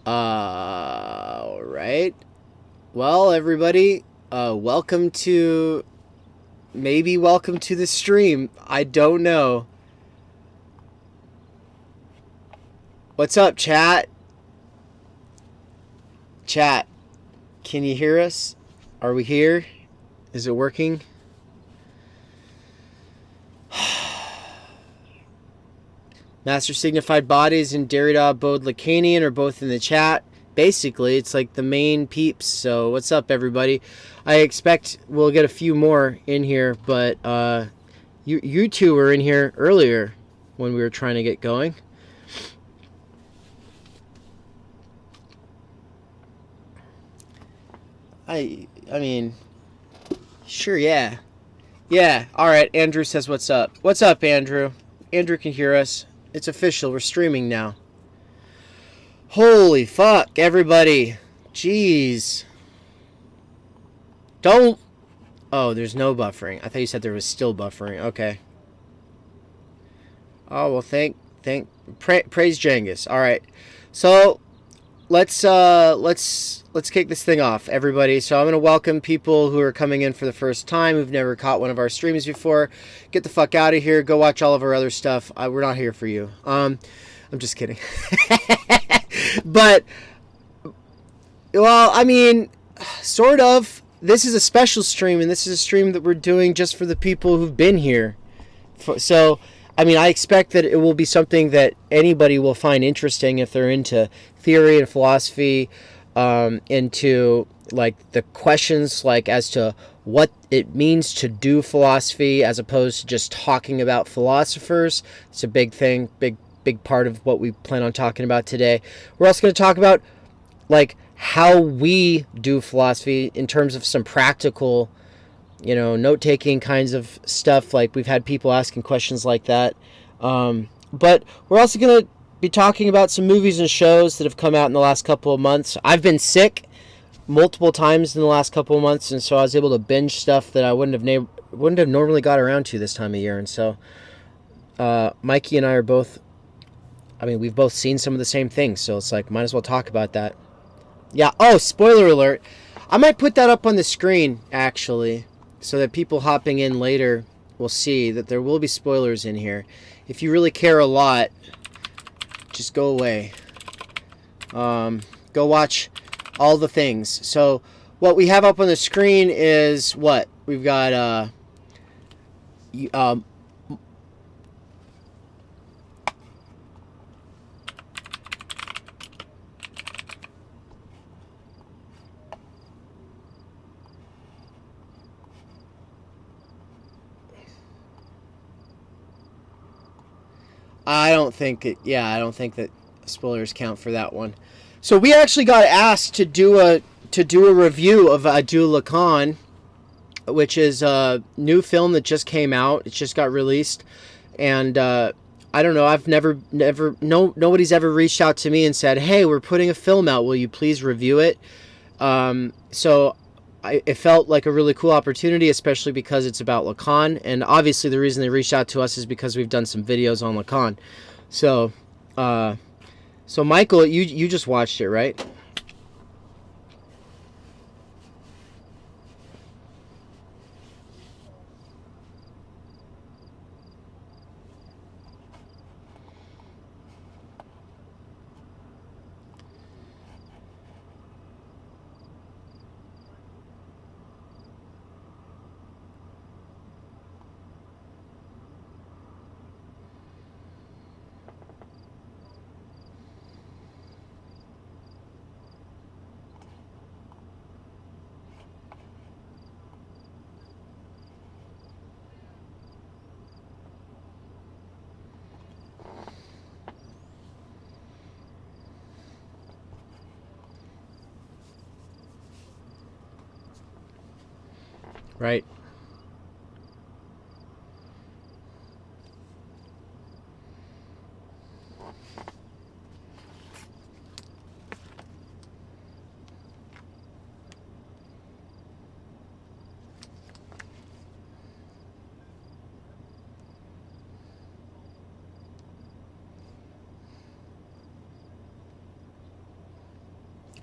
All right. Well, everybody, welcome to the stream. I don't know. What's up, chat? Chat, can you hear us? Are we here? Is it working? Master signified bodies and Derrida Bode Lacanian are both in the chat. Basically, it's like the main peeps. So what's up, everybody? I expect we'll get a few more in here, but you two were in here earlier when we were trying to get going. I mean, sure, yeah. Yeah, all right, Andrew says what's up. What's up, Andrew? Andrew can hear us. It's official. We're streaming now. Holy fuck, everybody. Jeez. Don't... Oh, there's no buffering. I thought you said there was still buffering. Okay. Oh, well, praise Jengus. All right. So, let's kick this thing off, everybody. So I'm going to welcome people who are coming in for the first time, who've never caught one of our streams before. Get the fuck out of here. Go watch all of our other stuff. We're not here for you. I'm just kidding. But, well, I mean, sort of. This is a special stream, and this is a stream that we're doing just for the people who've been here. So, I mean, I expect that it will be something that anybody will find interesting if they're into theory and philosophy, into like the questions like as to what it means to do philosophy as opposed to just talking about philosophers. It's a big thing, big part of what we plan on talking about today. We're also going to talk about like how we do philosophy in terms of some practical, note-taking kinds of stuff. Like we've had people asking questions like that. But we're also going to be talking about some movies and shows that have come out in the last couple of months. I've been sick multiple times in the last couple of months, and so I was able to binge stuff that I wouldn't have normally got around to this time of year. And so Mikey and I are both, we've both seen some of the same things, so it's like, might as well talk about that. Yeah, oh, spoiler alert. I might put that up on the screen, actually, so that people hopping in later will see that there will be spoilers in here. If you really care a lot, just go away. Go watch all the things. So what we have up on the screen is what? We've got I don't think that spoilers count for that one. So we actually got asked to do a review of Adieu Lacan, which is a new film that just came out. It just got released, and I don't know. I've nobody's ever reached out to me and said, "Hey, we're putting a film out. Will you please review it?" So it felt like a really cool opportunity, especially because it's about Lacan, and obviously the reason they reached out to us is because we've done some videos on Lacan. So, so Michael, you just watched it, right? Right.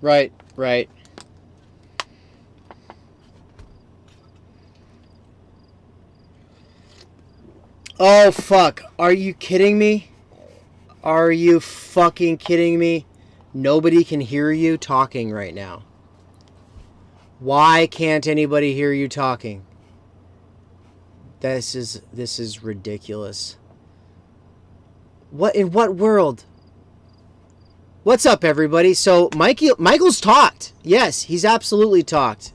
Right, right. Oh, fuck. Are you kidding me? Are you fucking kidding me? Nobody can hear you talking right now. Why can't anybody hear you talking? This is ridiculous. What in what world? What's up, everybody? So Michael's talked. Yes, he's absolutely talked.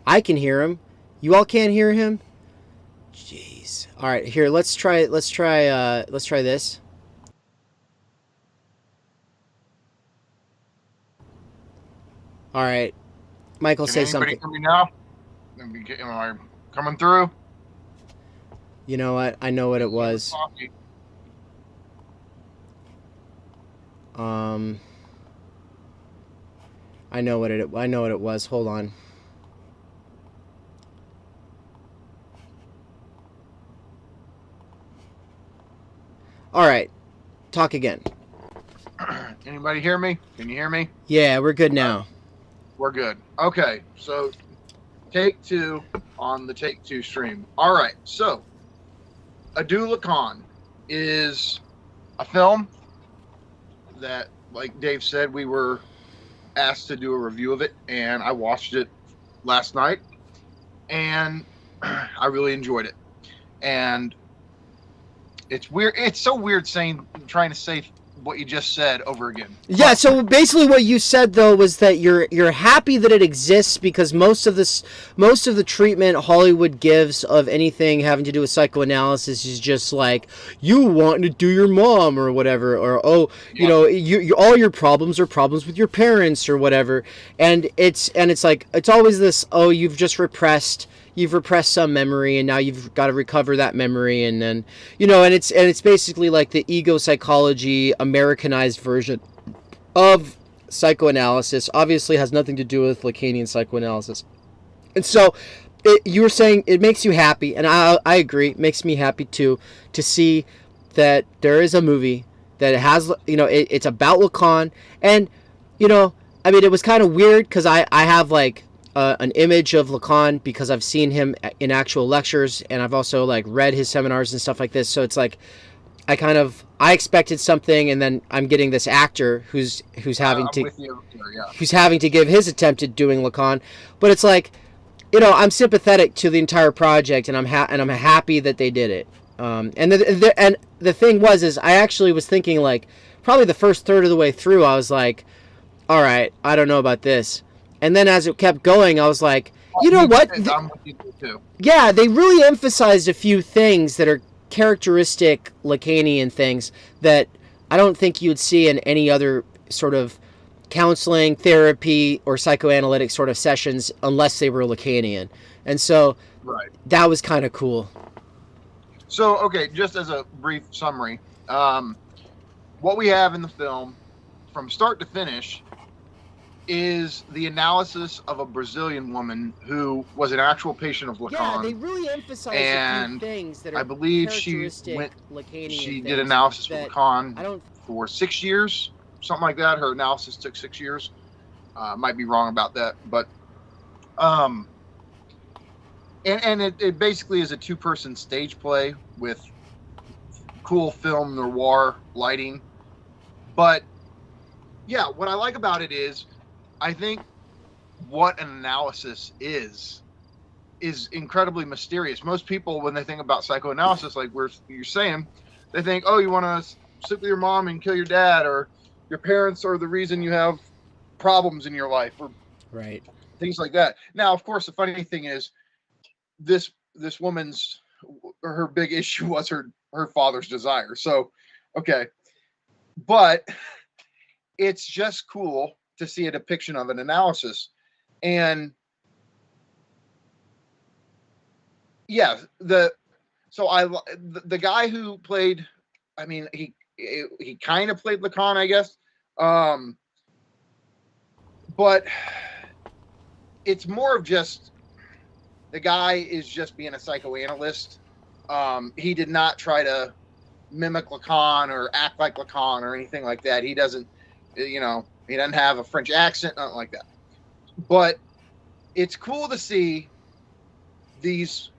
I can hear him. You all can't hear him? Jeez. All right, here, let's try this. All right. Michael, Can say anybody something. hear me now? Am I coming through? You know what? I know what it was. I know what it was. Hold on. All right. Talk again. Anybody hear me? Can you hear me? Yeah, we're good now. We're good. Okay, so take 2 on the take 2 stream. All right, so Adieu Lacan is a film that, like Dave said, we were asked to do a review of it, and I watched it last night, and I really enjoyed it. And it's weird. It's so weird trying to say what you just said over again. Yeah, so basically what you said though was that you're happy that it exists because most of the treatment Hollywood gives of anything having to do with psychoanalysis is just like you wanting to do your mom or whatever, or you know, you all your problems are problems with your parents or whatever, and it's like it's always this, oh, you've repressed some memory and now you've got to recover that memory, and then, you know, and it's basically like the ego psychology Americanized version of psychoanalysis. Obviously has nothing to do with Lacanian psychoanalysis. And so you were saying it makes you happy, and I agree, it makes me happy too, to see that there is a movie that has, you know, it's about Lacan. And, you know, I mean, it was kind of weird because I have like an image of Lacan because I've seen him in actual lectures, and I've also like read his seminars and stuff like this. So it's like I expected something, and then I'm getting this actor who's having to give his attempt at doing Lacan. But it's like, you know, I'm sympathetic to the entire project, and I'm happy that they did it. And the thing is I actually was thinking, like, probably the first third of the way through, I was like, all right, I don't know about this. And then as it kept going, I was like, you know what? Yeah, they really emphasized a few things that are characteristic Lacanian things that I don't think you would see in any other sort of counseling, therapy, or psychoanalytic sort of sessions unless they were Lacanian. And so that was kind of cool. So, okay, just as a brief summary, what we have in the film from start to finish is the analysis of a Brazilian woman who was an actual patient of Lacan. Yeah, they really emphasize a few things that are, I believe she did analysis with Lacan for 6 years, something like that. Her analysis took 6 years. Might be wrong about that, but and it basically is a 2-person stage play with cool film noir lighting. But yeah, what I like about it is, I think what an analysis is incredibly mysterious. Most people, when they think about psychoanalysis, like you're saying, they think, oh, you want to sleep with your mom and kill your dad, or your parents are the reason you have problems in your life, or things like that. Now, of course, the funny thing is, this woman's, her big issue was her father's desire. So, okay, but it's just cool to see a depiction of an analysis. And yeah, the guy who played, I mean, he kind of played Lacan, I guess, but it's more of just, the guy is just being a psychoanalyst. He did not try to mimic Lacan or act like Lacan or anything like that. He doesn't You know, he doesn't have a French accent, nothing like that. But it's cool to see these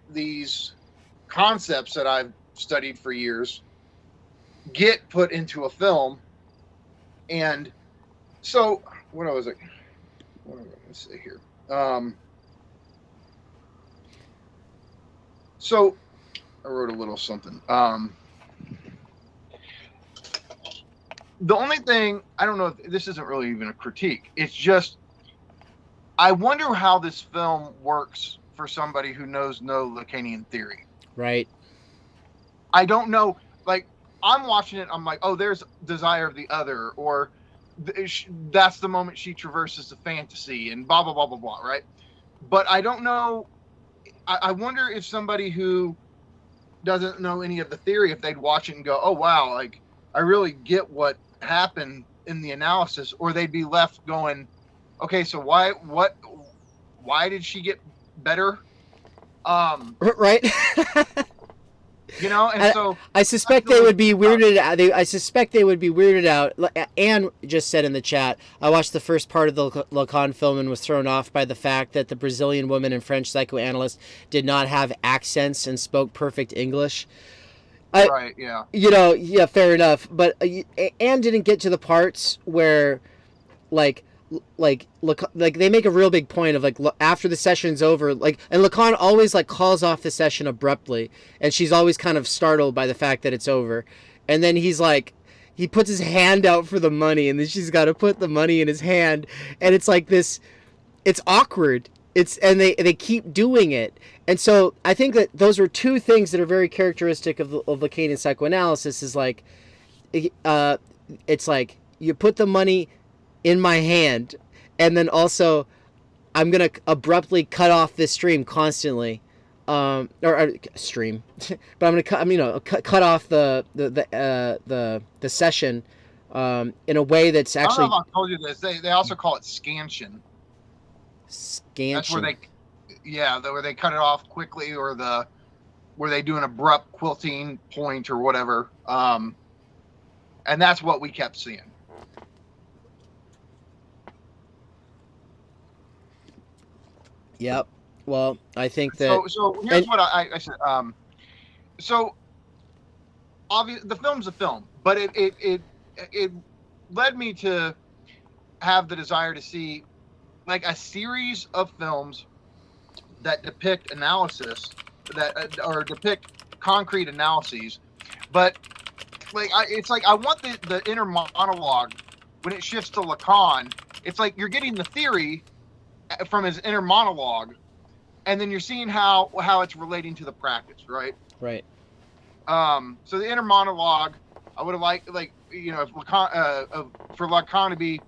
concepts that I've studied for years get put into a film. And so, what was it? Let's see here. So I wrote a little something. The only thing, I don't know if this isn't really even a critique. It's just, I wonder how this film works for somebody who knows no Lacanian theory. Right. I don't know. Like, I'm watching it. I'm like, oh, there's desire of the other, or that's the moment she traverses the fantasy, and blah, blah, blah, blah, blah, right? But I don't know. I wonder if somebody who doesn't know any of the theory, if they'd watch it and go, oh, wow, like, I really get what happened in the analysis, or they'd be left going, okay, so why did she get better? Right. You know, and so I suspect they would be weirded out. I suspect they would be weirded out. Anne just said in the chat, I watched the first part of the Lacan film and was thrown off by the fact that the Brazilian woman and French psychoanalyst did not have accents and spoke perfect English. Right, yeah. You know, yeah, fair enough. But Anne didn't get to the parts where, like they make a real big point of, like, after the session's over, like, and Lacan always, like, calls off the session abruptly, and she's always kind of startled by the fact that it's over, and then he's like, he puts his hand out for the money, and then she's got to put the money in his hand, and it's like this, it's awkward, and they keep doing it. And so I think that those are two things that are very characteristic of Lacanian psychoanalysis, is like, it's like, you put the money in my hand, and then also I'm gonna abruptly cut off this stream constantly, or stream, but I'm gonna cut off the session in a way that's actually. I don't know if I told you this. They also call it scansion. Scansion. That's where where they cut it off quickly, or where they do an abrupt quilting point or whatever. And that's what we kept seeing. Yep. Well, I think that. So here's what I said. So obviously the film's a film, but it led me to have the desire to see, like, a series of films that depict analysis, or depict concrete analyses, but like it's like I want the inner monologue when it shifts to Lacan. It's like you're getting the theory from his inner monologue, and then you're seeing how it's relating to the practice, right? Right. So the inner monologue, I would have liked, like, you know, if Lacan, for Lacan to be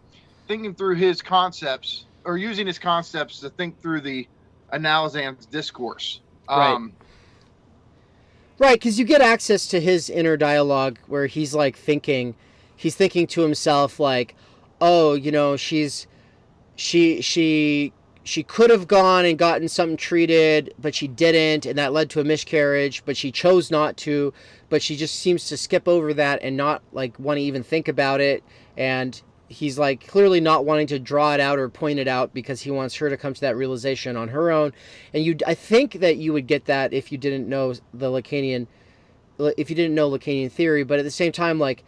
thinking through his concepts, or using his concepts to think through the analysan's discourse. Right. Right, because you get access to his inner dialogue where he's like thinking to himself, like, oh, you know, she could have gone and gotten something treated, but she didn't, and that led to a miscarriage, but she chose not to, but she just seems to skip over that and not, like, want to even think about it, and he's, like, clearly not wanting to draw it out or point it out because he wants her to come to that realization on her own. And I think that you would get that if you didn't know Lacanian theory, but at the same time, like,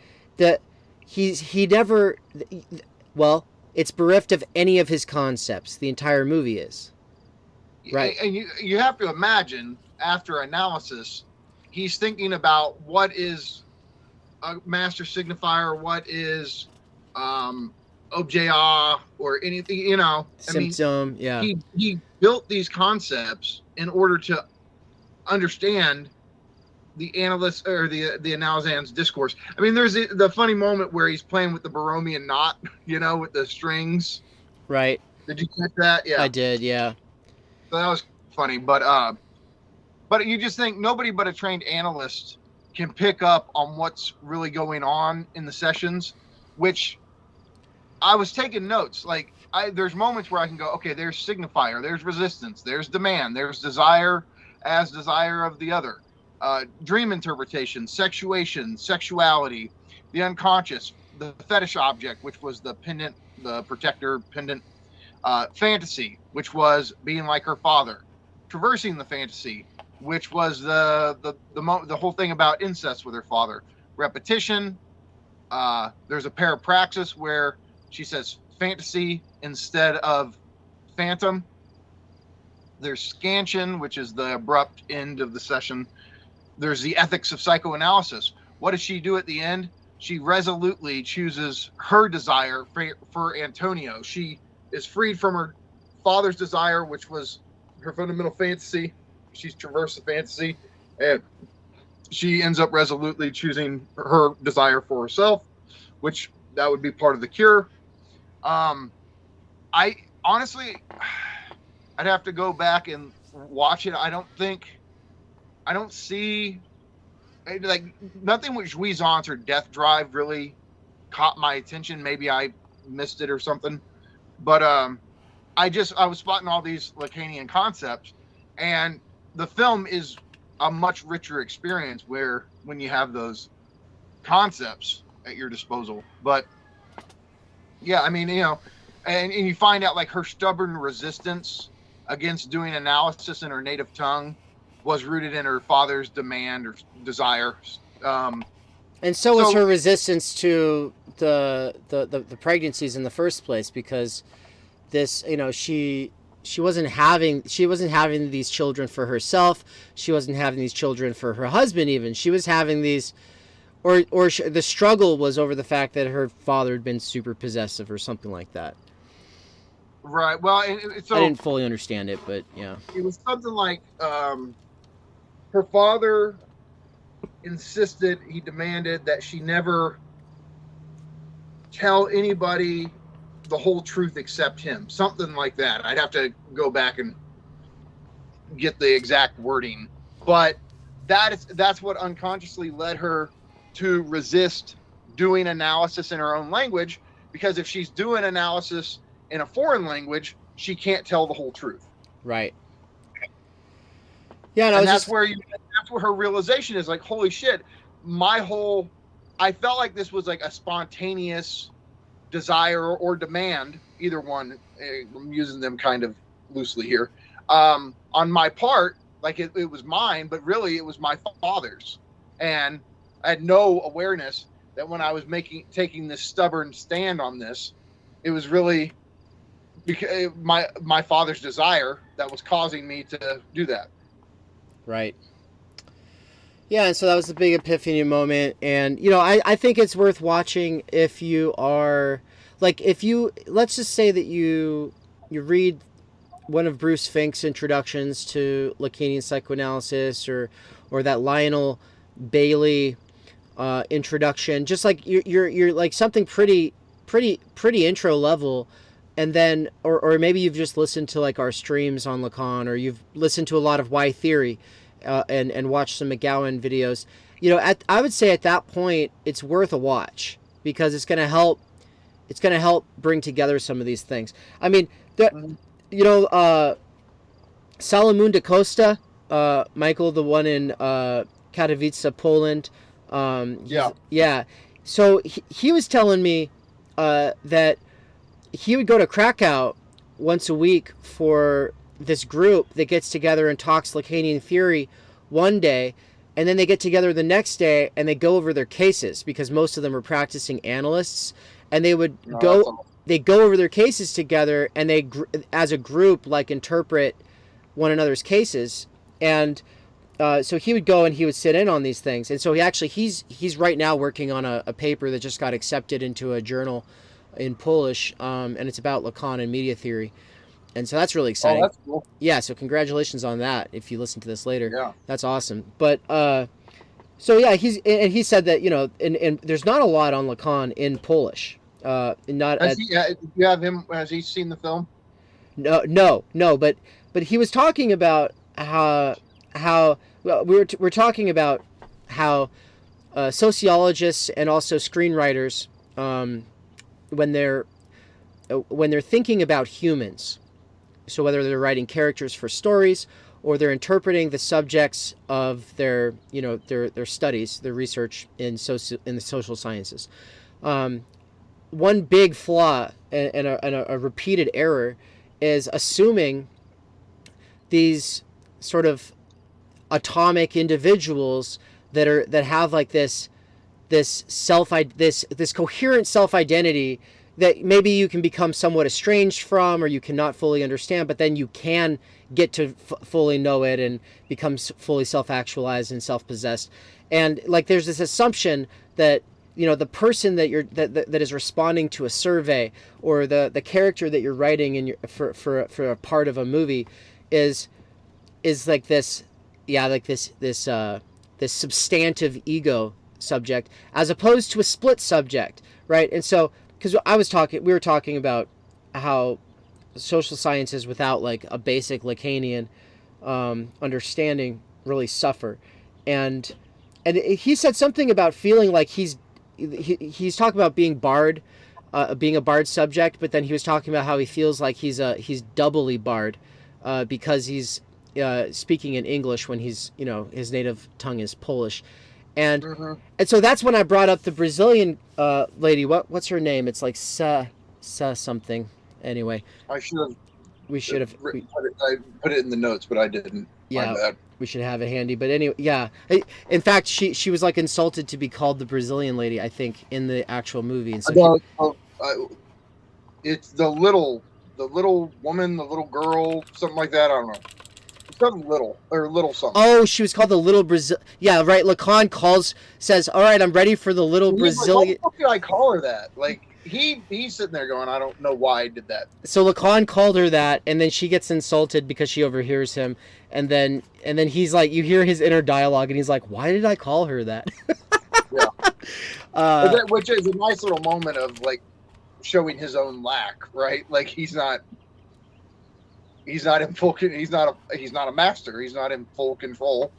he never, well, it's bereft of any of his concepts. The entire movie is. Right. And you have to imagine, after analysis, he's thinking about what is a master signifier, what is objet or anything, you know. Symptom, yeah. He built these concepts in order to understand the analyst, or the analysan's discourse. I mean, there's the funny moment where he's playing with the Baromean knot, you know, with the strings. Right. Did you catch that? Yeah, I did. Yeah. So that was funny, but you just think nobody but a trained analyst can pick up on what's really going on in the sessions, which I was taking notes. Like, there's moments where I can go, okay, there's signifier, there's resistance, there's demand, there's desire as desire of the other. Dream interpretation, sexuation, sexuality, the unconscious, the fetish object, which was the pendant, the protector pendant. Fantasy, which was being like her father. Traversing the fantasy, which was the whole thing about incest with her father. Repetition. There's a parapraxis where she says fantasy instead of phantom. There's scansion, which is the abrupt end of the session. There's the ethics of psychoanalysis. What does she do at the end? She resolutely chooses her desire for Antonio. She is freed from her father's desire, which was her fundamental fantasy. She's traversed the fantasy, and she ends up resolutely choosing her desire for herself, which that would be part of the cure. I honestly, I'd have to go back and watch it. I don't see, like, nothing with jouissance or death drive really caught my attention. Maybe I missed it or something. But I was spotting all these Lacanian concepts, and the film is a much richer experience when you have those concepts at your disposal. But yeah, I mean, and you find out like her stubborn resistance against doing analysis in her native tongue was rooted in her father's demand or desire. And so was her resistance to the pregnancies in the first place, because this, she wasn't having these children for herself. She wasn't having these children for her husband even. She was having these, the struggle was over the fact that her father had been super possessive or something like that. Right. Well, so I didn't fully understand it, but yeah. It was something like her father he demanded that she never tell anybody the whole truth except him. Something like that. I'd have to go back and get the exact wording. But that's what unconsciously led her to resist doing analysis in her own language, because if she's doing analysis in a foreign language, she can't tell the whole truth. Right. Yeah, and that's where her realization is like, holy shit, I felt like this was like a spontaneous desire or demand, either one. I'm using them kind of loosely here. On my part, like it was mine, but really it was my father's. And I had no awareness that when I was taking this stubborn stand on this, it was really because my father's desire that was causing me to do that. Right. Yeah, and so that was the big epiphany moment. And, I think it's worth watching if you are, like, let's just say that you read one of Bruce Fink's introductions to Lacanian psychoanalysis, or that Lionel Bailey introduction, just like you're like something pretty intro level. And then, or maybe you've just listened to like our streams on Lacan, or you've listened to a lot of Y Theory, and watched some McGowan videos. I would say at that point it's worth a watch, because it's going to help bring together some of these things. I mean, Salomon da Costa, Michael, the one in Katowice, Poland. Yeah. So he was telling me that he would go to Krakow once a week for this group that gets together and talks Lacanian theory one day, and then they get together the next day and they go over their cases, because most of them are practicing analysts, and they would go over their cases together, and they as a group like interpret one another's cases. And so he would go and he would sit in on these things. And so he's right now working on a paper that just got accepted into a journal in Polish, and it's about Lacan and media theory. And so that's really exciting. Oh, that's cool. Yeah, so congratulations on that if you listen to this later. Yeah. That's awesome. But so yeah, he said that, and there's not a lot on Lacan in Polish. You have him, has he seen the film? No, but he was talking about how we're talking about how sociologists and also screenwriters, when they're thinking about humans, so whether they're writing characters for stories or they're interpreting the subjects of their studies, their research in the social sciences, one big flaw and a repeated error is assuming these sort of atomic individuals that have like this coherent self-identity that maybe you can become somewhat estranged from, or you cannot fully understand, but then you can get to fully know it and become fully self-actualized and self-possessed. And like there's this assumption that, you know, the person that is responding to a survey, or the character that you're writing in for a part of a movie is like this, this substantive ego subject, as opposed to a split subject, right? And so, because we were talking about how social sciences without like a basic Lacanian understanding really suffer, and he said something about feeling like he's talking about being being a barred subject, but then he was talking about how he feels like he's doubly barred because he's speaking in English when he's, you know, his native tongue is Polish. And and so that's when I brought up the Brazilian lady. What's her name? It's like Sa something. Anyway, I should have. We should have. I put it in the notes, but I didn't. Yeah, My bad. We should have it handy. But anyway, yeah. In fact, she was like insulted to be called the Brazilian lady, I think, in the actual movie. And so it's the little woman, the little girl, something like that. I don't know. Something little something. Oh, she was called the little Brazil. Yeah, right. Lacan says, "All right, I'm ready for the little Brazilian." Like, what did I call her that? Like he's sitting there going, "I don't know why I did that." So Lacan called her that, and then she gets insulted because she overhears him, and then he's like, you hear his inner dialogue, and he's like, "Why did I call her that?" Yeah. Which is a nice little moment of like showing his own lack, right? Like he's not in full. He's not a master. He's not in full control,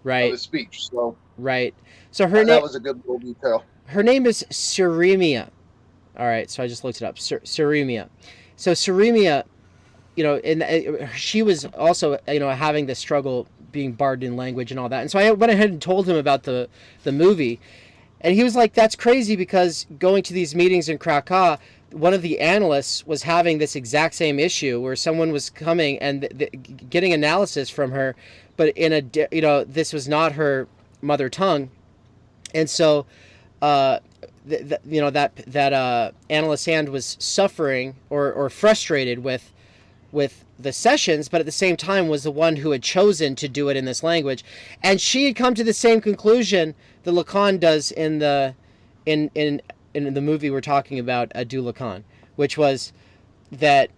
right, of his speech. So right. So her name, that was a good little detail. Her name is Seremia. All right, so I just looked it up. Seremia. So Seremia, you know, and she was also, you know, having this struggle being barred in language and all that. And so I went ahead and told him about the movie, and he was like, "That's crazy," because going to these meetings in Krakow, one of the analysts was having this exact same issue where someone was coming and getting analysis from her, but in a, you know, this was not her mother tongue. And so, you know, that analyst hand was suffering or frustrated with the sessions, but at the same time was the one who had chosen to do it in this language. And she had come to the same conclusion that Lacan does in the movie we're talking about, Adieu Lacan, which was that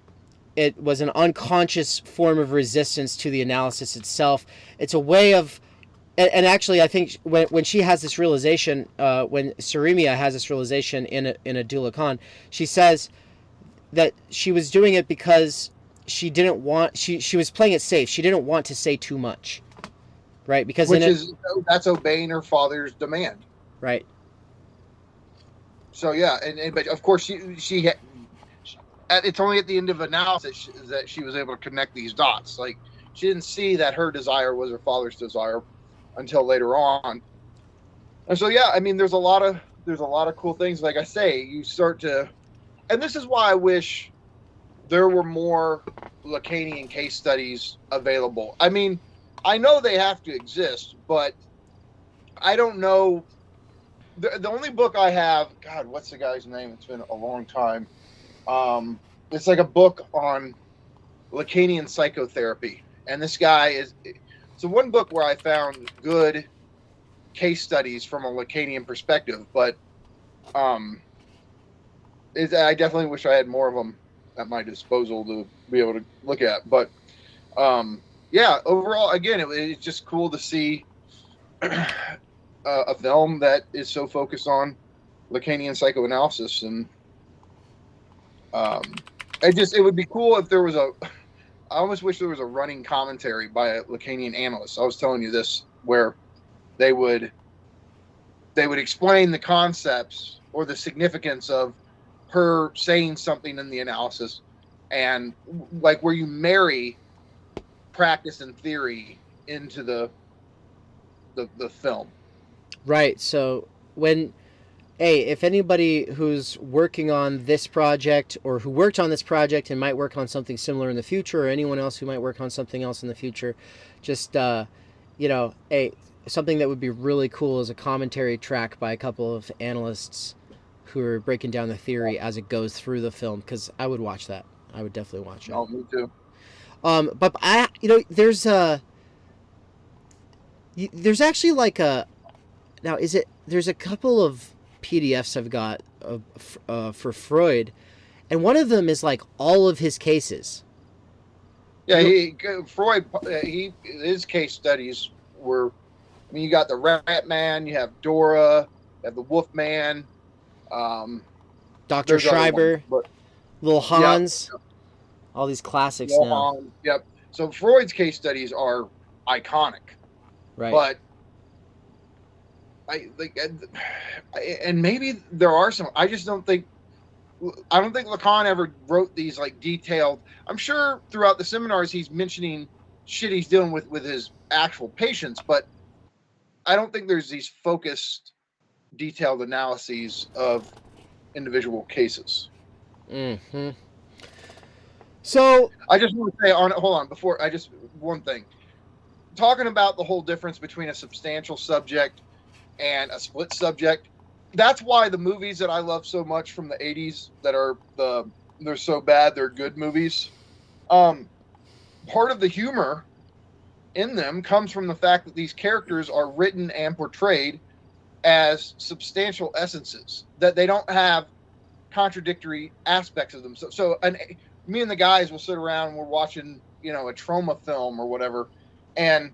it was an unconscious form of resistance to the analysis itself. It's a way of, and actually I think when she has this realization, when Seremia has this realization in Adieu Lacan, she says that she was doing it because she didn't want, she was playing it safe. She didn't want to say too much, right? Because that's obeying her father's demand, right? So yeah, but of course she it's only at the end of analysis that she was able to connect these dots. Like she didn't see that her desire was her father's desire until later on. And so yeah, I mean, there's a lot of cool things. Like I say, you start to, and this is why I wish there were more Lacanian case studies available. I mean, I know they have to exist, but I don't know. The only book I have, God, what's the guy's name? It's been a long time. It's like a book on Lacanian psychotherapy. And this guy it's the one book where I found good case studies from a Lacanian perspective, but I definitely wish I had more of them at my disposal to be able to look at. But yeah, overall, again, it's just cool to see a film that is so focused on Lacanian psychoanalysis, and it would be cool if there was I almost wish there was a running commentary by a Lacanian analyst. I was telling you this, where they would explain the concepts or the significance of her saying something in the analysis, and like where you marry practice and theory into the film. Right. So when hey, if anybody who's working on this project or who worked on this project and might work on something similar in the future, or anyone else who might work on something else in the future, just hey, something that would be really cool is a commentary track by a couple of analysts who are breaking down the theory as it goes through the film, because I would watch that. I would definitely watch it. Oh, me too. But there's actually like a now is it there's a couple of PDFs I've got for Freud, and one of them is like all of his cases. Yeah, Freud. His case studies were. I mean, you got the Rat Man, you have Dora, you have the Wolf Man, Dr. Schreiber, ones, Lil Hans, yep. All these classics Lil now. Hans, yep. So Freud's case studies are iconic, Right? But and maybe there are some. I don't think Lacan ever wrote these like detailed. I'm sure throughout the seminars he's mentioning shit he's dealing with his actual patients, but I don't think there's these focused, detailed analyses of individual cases. Mm-hmm. So I just want to say hold on, before I just one thing. Talking about the whole difference between a substantial subject and a split subject. That's why the movies that I love so much from the 80s they're so bad they're good movies. Part of the humor in them comes from the fact that these characters are written and portrayed as substantial essences, that they don't have contradictory aspects of them. So me and the guys will sit around and we're watching, a trauma film or whatever, and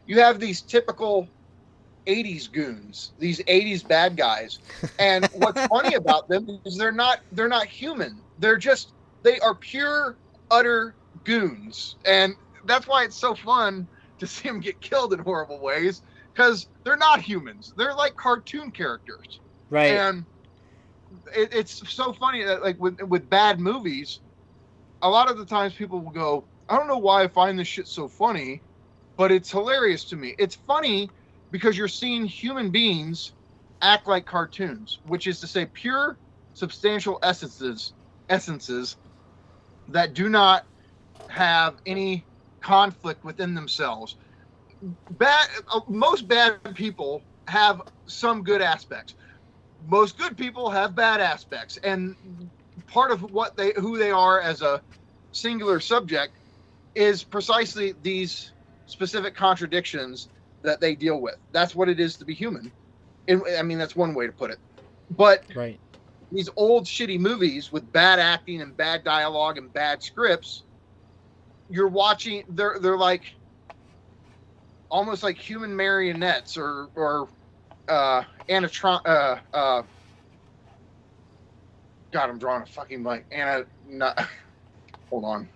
you have these typical 80s goons, these 80s bad guys. And what's funny about them is they're not human. They are pure, utter goons. And that's why it's so fun to see them get killed in horrible ways, because they're not humans. They're like cartoon characters. right. And it's so funny that like with bad movies, a lot of the times people will go, I don't know why I find this shit so funny, but it's hilarious to me. It's funny because you're seeing human beings act like cartoons, which is to say pure, substantial essences that do not have any conflict within themselves. Most bad people have some good aspects. Most good people have bad aspects, and part of who they are as a singular subject is precisely these specific contradictions that they deal with. That's what it is to be human. I mean, that's one way to put it. But right. These old shitty movies with bad acting and bad dialogue and bad scripts, you're watching, they're like almost like human marionettes or God, I'm drawing a fucking blank. Hold on.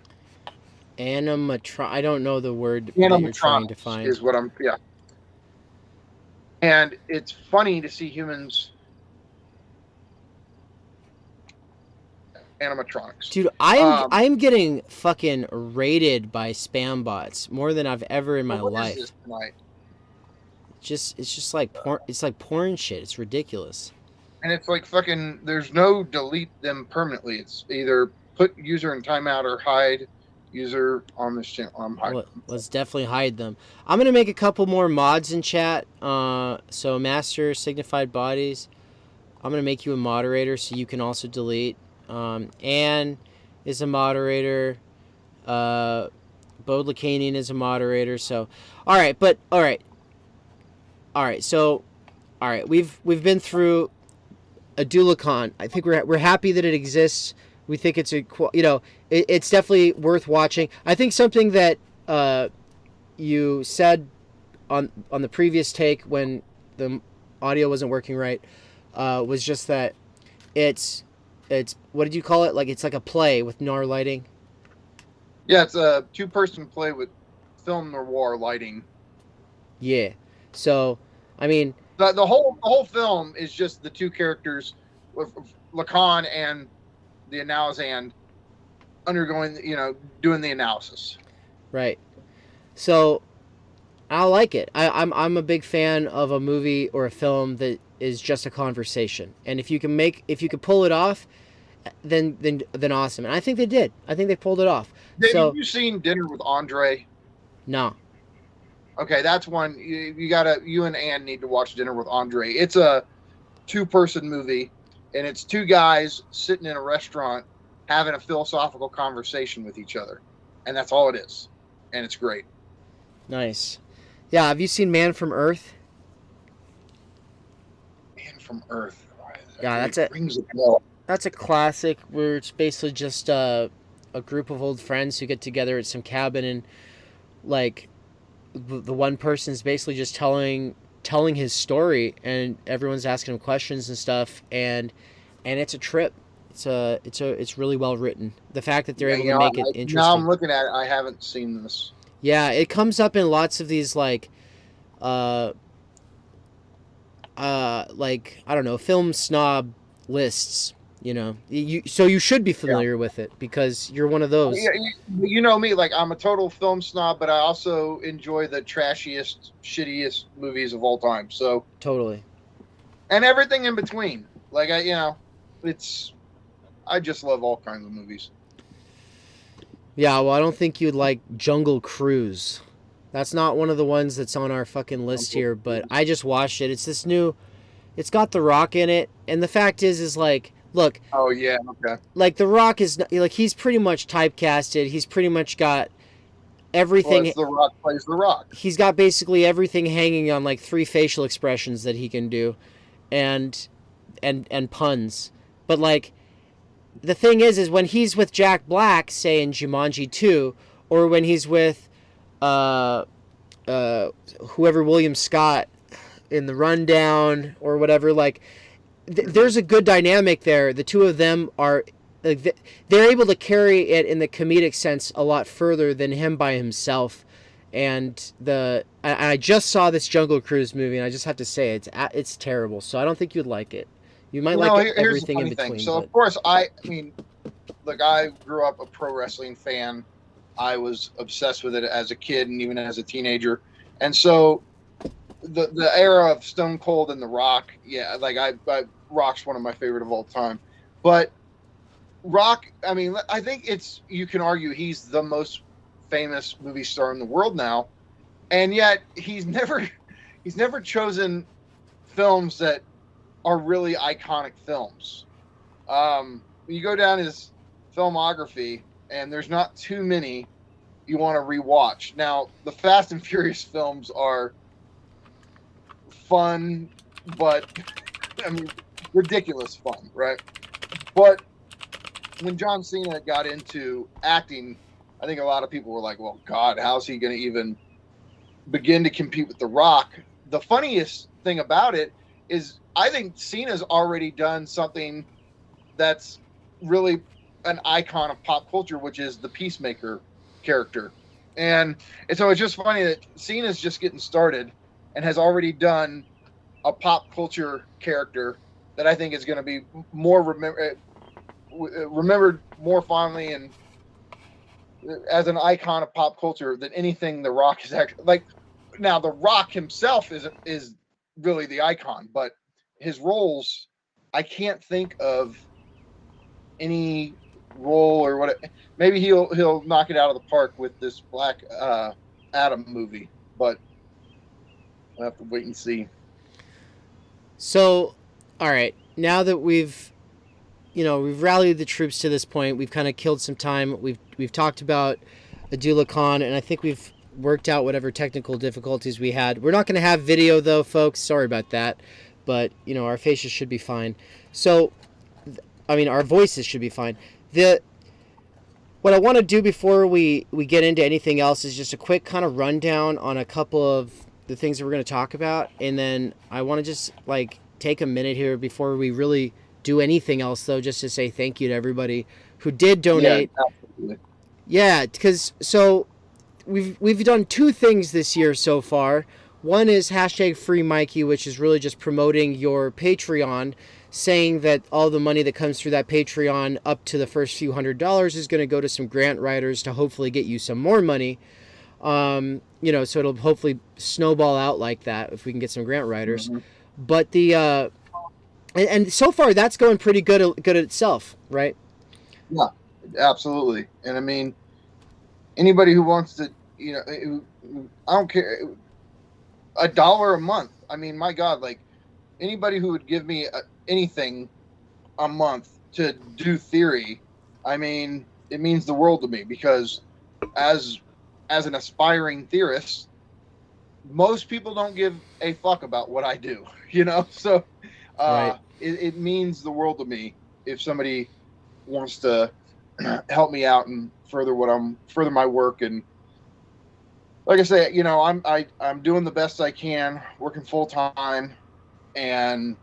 I don't know the word that you're trying to find. Is what yeah. And it's funny to see humans animatronics. Dude, I'm getting fucking raided by spam bots more than I've ever in my life. Is this tonight? It's just like porn. It's like porn shit. It's ridiculous. And it's like fucking. There's no delete them permanently. It's either put user in timeout or hide user on this channel. I'm hiding. Let's definitely hide them. I'm gonna make a couple more mods in chat. So master signified bodies. I'm gonna make you a moderator so you can also delete. Anne is a moderator. Bode Lacanian is a moderator. So, all right. So, all right. We've been through Adieu Lacan. I think we're happy that it exists. We think it's it's definitely worth watching. I think something that you said on the previous take when the audio wasn't working right was just that it's what did you call it? Like it's like a play with noir lighting. Yeah, it's a 2-person play with film noir lighting. Yeah. So, I mean, the whole film is just the two characters with Lacan and the analysand undergoing, doing the analysis. Right. So, I like it. I'm a big fan of a movie or a film that is just a conversation. And if you can pull it off, then awesome. And I think they did. I think they pulled it off. Dave, have So you seen Dinner with Andre? no. Okay, that's one you and Ann need to watch Dinner with Andre. It's a 2-person movie, and it's 2 guys sitting in a restaurant having a philosophical conversation with each other, and that's all it is, and it's great. Nice. Yeah, have you seen Man from Earth? Man from Earth. Yeah, Rings a bell. that's a classic where it's basically just a group of old friends who get together at some cabin, and like the one person is basically just telling his story, and everyone's asking him questions and stuff, and it's a trip. It's really well written. The fact that they're able to make it interesting. Now I'm looking at it, I haven't seen this. Yeah, it comes up in lots of these like I don't know, film snob lists. So you should be familiar with it because you're one of those. Yeah, you know me, like I'm a total film snob, but I also enjoy the trashiest, shittiest movies of all time. So Totally. And everything in between. Like I just love all kinds of movies. Yeah, well, I don't think you'd like Jungle Cruise. That's not one of the ones that's on our fucking list here, but I just watched it. It's this new. It's got The Rock in it, and the fact is like, look. Oh yeah, okay. Like The Rock is like he's pretty much typecasted. He's pretty much got everything. Well, The Rock plays The Rock. He's got basically everything hanging on like 3 facial expressions that he can do, and puns. But like, the thing is when he's with Jack Black, say in Jumanji 2, or when he's with whoever, William Scott in The Rundown or whatever, like there's a good dynamic there. The two of them are like, they're able to carry it in the comedic sense a lot further than him by himself. And I just saw this Jungle Cruise movie, and I just have to say it's terrible. So I don't think you'd like it. You might everything in between. So of course, I mean, like I grew up a pro wrestling fan. I was obsessed with it as a kid and even as a teenager. And so the era of Stone Cold and The Rock, yeah, like I Rock's one of my favorite of all time. But Rock, I mean, I think you can argue he's the most famous movie star in the world now, and yet he's never chosen films that are really iconic films. You go down his filmography, and there's not too many you want to rewatch. Now, the Fast and Furious films are fun, but I mean, ridiculous fun, right? But when John Cena got into acting, I think a lot of people were like, well, God, how's he going to even begin to compete with The Rock? The funniest thing about it is I think Cena's already done something that's really an icon of pop culture, which is the Peacemaker character. And so it's just funny that Cena's just getting started and has already done a pop culture character that I think is going to be more remembered more fondly and as an icon of pop culture than anything The Rock is actually like. Now, The Rock himself is really the icon, but his roles, I can't think of any role or what. Maybe he'll knock it out of the park with this Black Adam movie, but we'll have to wait and see. So, all right, now that we've rallied the troops to this point, we've kind of killed some time. We've talked about Adieu Lacan, and I think we've worked out whatever technical difficulties we had. We're not going to have video though, folks. Sorry about that, but our faces should be fine. So, I mean, our voices should be fine. What I want to do before we get into anything else is just a quick kind of rundown on a couple of the things that we're going to talk about, and then I want to just like take a minute here before we really do anything else, though, just to say thank you to everybody who did donate. Yeah, because so we've done 2 things this year so far. One is #FreeMikey, which is really just promoting your Patreon, saying that all the money that comes through that Patreon up to the first few $100s is going to go to some grant writers to hopefully get you some more money. So it'll hopefully snowball out like that if we can get some grant writers. Mm-hmm. But and so far that's going pretty good at itself, right? Yeah, absolutely. And I mean, anybody who wants to, I don't care, $1 a month. I mean, my God, like anybody who would give me anything a month to do theory, I mean, it means the world to me, because as an aspiring theorist, most people don't give a fuck about what I do, So Right. it means the world to me if somebody wants to help me out and further my work. And like I say, I'm doing the best I can, working full time, and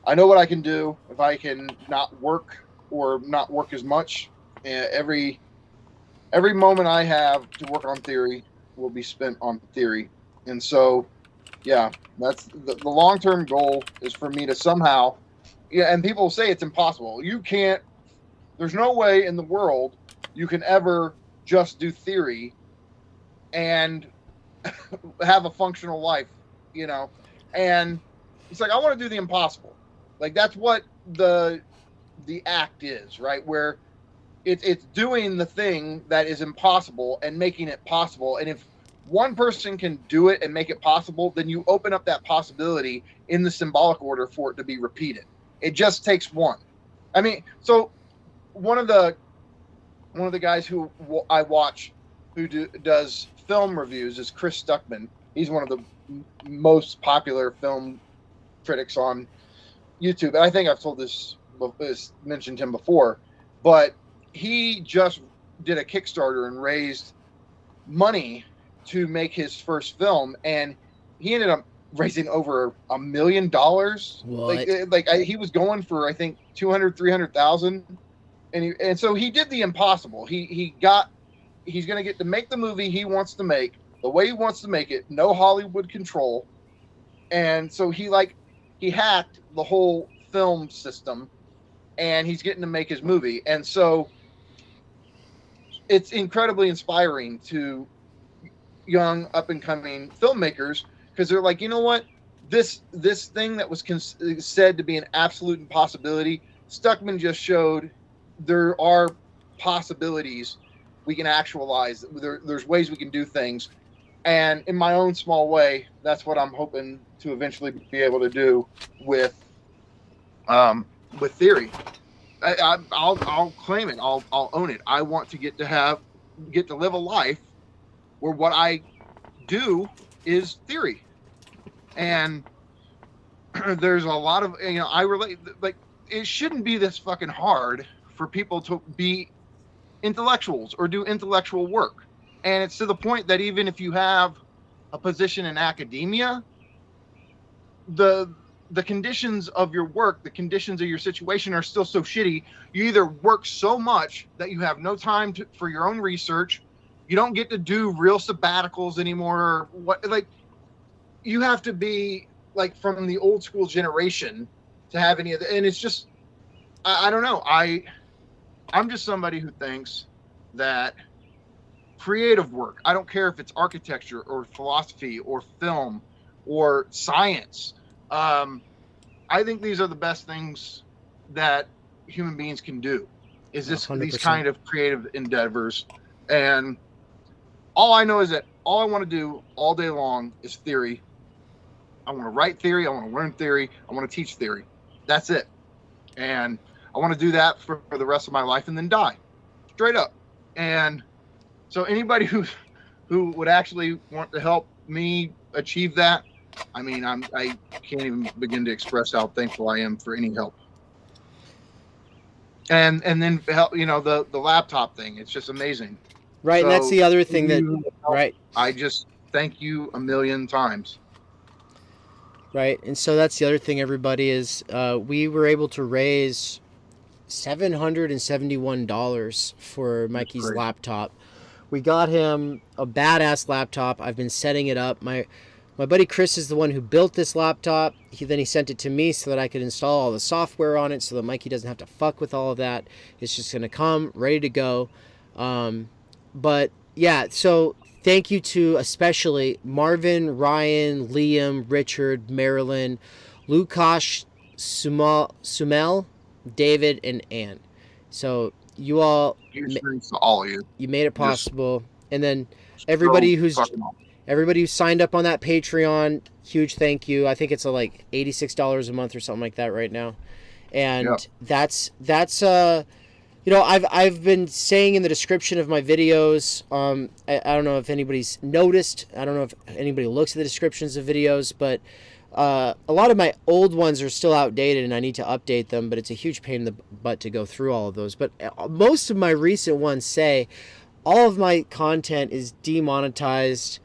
I know what I can do if I can not work or not work as much. Every moment I have to work on theory will be spent on theory. And so, yeah, that's the long-term goal, is for me to somehow, and people say it's impossible. There's no way in the world you can ever just do theory and have a functional life, and it's like, I want to do the impossible. Like, that's what the act is, right? Where it's doing the thing that is impossible and making it possible. And if one person can do it and make it possible, then you open up that possibility in the symbolic order for it to be repeated. It just takes one. I mean, so one of the guys who I watch who does film reviews is Chris Stuckman. He's one of the most popular film critics on YouTube. And I think I've mentioned him before, but he just did a Kickstarter and raised money to make his first film, and he ended up raising over $1 million. What? He was going for, I think, 300,000, and so he did the impossible. He's going to get to make the movie he wants to make, the way he wants to make it, no Hollywood control. And so he hacked the whole film system, and he's getting to make his movie. And so it's incredibly inspiring to young up-and-coming filmmakers, because they're like, you know what? This thing that was said to be an absolute impossibility, Stuckman just showed there are possibilities we can actualize. There's ways we can do things. And in my own small way, that's what I'm hoping to eventually be able to do with theory. I'll claim it. I'll own it. I want to get to live a life where what I do is theory. And there's a lot of, I relate, like, it shouldn't be this fucking hard for people to be intellectuals or do intellectual work. And it's to the point that even if you have a position in academia, the conditions of your work, the conditions of your situation are still so shitty. You either work so much that you have no time for your own research. You don't get to do real sabbaticals anymore. You have to be like from the old school generation to have any of the, and it's just, I don't know. I'm just somebody who thinks that creative work, I don't care if it's architecture or philosophy or film or science. I think these are the best things that human beings can do, is these 100%. kind of creative endeavors. And all I know is that all I want to do all day long is theory. I want to write theory. I want to learn theory. I want to teach theory. That's it. And I want to do that for the rest of my life and then die straight up. And so anybody who would actually want to help me achieve that, I mean, I can't even begin to express how thankful I am for any help. And then help, the laptop thing. It's just amazing. Right, and that's the other thing right. I just thank you a million times. Right, and so that's the other thing, everybody, is we were able to raise $771 for Mikey's laptop. We got him a badass laptop. I've been setting it up. My buddy Chris is the one who built this laptop. Then he sent it to me so that I could install all the software on it so that Mikey doesn't have to fuck with all of that. It's just going to come ready to go. But yeah, so thank you to especially Marvin, Ryan, Liam, Richard, Marilyn, Lukash, Sumel, David, and Ann. So you all, Huge thanks to all of you. you made it Just possible. And then so everybody who's fucking awesome. everybody who signed up on that Patreon, huge thank you. I think it's like $86 a month or something like that right now. And Yep. that's you know, I've been saying in the description of my videos, I don't know if anybody's noticed. I don't know if anybody looks at the descriptions of videos, but a lot of my old ones are still outdated and I need to update them, but it's a huge pain in the butt to go through all of those. But most of my recent ones say all of my content is demonetized.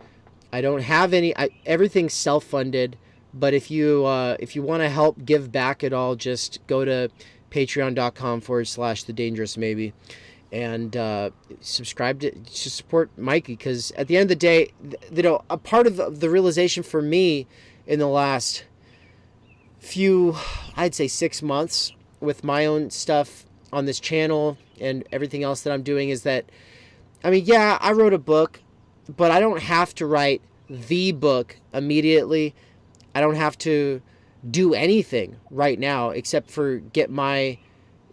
I don't have any, everything's self-funded, but if you want to help give back at all, just go to patreon.com/the dangerous maybe and subscribe to support Mikey, because at the end of the day, you know, a part of the realization for me in the last few, I'd say 6 months with my own stuff on this channel and everything else that I'm doing is that, I mean, yeah, I wrote a book, but I don't have to write the book immediately. I don't have to do anything right now except for get my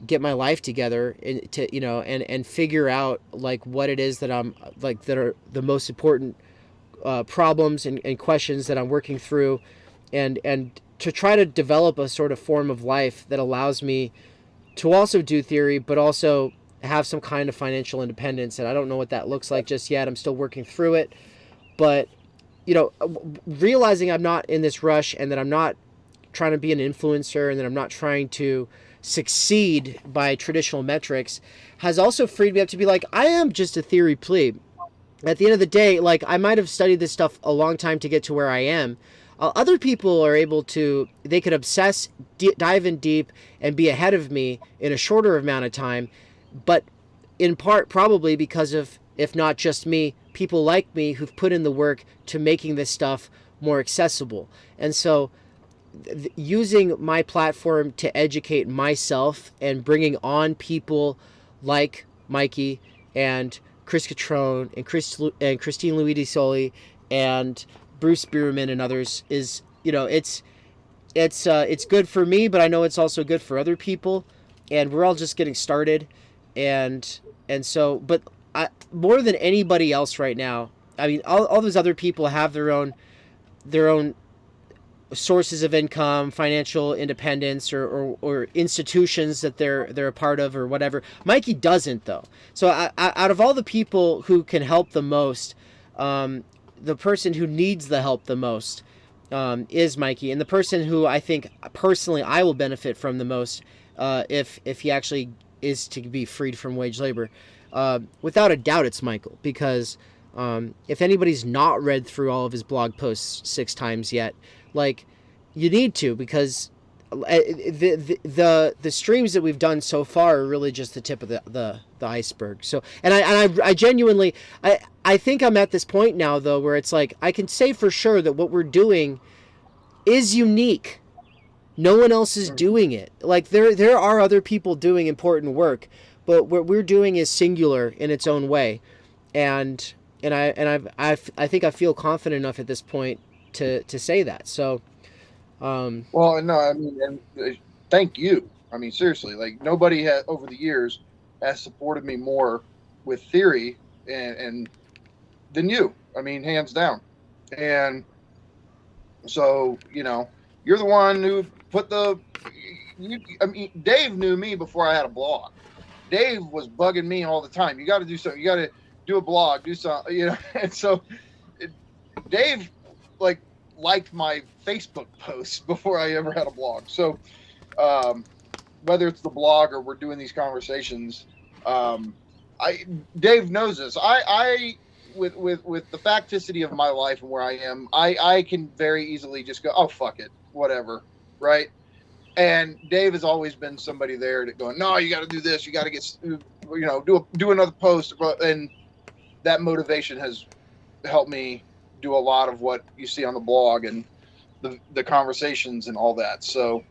life together and to, you know, and figure out like what it is that I'm like that are the most important problems and questions that I'm working through, and to try to develop a sort of form of life that allows me to also do theory but also have some kind of financial independence. And I don't know what that looks like just yet. I'm still working through it, but you know, realizing I'm not in this rush and that I'm not trying to be an influencer and that I'm not trying to succeed by traditional metrics has also freed me up to be like, I am just a theory plebe. At the end of the day, like, I might have studied this stuff a long time to get to where I am. Other people are able to, they could obsess, dive in deep, and be ahead of me in a shorter amount of time, but in part probably because of, if not just me, people like me who've put in the work to making this stuff more accessible. And so using my platform to educate myself and bringing on people like Mikey and Chris Catrone and Christine Louis Soli and Bruce Bierman and others is, you know, it's good for me, but I know it's also good for other people, and we're all just getting started, and so, but more than anybody else right now, I mean, all those other people have their own sources of income, financial independence, or institutions that they're a part of or whatever. Mikey doesn't, though. So out of all the people who can help the most, the person who needs the help the most is Mikey, and the person who I think personally I will benefit from the most if he actually is to be freed from wage labor. Without a doubt, it's Michael, because if anybody's not read through all of his blog posts 6 times yet, like, you need to, because the streams that we've done so far are really just the tip of the iceberg. So, and I genuinely, I think I'm at this point now, though, where it's like, I can say for sure that what we're doing is unique. No one else is doing it. Like, there are other people doing important work, but what we're doing is singular in its own way. And I think I feel confident enough at this point to say that. So, well, no, I mean, and thank you. I mean, seriously, like, nobody has over the years has supported me more with theory and than you. I mean, hands down. And so, you know, you're the one who put I mean, Dave knew me before I had a blog. Dave was bugging me all the time. You got to do something. You got to do a blog, do something, you know. And so Dave, like, liked my Facebook posts before I ever had a blog. So whether it's the blog or we're doing these conversations, Dave knows this. I with the facticity of my life and where I am, I can very easily just go, oh, fuck it, whatever, right? And Dave has always been somebody there to going, no, you got to do this, you got to get, you know, do another post, and that motivation has helped me do a lot of what you see on the blog and the conversations and all that. So,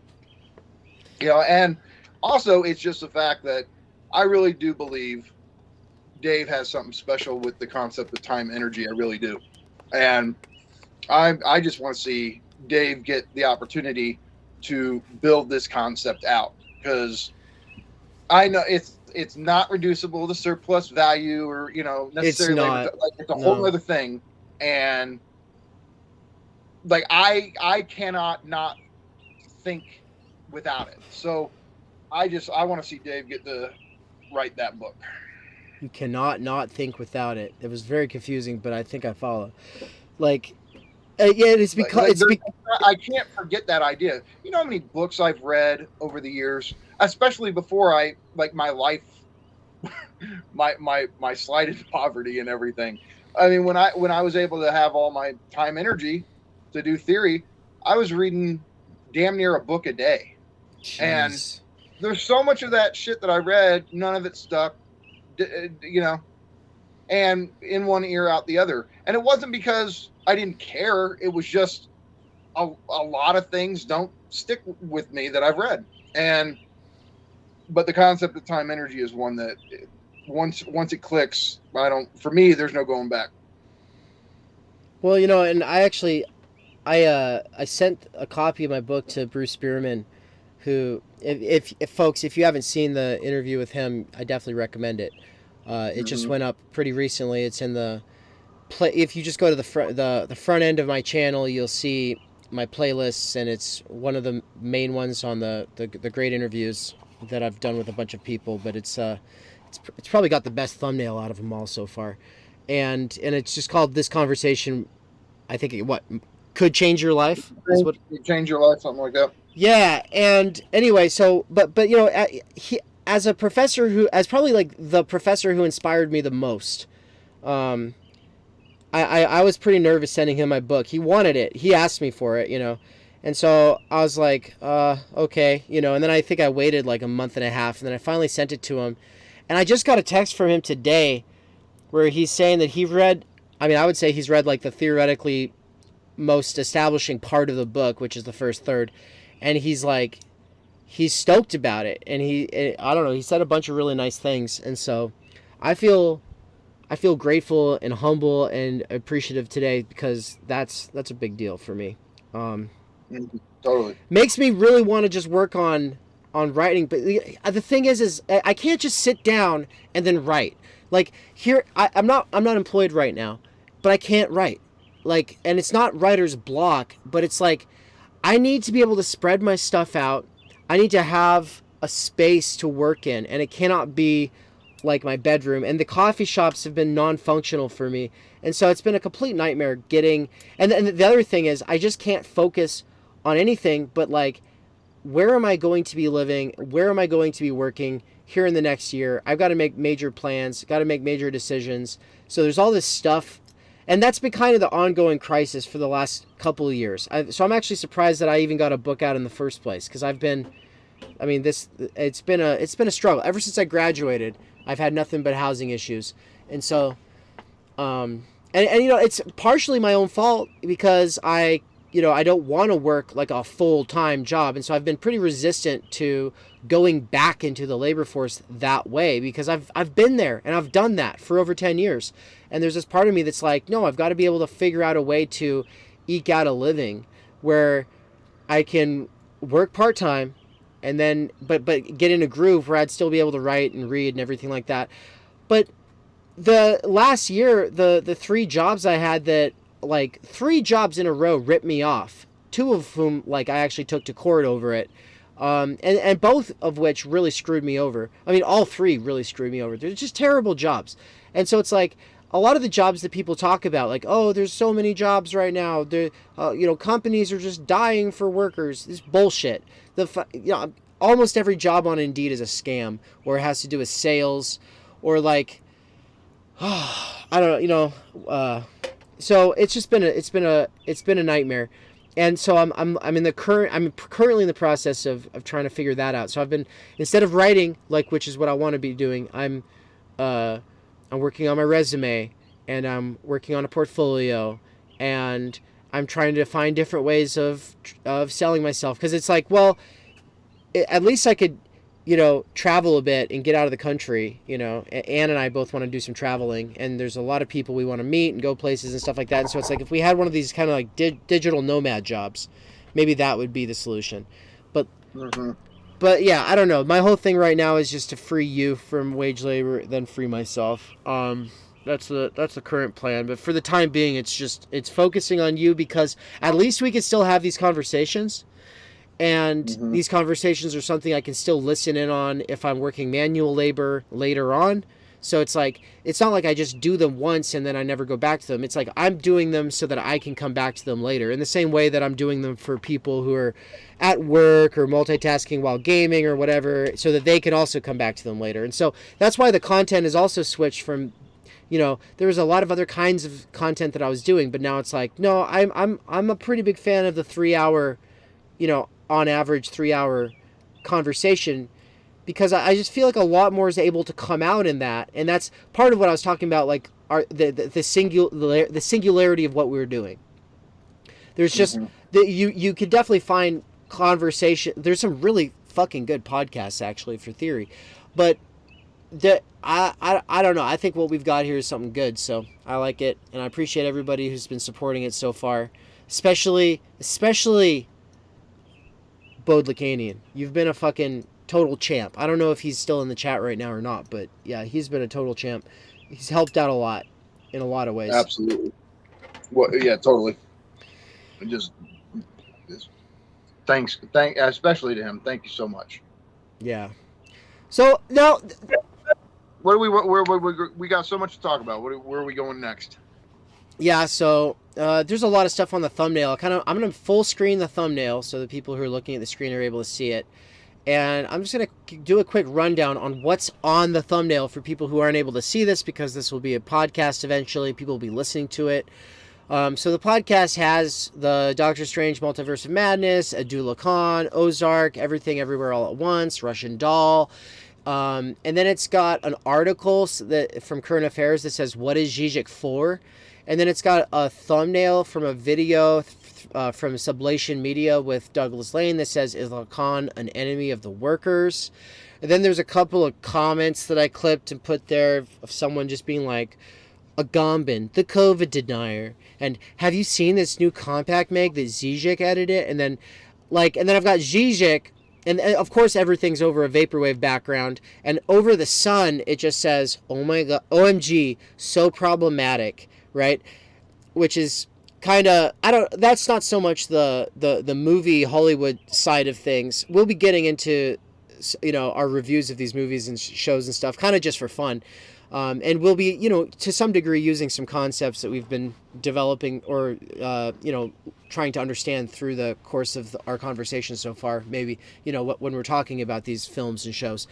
you know, and also it's just the fact that I really do believe Dave has something special with the concept of time energy. I really do. And I just want to see Dave get the opportunity to build this concept out, because I know it's not reducible to surplus value or, you know, necessary labor. Like, it's a whole other thing. And like, I cannot not think without it. So I want to see Dave get to write that book. You cannot not think without it. It was very confusing, but I think I follow. Like, yeah, it's because I can't forget that idea. You know how many books I've read over the years, especially before I, like, my life, my slighted poverty and everything. I mean, when I was able to have all my time energy to do theory, I was reading damn near a book a day. Jeez. And there's so much of that shit that I read, none of it stuck, you know, and in one ear out the other. And it wasn't because I didn't care. It was just a lot of things don't stick with me that I've read. But the concept of time energy is one that once it clicks, for me, there's no going back. Well, you know, and I sent a copy of my book to Bruce Spearman, who, if folks, if you haven't seen the interview with him, I definitely recommend it. It just went up pretty recently. It's in the if you just go to the front end of my channel, you'll see my playlists, and it's one of the main ones on the great interviews that I've done with a bunch of people. But it's probably got the best thumbnail out of them all so far, and it's just called "This Conversation." I think what could change your life. Change your life, something like that. Yeah, and anyway, so but you know, as a professor as probably like the professor who inspired me the most, I was pretty nervous sending him my book. He wanted it. He asked me for it, you know. And so I was like, okay, you know, and then I think I waited like a month and a half, and then I finally sent it to him. And I just got a text from him today where he's saying that I would say he's read like the theoretically most establishing part of the book, which is the first third. And he's stoked about it. And I don't know, he said a bunch of really nice things. And so I feel grateful and humble and appreciative today, because that's a big deal for me. Totally. Makes me really want to just work on writing. But the thing is I can't just sit down and then write. Like here, I'm not employed right now, but I can't write. Like, and it's not writer's block, but it's like, I need to be able to spread my stuff out. I need to have a space to work in, and it cannot be like my bedroom. And the coffee shops have been non-functional for me. And so it's been a complete nightmare getting, and the other thing is I just can't focus on anything but like, where am I going to be living? Where am I going to be working here in the next year? I've got to make major plans, got to make major decisions. So there's all this stuff. And that's been kind of the ongoing crisis for the last couple of years. So I'm actually surprised that I even got a book out in the first place, because it's been a struggle. Ever since I graduated, I've had nothing but housing issues. And so, and you know, it's partially my own fault, because I don't want to work like a full-time job. And so I've been pretty resistant to going back into the labor force that way, because I've been there and I've done that for over 10 years. And there's this part of me that's like, no, I've got to be able to figure out a way to eke out a living where I can work part-time and then, but get in a groove where I'd still be able to write and read and everything like that. But the last year, the 3 jobs I had, that like 3 jobs in a row ripped me off. 2 of whom, like, I actually took to court over it. And both of which really screwed me over. I mean, all 3 really screwed me over. They're just terrible jobs. And so it's like, a lot of the jobs that people talk about, like, oh, there's so many jobs right now. Companies are just dying for workers. This bullshit. Almost every job on Indeed is a scam, or it has to do with sales, or like, I don't know, so it's just been a nightmare. And so I'm currently in the process of trying to figure that out. So I've been, instead of writing, like, which is what I want to be doing, I'm working on my resume, and I'm working on a portfolio, and I'm trying to find different ways of selling myself. Because it's like, well, at least I could, travel a bit and get out of the country. Ann and I both want to do some traveling, and there's a lot of people we want to meet and go places and stuff like that. And so it's like, if we had one of these kind of like digital nomad jobs, maybe that would be the solution. But but yeah, I don't know. My whole thing right now is just to free you from wage labor, then free myself. That's the current plan. But for the time being, it's focusing on you, because at least we can still have these conversations. And these conversations are something I can still listen in on if I'm working manual labor later on. So it's like, it's not like I just do them once and then I never go back to them. It's like I'm doing them so that I can come back to them later, in the same way that I'm doing them for people who are at work or multitasking while gaming or whatever, so that they can also come back to them later. And so that's why the content is also switched from, there was a lot of other kinds of content that I was doing, but now it's like, no, I'm a pretty big fan of the 3-hour, on average 3-hour conversation, because I just feel like a lot more is able to come out in that. And that's part of what I was talking about, like the singularity of what we were doing. There's just you could definitely find conversation. There's some really fucking good podcasts actually for theory, but I don't know. I think what we've got here is something good, so I like it, and I appreciate everybody who's been supporting it so far, especially Bode Lacanian. You've been a fucking total champ. I don't know if he's still in the chat right now or not, but yeah, he's been a total champ. He's helped out a lot in a lot of ways. Absolutely. Well, yeah, totally. Just thanks, especially to him. Thank you so much. Yeah. So now, we got so much to talk about. Where are we going next? Yeah, so there's a lot of stuff on the thumbnail. I'm going to full screen the thumbnail so the people who are looking at the screen are able to see it. And I'm just going to do a quick rundown on what's on the thumbnail for people who aren't able to see this, because this will be a podcast eventually. People will be listening to it. So the podcast has the Doctor Strange Multiverse of Madness, Adieu Lacan, Ozark, Everything Everywhere All at Once, Russian Doll. And then it's got an article from Current Affairs that says, "What is Zizek for?" And then it's got a thumbnail from a video from Sublation Media with Douglas Lane that says, "Is Lacan an enemy of the workers?" And then there's a couple of comments that I clipped and put there of someone just being like, "Agamben, the COVID denier," and "Have you seen this new compact mag that Zizek edited?" And then I've got Zizek, and of course everything's over a vaporwave background, and over the sun it just says, "Oh my god, OMG, so problematic," right? Which is kind of, that's not so much the movie Hollywood side of things. We'll be getting into our reviews of these movies and shows and stuff, kind of just for fun. And we'll be, to some degree using some concepts that we've been developing or, trying to understand through the course of our conversation so far, maybe, when we're talking about these films and shows.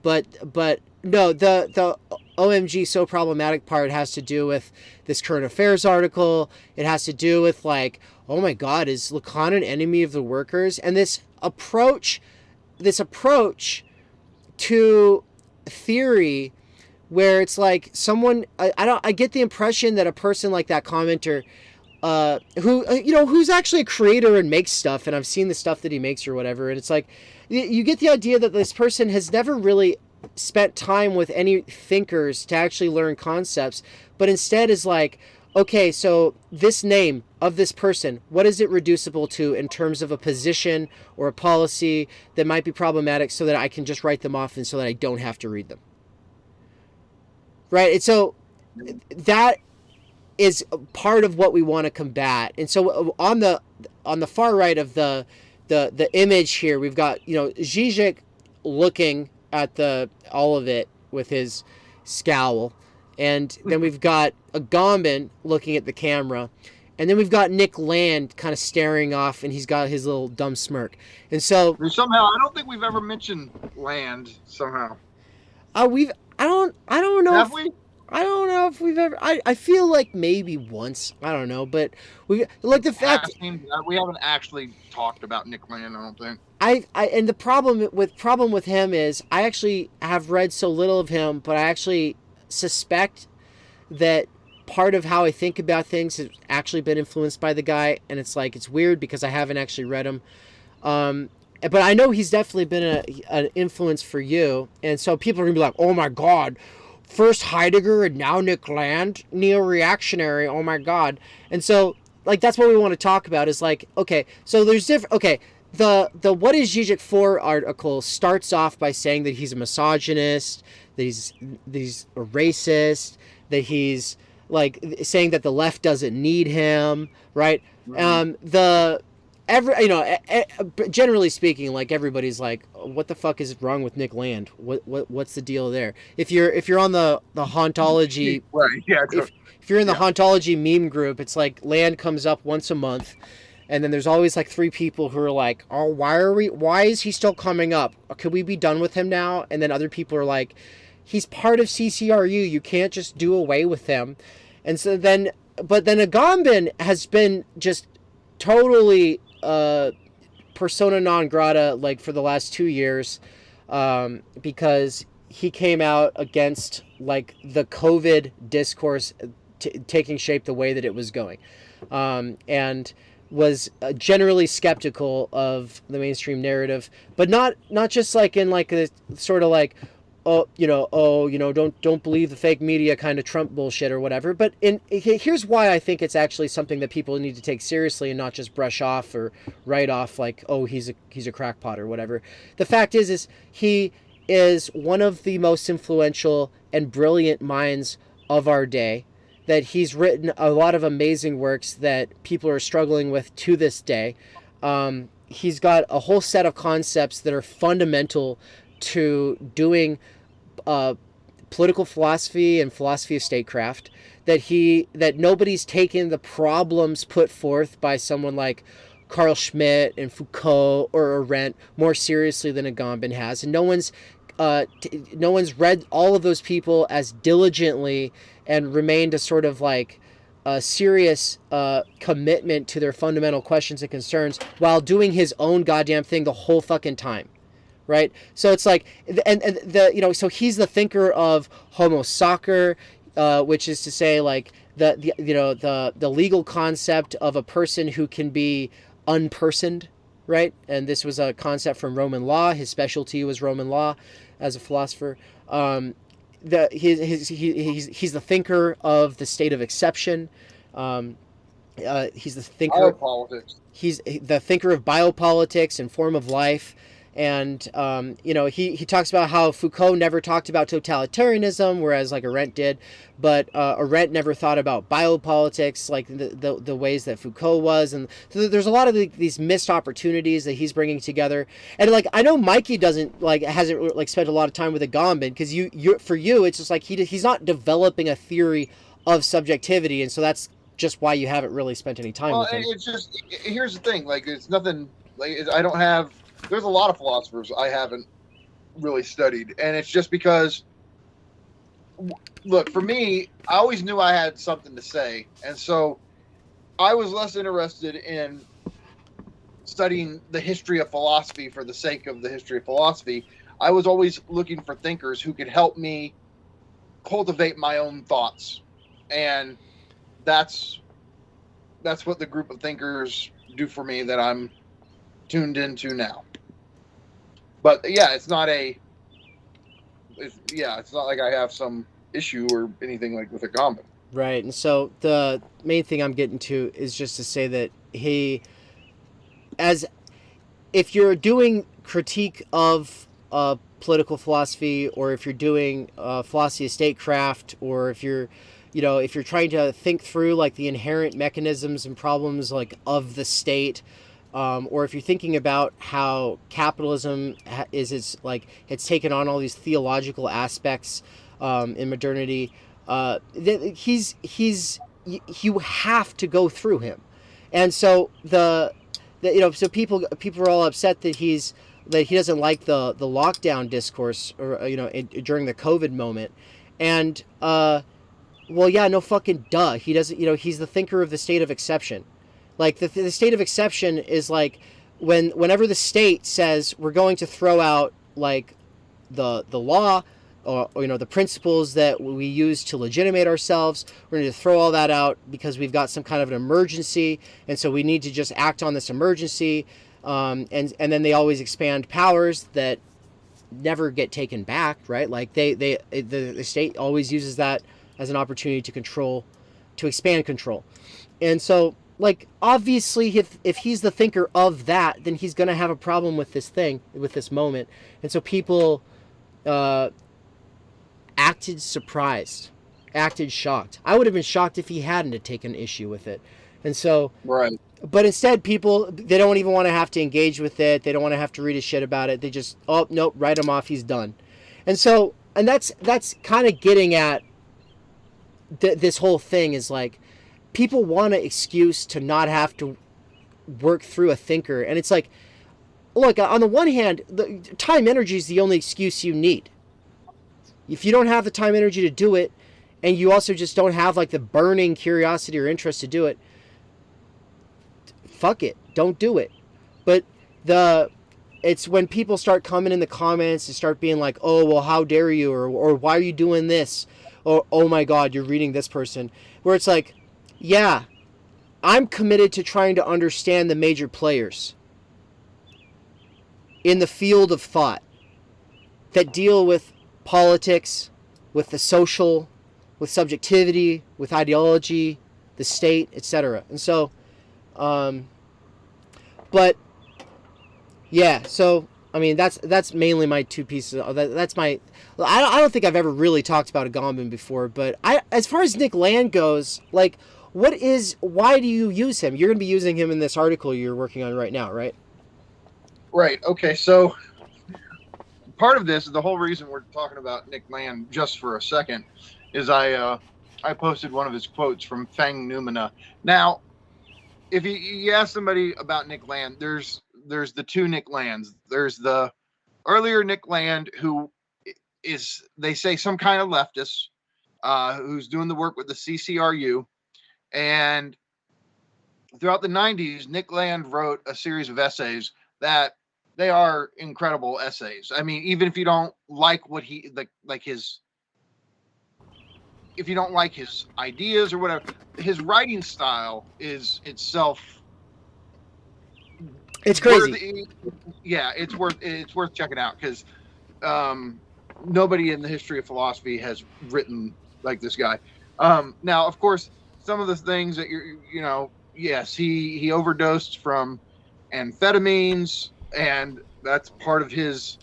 But no, the OMG so problematic part has to do with this Current Affairs article. It has to do with like, oh my God, is Lacan an enemy of the workers? And this approach to theory, where it's like someone, I get the impression that a person like that commenter, who's actually a creator and makes stuff, and I've seen the stuff that he makes or whatever, and it's like, you get the idea that this person has never really spent time with any thinkers to actually learn concepts, but instead is like, okay, so this name of this person, what is it reducible to in terms of a position or a policy that might be problematic, so that I can just write them off and so that I don't have to read them. Right? And so that is part of what we want to combat. And so on the far right of the image here, we've got, Zizek looking at all of it with his scowl. And then we've got Agamben looking at the camera. And then we've got Nick Land kind of staring off, and he's got his little dumb smirk. And so somehow, I don't think we've ever mentioned Land somehow. I don't know. Have we? I don't know if we've ever. I feel like maybe once. I don't know, but we like the fact we haven't actually talked about Nick Land. I don't think. And the problem with him is I actually have read so little of him, but I actually suspect that part of how I think about things has actually been influenced by the guy, and it's weird because I haven't actually read him. but I know he's definitely been an influence for you, and so people are gonna be like, "Oh my God, first Heidegger and now Nick Land, neo-reactionary. Oh my God!" And so, like, that's what we want to talk about. Is like, okay, so there's different. Okay, the "What is Zizek for" article starts off by saying that he's a misogynist, that he's a racist, that he's like saying that the left doesn't need him, right? The every generally speaking, like, everybody's like, what the fuck is wrong with Nick Land? What's the deal there? If you're on the hauntology, Right. Yeah. if you're in the hauntology meme group, it's like Land comes up once a month, and then there's always like three people who are like, oh, why is he still coming up? Could we be done with him now? And then other people are like, he's part of CCRU, you can't just do away with him. And so then, but then Agamben has been just totally persona non grata, like, for the last 2 years, because he came out against, like, the COVID discourse taking shape the way that it was going, and was generally skeptical of the mainstream narrative, but not just like in like a sort of like, don't believe the fake media kind of Trump bullshit or whatever. But here's why I think it's actually something that people need to take seriously and not just brush off or write off like, oh, he's a crackpot or whatever. The fact is he is one of the most influential and brilliant minds of our day, that he's written a lot of amazing works that people are struggling with to this day. He's got a whole set of concepts that are fundamental to doing political philosophy and philosophy of statecraft, that nobody's taken the problems put forth by someone like Carl Schmitt and Foucault or Arendt more seriously than Agamben has, and no one's read all of those people as diligently and remained a sort of like a serious commitment to their fundamental questions and concerns while doing his own goddamn thing the whole fucking time. Right? So it's like, so he's the thinker of homo sacer, which is to say, like, the legal concept of a person who can be unpersoned, right? And this was a concept from Roman law. His specialty was Roman law as a philosopher. He's the thinker of the state of exception. He's the thinker. Biopolitics. He's the thinker of biopolitics and form of life. And, he talks about how Foucault never talked about totalitarianism, whereas like Arendt did, but Arendt never thought about biopolitics like the ways that Foucault was. And so there's a lot of these missed opportunities that he's bringing together. And like, I know Mikey hasn't spent a lot of time with Agamben, because for you, it's just like he's not developing a theory of subjectivity. And so that's just why you haven't really spent any time with him. It's just, here's the thing, like, it's nothing, like, I don't have, there's a lot of philosophers I haven't really studied, and it's just because, look, for me, I always knew I had something to say, and so I was less interested in studying the history of philosophy for the sake of the history of philosophy. I was always looking for thinkers who could help me cultivate my own thoughts, and that's what the group of thinkers do for me that I'm tuned into now. But yeah, it's not like I have some issue or anything like with Agamben. Right. And so the main thing I'm getting to is just to say that if you're doing critique of political philosophy, or if you're doing philosophy of statecraft, or if you're trying to think through like the inherent mechanisms and problems like of the state, or if you're thinking about how capitalism it's taken on all these theological aspects in modernity, you have to go through him. And so so people are all upset that he doesn't like the lockdown discourse, or during the COVID moment. And well, yeah, no fucking duh. He doesn't. He's the thinker of the state of exception. Like the state of exception is like whenever the state says we're going to throw out like the law, or the principles that we use to legitimate ourselves, we're going to throw all that out because we've got some kind of an emergency, and so we need to just act on this emergency. And then they always expand powers that never get taken back, right? Like the state always uses that as an opportunity to control, to expand control. And so, like, obviously, if he's the thinker of that, then he's going to have a problem with this thing, with this moment. And so people acted surprised, acted shocked. I would have been shocked if he hadn't have taken issue with it. And so, Right. but instead, people, they don't even want to have to engage with it. They don't want to have to read his shit about it. They just, oh, nope, write him off. He's done. And so, and that's kind of getting at this whole thing is like, people want an excuse to not have to work through a thinker. And it's like, look, on the one hand, the time energy is the only excuse you need. If you don't have the time energy to do it, and you also just don't have like the burning curiosity or interest to do it, fuck it, don't do it. But it's when people start coming in the comments and start being like, oh, well, how dare you, or why are you doing this, or oh my god, you're reading this person, where it's like, yeah, I'm committed to trying to understand the major players in the field of thought that deal with politics, with the social, with subjectivity, with ideology, the state, etc. And so, but yeah, so I mean that's mainly my two pieces. That's my. I don't think I've ever really talked about Agamben before, but as far as Nick Land goes, like, why do you use him? You're going to be using him in this article you're working on right now, right? Right. Okay. So part of this, the whole reason we're talking about Nick Land just for a second, is I posted one of his quotes from Feng Numina. Now, if you ask somebody about Nick Land, there's the two Nick Lands. There's the earlier Nick Land, who is, they say, some kind of leftist, who's doing the work with the CCRU. And throughout the 90s, Nick Land wrote a series of essays that they are incredible essays. I mean, even if you don't like what he like his, if you don't like his ideas or whatever, his writing style is itself, it's crazy. Yeah, it's worth checking out, because nobody in the history of philosophy has written like this guy. Now, of course, some of the things that yes, he overdosed from amphetamines, and that's part of his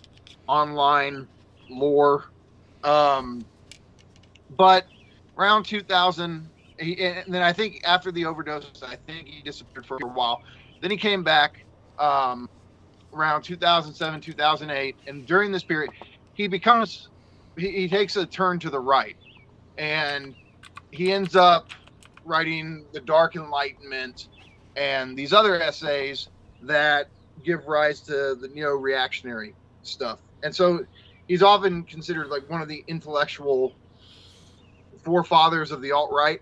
online lore. But around 2000, and then I think after the overdose, I think he disappeared for a while. Then he came back around 2007, 2008, and during this period, he takes a turn to the right, and he ends up writing The Dark Enlightenment and these other essays that give rise to the neo-reactionary stuff. And so he's often considered like one of the intellectual forefathers of the alt-right.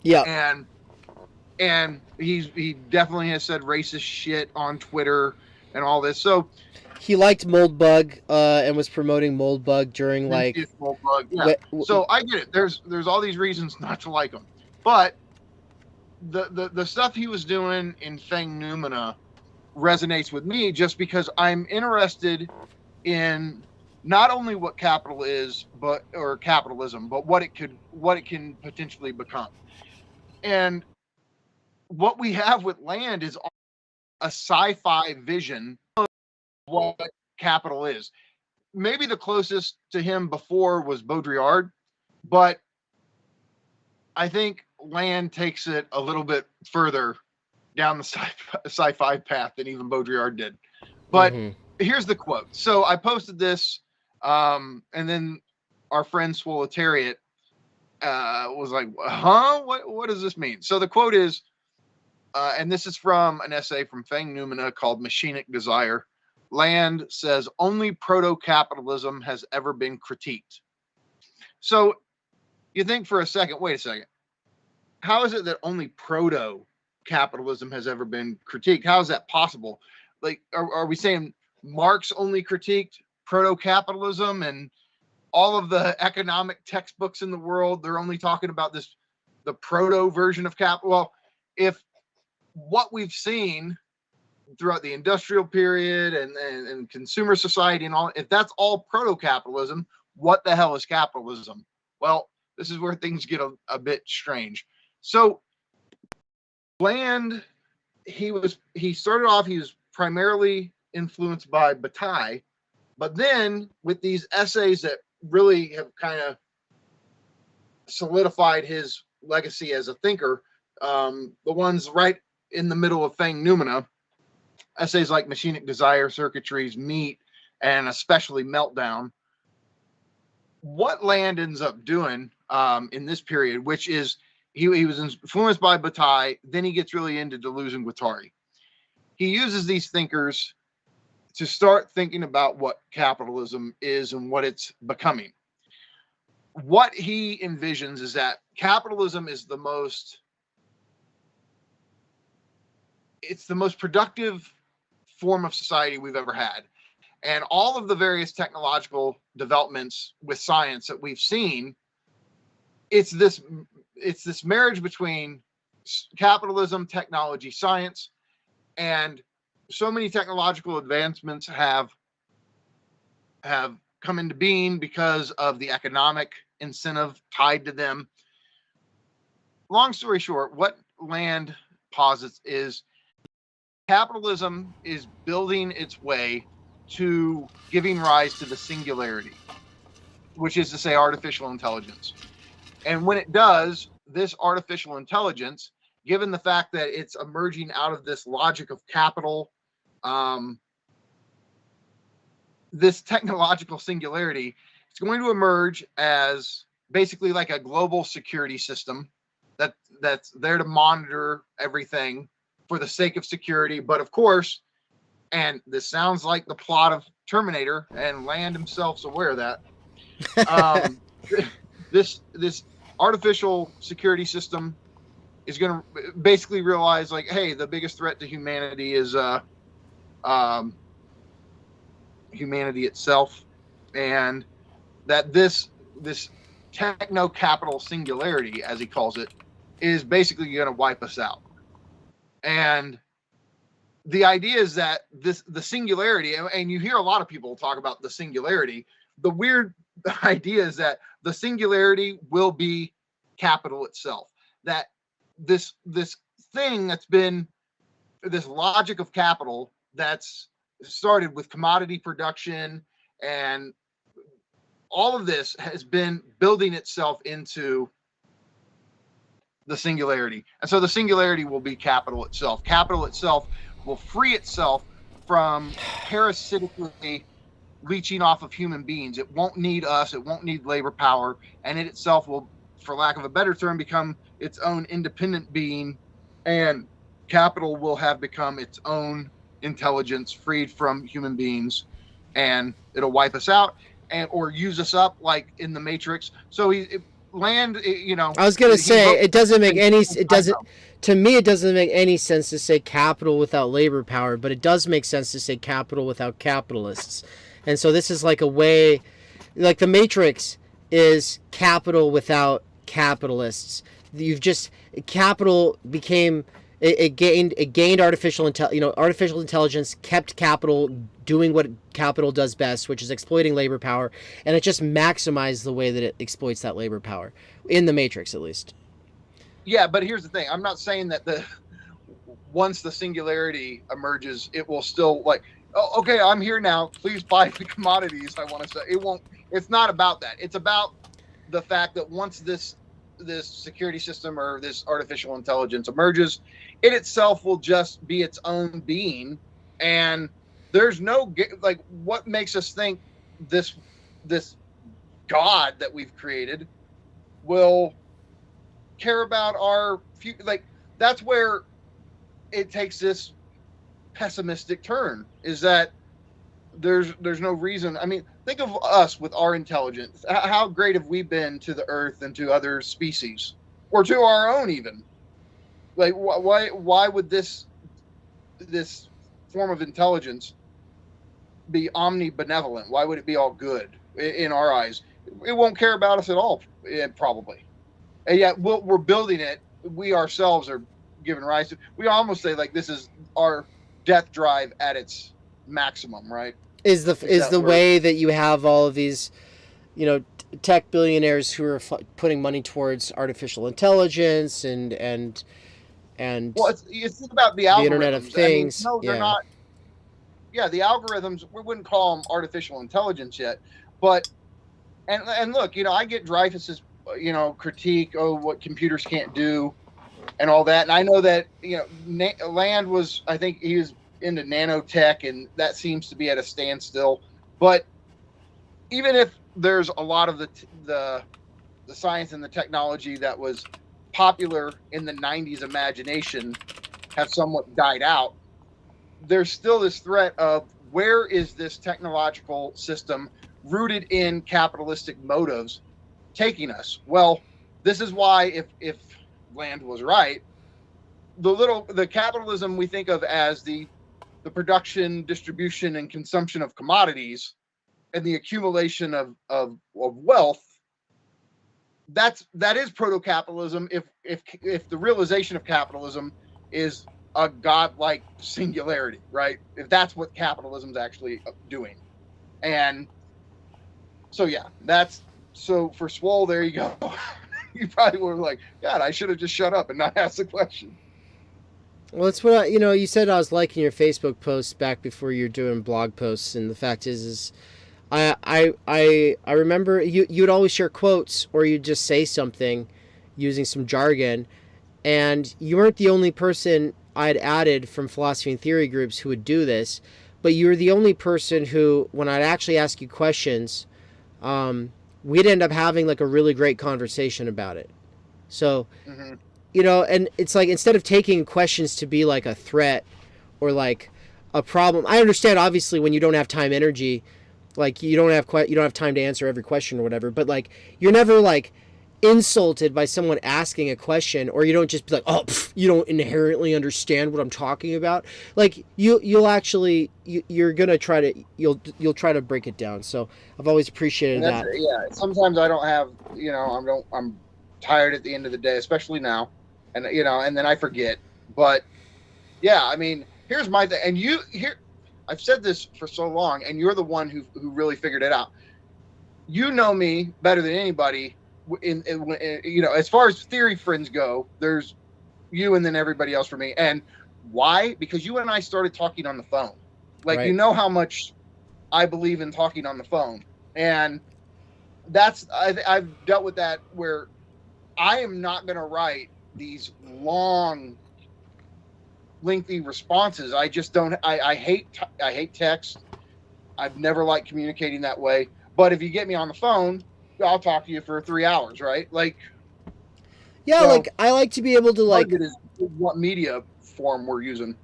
Yeah. And he definitely has said racist shit on Twitter and all this. So he liked Moldbug and was promoting Moldbug during like Moldbug. Yeah. So I get it. There's all these reasons not to like him. But the stuff he was doing in Feng Numina resonates with me, just because I'm interested in not only what capital is, or capitalism, but what it can potentially become. And what we have with Land is a sci-fi vision of what capital is. Maybe the closest to him before was Baudrillard, but I think Land takes it a little bit further down the sci-fi path than even Baudrillard did. But here's the quote. So I posted this, and then our friend Swolitariat was like, huh? What does this mean? So the quote is, and this is from an essay from Feng Numina called Machinic Desire. Land says, only proto-capitalism has ever been critiqued. So you think for a second, wait a second. How is it that only proto-capitalism has ever been critiqued? How is that possible? Like, are we saying Marx only critiqued proto-capitalism, and all of the economic textbooks in the world, they're only talking about the proto version of capital? Well, if what we've seen throughout the industrial period and consumer society and all, if that's all proto-capitalism, what the hell is capitalism? Well, this is where things get a bit strange. So Land, he started off, he was primarily influenced by Bataille, but then with these essays that really have kind of solidified his legacy as a thinker, the ones right in the middle of Fang Noumena, essays like Machinic Desire, Circuitries, Meat, and especially Meltdown. What Land ends up doing in this period, which is he was influenced by Bataille, then he gets really into Deleuze and Guattari. He uses these thinkers to start thinking about what capitalism is and what it's becoming. What he envisions is that capitalism is the most productive form of society we've ever had. And all of the various technological developments with science that we've seen, it's this marriage between capitalism, technology, science, and so many technological advancements have come into being because of the economic incentive tied to them. Long story short, what Land posits is capitalism is building its way to giving rise to the singularity, which is to say artificial intelligence. And when it does, this artificial intelligence, given the fact that it's emerging out of this logic of capital, this technological singularity, it's going to emerge as basically like a global security system that's there to monitor everything for the sake of security. But of course, and this sounds like the plot of Terminator, and Land himself's aware of that. This artificial security system is going to basically realize, like, hey, the biggest threat to humanity is humanity itself, and that this techno-capital singularity, as he calls it, is basically going to wipe us out. And the idea is that the singularity, and you hear a lot of people talk about the singularity. The weird idea is that the singularity will be capital itself. That this thing that's been this logic of capital that's started with commodity production, and all of this has been building itself into the singularity. And so the singularity will be capital itself. Capital itself will free itself from parasitically leeching off of human beings. It won't need us. It won't need labor power. And it itself will, for lack of a better term, become its own independent being. And capital will have become its own intelligence, freed from human beings. And it'll wipe us out or use us up like in the Matrix. So Land, I was gonna say it doesn't make any. To me, it doesn't make any sense to say capital without labor power, but it does make sense to say capital without capitalists. And so this is like a way, like the Matrix is capital without capitalists. Capital became. It gained artificial intelligence, kept capital doing what capital does best, which is exploiting labor power, and it just maximized the way that it exploits that labor power in the Matrix, at least. Yeah, but here's the thing: I'm not saying that once the singularity emerges, it will still like, oh, okay, I'm here now. Please buy the commodities I want to sell. It won't. It's not about that. It's about the fact that once this security system or this artificial intelligence emerges, it itself will just be its own being, and there's no like what makes us think this God that we've created will care about our future. Like that's where it takes this pessimistic turn, is that there's no reason. I mean, think of us with our intelligence. How great have we been to the earth and to other species, or to our own even? Like, why would this form of intelligence be omnibenevolent? Why would it be all good in our eyes? It won't care about us at all, probably. And yet we're building it. We ourselves are giving rise to. We almost say like this is our death drive at its maximum, right? Is the way that you have all of these, tech billionaires who are putting money towards artificial intelligence and well, you think about the algorithms. The Internet of Things. I mean, no, they're not. Yeah, the algorithms, we wouldn't call them artificial intelligence yet, but and look, I get Dreyfus's critique of what computers can't do and all that, and I know that Land was, I think he was into nanotech, and that seems to be at a standstill. But even if there's a lot of the science and the technology that was popular in the 90s imagination have somewhat died out, there's still this threat of where is this technological system rooted in capitalistic motives taking us? Well, this is why if Land was right, the capitalism we think of as the production, distribution, and consumption of commodities and the accumulation of wealth, that is proto-capitalism if the realization of capitalism is a godlike singularity, right? If that's what capitalism's actually doing. And so so for Swole, there you go. You probably were like, God, I should have just shut up and not asked the question. Well, it's what you said. I was liking your Facebook posts back before you were doing blog posts, and the fact is I remember you would always share quotes, or you'd just say something using some jargon, and you weren't the only person I'd added from philosophy and theory groups who would do this, but you were the only person who, when I'd actually ask you questions, we'd end up having like a really great conversation about it. So. Mm-hmm. And it's like, instead of taking questions to be like a threat or like a problem, I understand obviously when you don't have time, energy, like you don't have time to answer every question or whatever, but like you're never like insulted by someone asking a question, or you don't just be like, oh, you don't inherently understand what I'm talking about. Like you'll actually, you're going to try to, you'll try to break it down. So I've always appreciated that. Yeah. Sometimes I don't have, I'm tired at the end of the day, especially now. And, and then I forget. But, yeah, I mean, here's my thing. And I've said this for so long, and you're the one who really figured it out. You know me better than anybody. As far as theory friends go, there's you and then everybody else for me. And why? Because you and I started talking on the phone. Like, right. You know how much I believe in talking on the phone. And I've dealt with that where I am not going to write these long, lengthy responses. I just don't. I hate text. I've never liked communicating that way. But if you get me on the phone, I'll talk to you for 3 hours, right? Like, yeah, so like I like to be able to like. It is what media form we're using.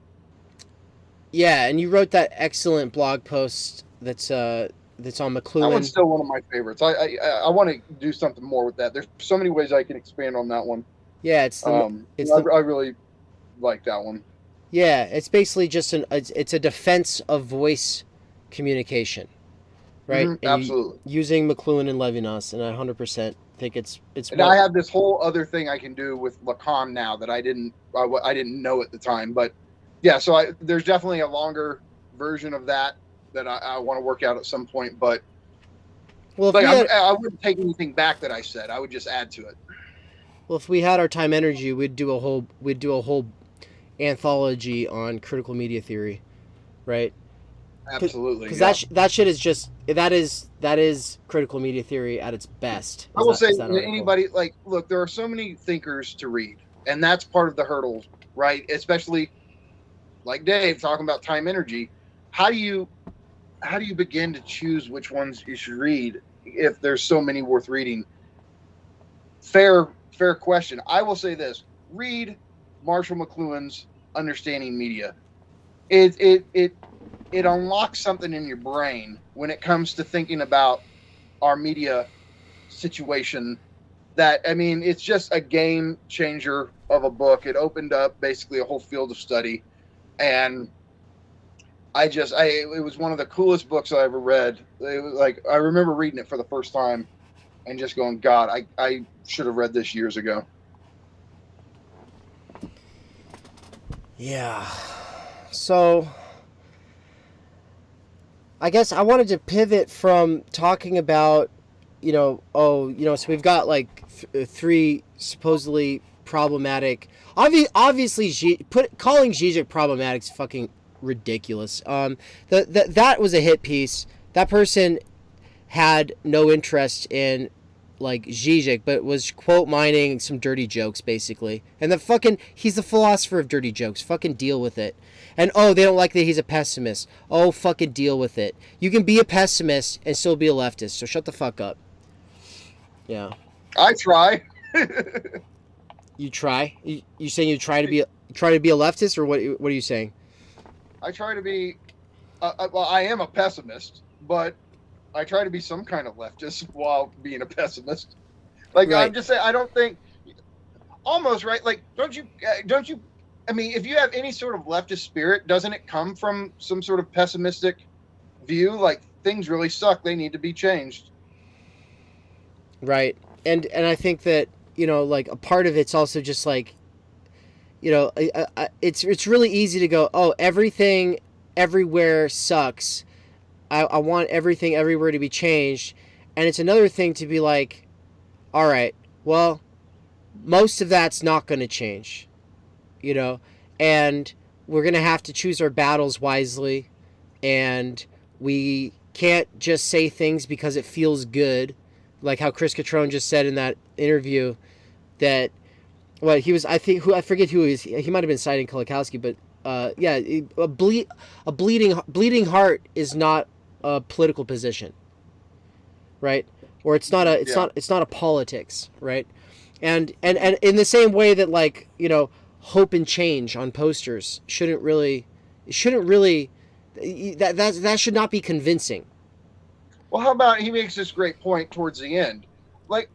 Yeah, and you wrote that excellent blog post that's on McLuhan. That one's still one of my favorites. I want to do something more with that. There's so many ways I can expand on that one. Yeah, I really like that one. Yeah, it's basically just it's a defense of voice communication, right? Mm-hmm, absolutely. Using McLuhan and Levinas, and I 100% think it's. And I have this whole other thing I can do with Lacan now that I didn't know at the time, but yeah. So there's definitely a longer version of that I want to work out at some point, but. Well, I wouldn't take anything back that I said. I would just add to it. Well, if we had our time, energy, we'd do a whole anthology on critical media theory, right? Absolutely. Because that shit is just that is critical media theory at its best. I will say to anybody, like, look, there are so many thinkers to read, and that's part of the hurdle, right? Especially like Dave talking about time, energy. How do you begin to choose which ones you should read if there's so many worth reading? Fair question. I will say this: read Marshall McLuhan's Understanding Media. It unlocks something in your brain when it comes to thinking about our media situation. That, I mean, it's just a game changer of a book. It opened up basically a whole field of study, and it was one of the coolest books I ever read. It was like, I remember reading it for the first time and just going, God, I should have read this years ago. Yeah. So I guess I wanted to pivot from talking about, so we've got like three supposedly problematic. Obviously, calling Zizek problematic is fucking ridiculous. That was a hit piece. That person had no interest in like Zizek, but was quote mining some dirty jokes basically. And he's the philosopher of dirty jokes. Fucking deal with it. And they don't like that he's a pessimist. Oh, fucking deal with it. You can be a pessimist and still be a leftist. So shut the fuck up. Yeah. I try. You try? You saying you try to be a leftist, or what are you saying? I try to be well, I am a pessimist, but I try to be some kind of leftist while being a pessimist. Like, right. I'm just saying, I don't think almost right. Like, don't you, I mean, if you have any sort of leftist spirit, doesn't it come from some sort of pessimistic view? Like, things really suck. They need to be changed. Right. And I think that, like a part of it's also just like, it's really easy to go, oh, everything everywhere sucks. I want everything everywhere to be changed. And it's another thing to be like, all right, well, most of that's not going to change, and we're going to have to choose our battles wisely. And we can't just say things because it feels good. Like how Chris Catrone just said in that interview that, well, he was, I forget who he is. He might have been citing Kolakowski, but a bleeding heart is not a political position, right? Or it's not a politics, right? And in the same way that, like, hope and change on posters shouldn't really that should not be convincing. Well, how about he makes this great point towards the end? Like,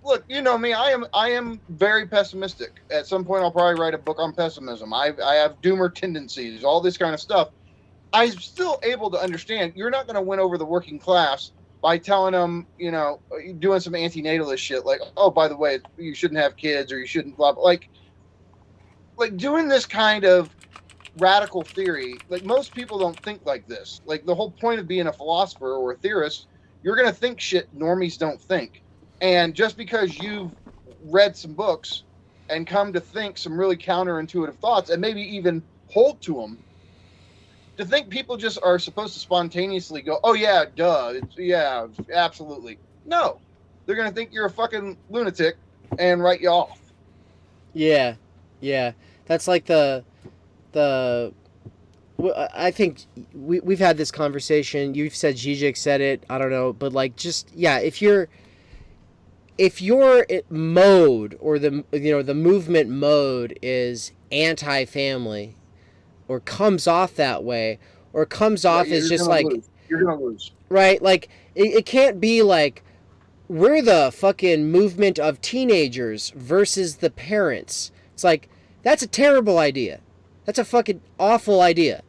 look, you know me, I am very pessimistic. At some point I'll probably write a book on pessimism. I have doomer tendencies, all this kind of stuff. I'm still able to understand you're not going to win over the working class by telling them, doing some antinatalist shit like, oh, by the way, you shouldn't have kids or you shouldn't blah, blah. Like doing this kind of radical theory. Like, most people don't think like this. Like, the whole point of being a philosopher or a theorist, you're going to think shit normies don't think. And just because you've read some books and come to think some really counterintuitive thoughts and maybe even hold to them, to think people just are supposed to spontaneously go, oh, yeah, duh, yeah, absolutely. No, they're going to think you're a fucking lunatic and write you off. Yeah. That's like I think we've had this conversation. You've said Zizek said it. I don't know. But, like, just, yeah, if your mode or the movement mode is anti-family, or comes off that way, or comes off as just like you're gonna lose, right? Like it can't be like we're the fucking movement of teenagers versus the parents. It's like, that's a terrible idea. That's a fucking awful idea.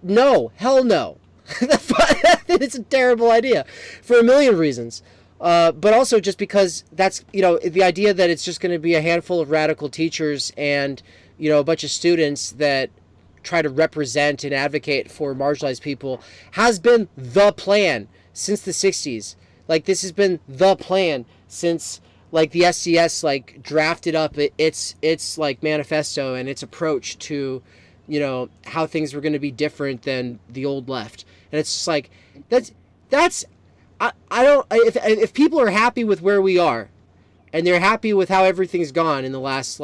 No, hell no. It's a terrible idea for a million reasons. But also just because that's, the idea that it's just going to be a handful of radical teachers and, a bunch of students that try to represent and advocate for marginalized people has been the plan since the 60s. Like, this has been the plan since, like, the SCS, like, drafted up its like, manifesto and its approach to, how things were going to be different than the old left. And it's just like, I don't, if people are happy with where we are and they're happy with how everything's gone in the last,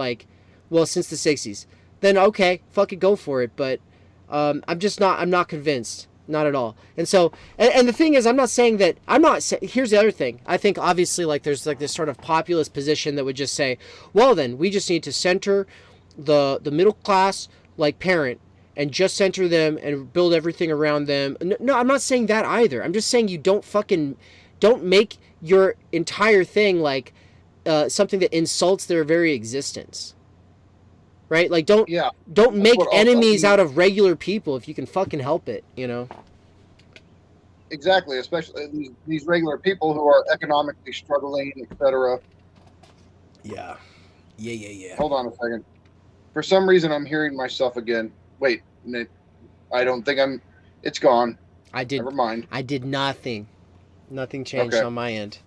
since the 60s, then okay, fucking go for it. But I'm not convinced. Not at all. And so, and the thing is, here's the other thing. I think obviously, like, there's like this sort of populist position that would just say, well, then we just need to center the middle class, like, parent, and just center them and build everything around them. No, I'm not saying that either. I'm just saying you don't make your entire thing like something that insults their very existence. Right? Like, don't make enemies out of regular people if you can fucking help it, Exactly, especially these regular people who are economically struggling, etc. Yeah. Hold on a second. For some reason, I'm hearing myself again. Wait, I don't think I'm. It's gone. I did. Never mind. I did nothing. Nothing changed Okay. on my end.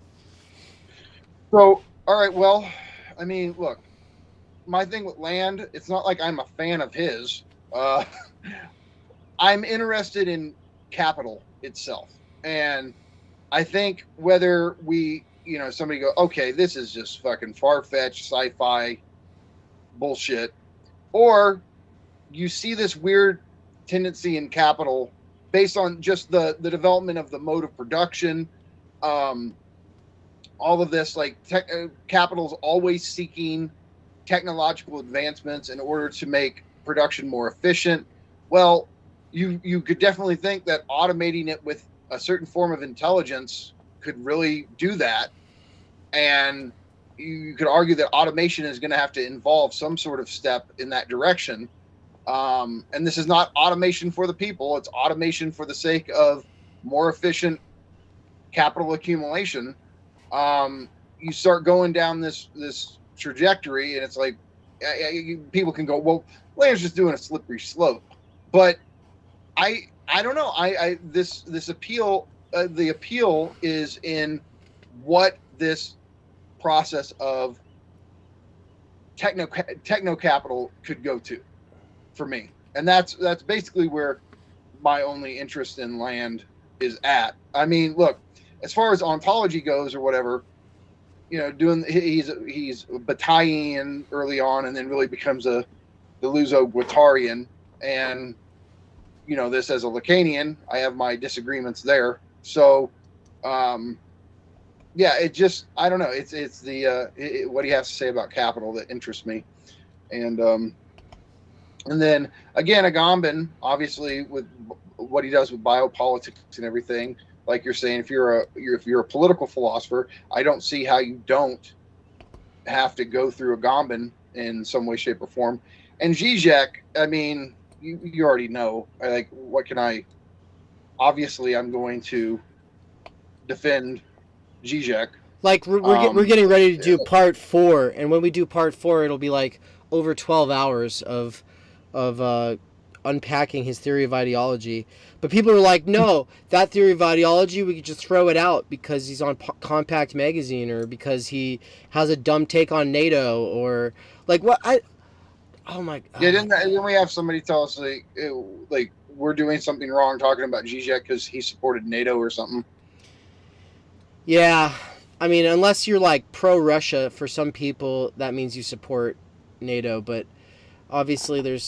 So, all right. Well, I mean, look, my thing with Land, it's not like I'm a fan of his. I'm interested in capital itself, and I think whether we, somebody go, okay, this is just fucking far-fetched sci-fi bullshit, or you see this weird tendency in capital based on just the development of the mode of production, all of this, like capital's always seeking technological advancements in order to make production more efficient. Well, you could definitely think that automating it with a certain form of intelligence could really do that. And you could argue that automation is going to have to involve some sort of step in that direction. And this is not automation for the people. It's automation for the sake of more efficient capital accumulation. You start going down this trajectory, and it's like people can go, well, Land's just doing a slippery slope. But I don't know. This appeal, the appeal is in what this process of techno capital could go to for me. And that's basically where my only interest in Land is at. I mean, look, as far as ontology goes or whatever, he's Bataillean early on, and then really becomes the Luso-Guattarian. And this as a Lacanian, I have my disagreements there. So, yeah, it just, I don't know. It's what he has to say about capital that interests me. And then again, Agamben, obviously, with what he does with biopolitics and everything, like you're saying, if you're a political philosopher, I don't see how you don't have to go through Agamben in some way, shape, or form. And Zizek, I mean, you already know. What can I? Obviously, I'm going to defend Zizek. Like we're getting ready to do part 4, and when we do part 4, it'll be like over 12 hours of unpacking his theory of ideology. But people are like, no, that theory of ideology, we could just throw it out because he's on Compact Magazine, or because he has a dumb take on NATO, or like what oh my god. Yeah, didn't we have somebody tell us like we're doing something wrong talking about Zizek because he supported NATO or something? Yeah, I mean, unless you're like pro-Russia, for some people that means you support NATO, but obviously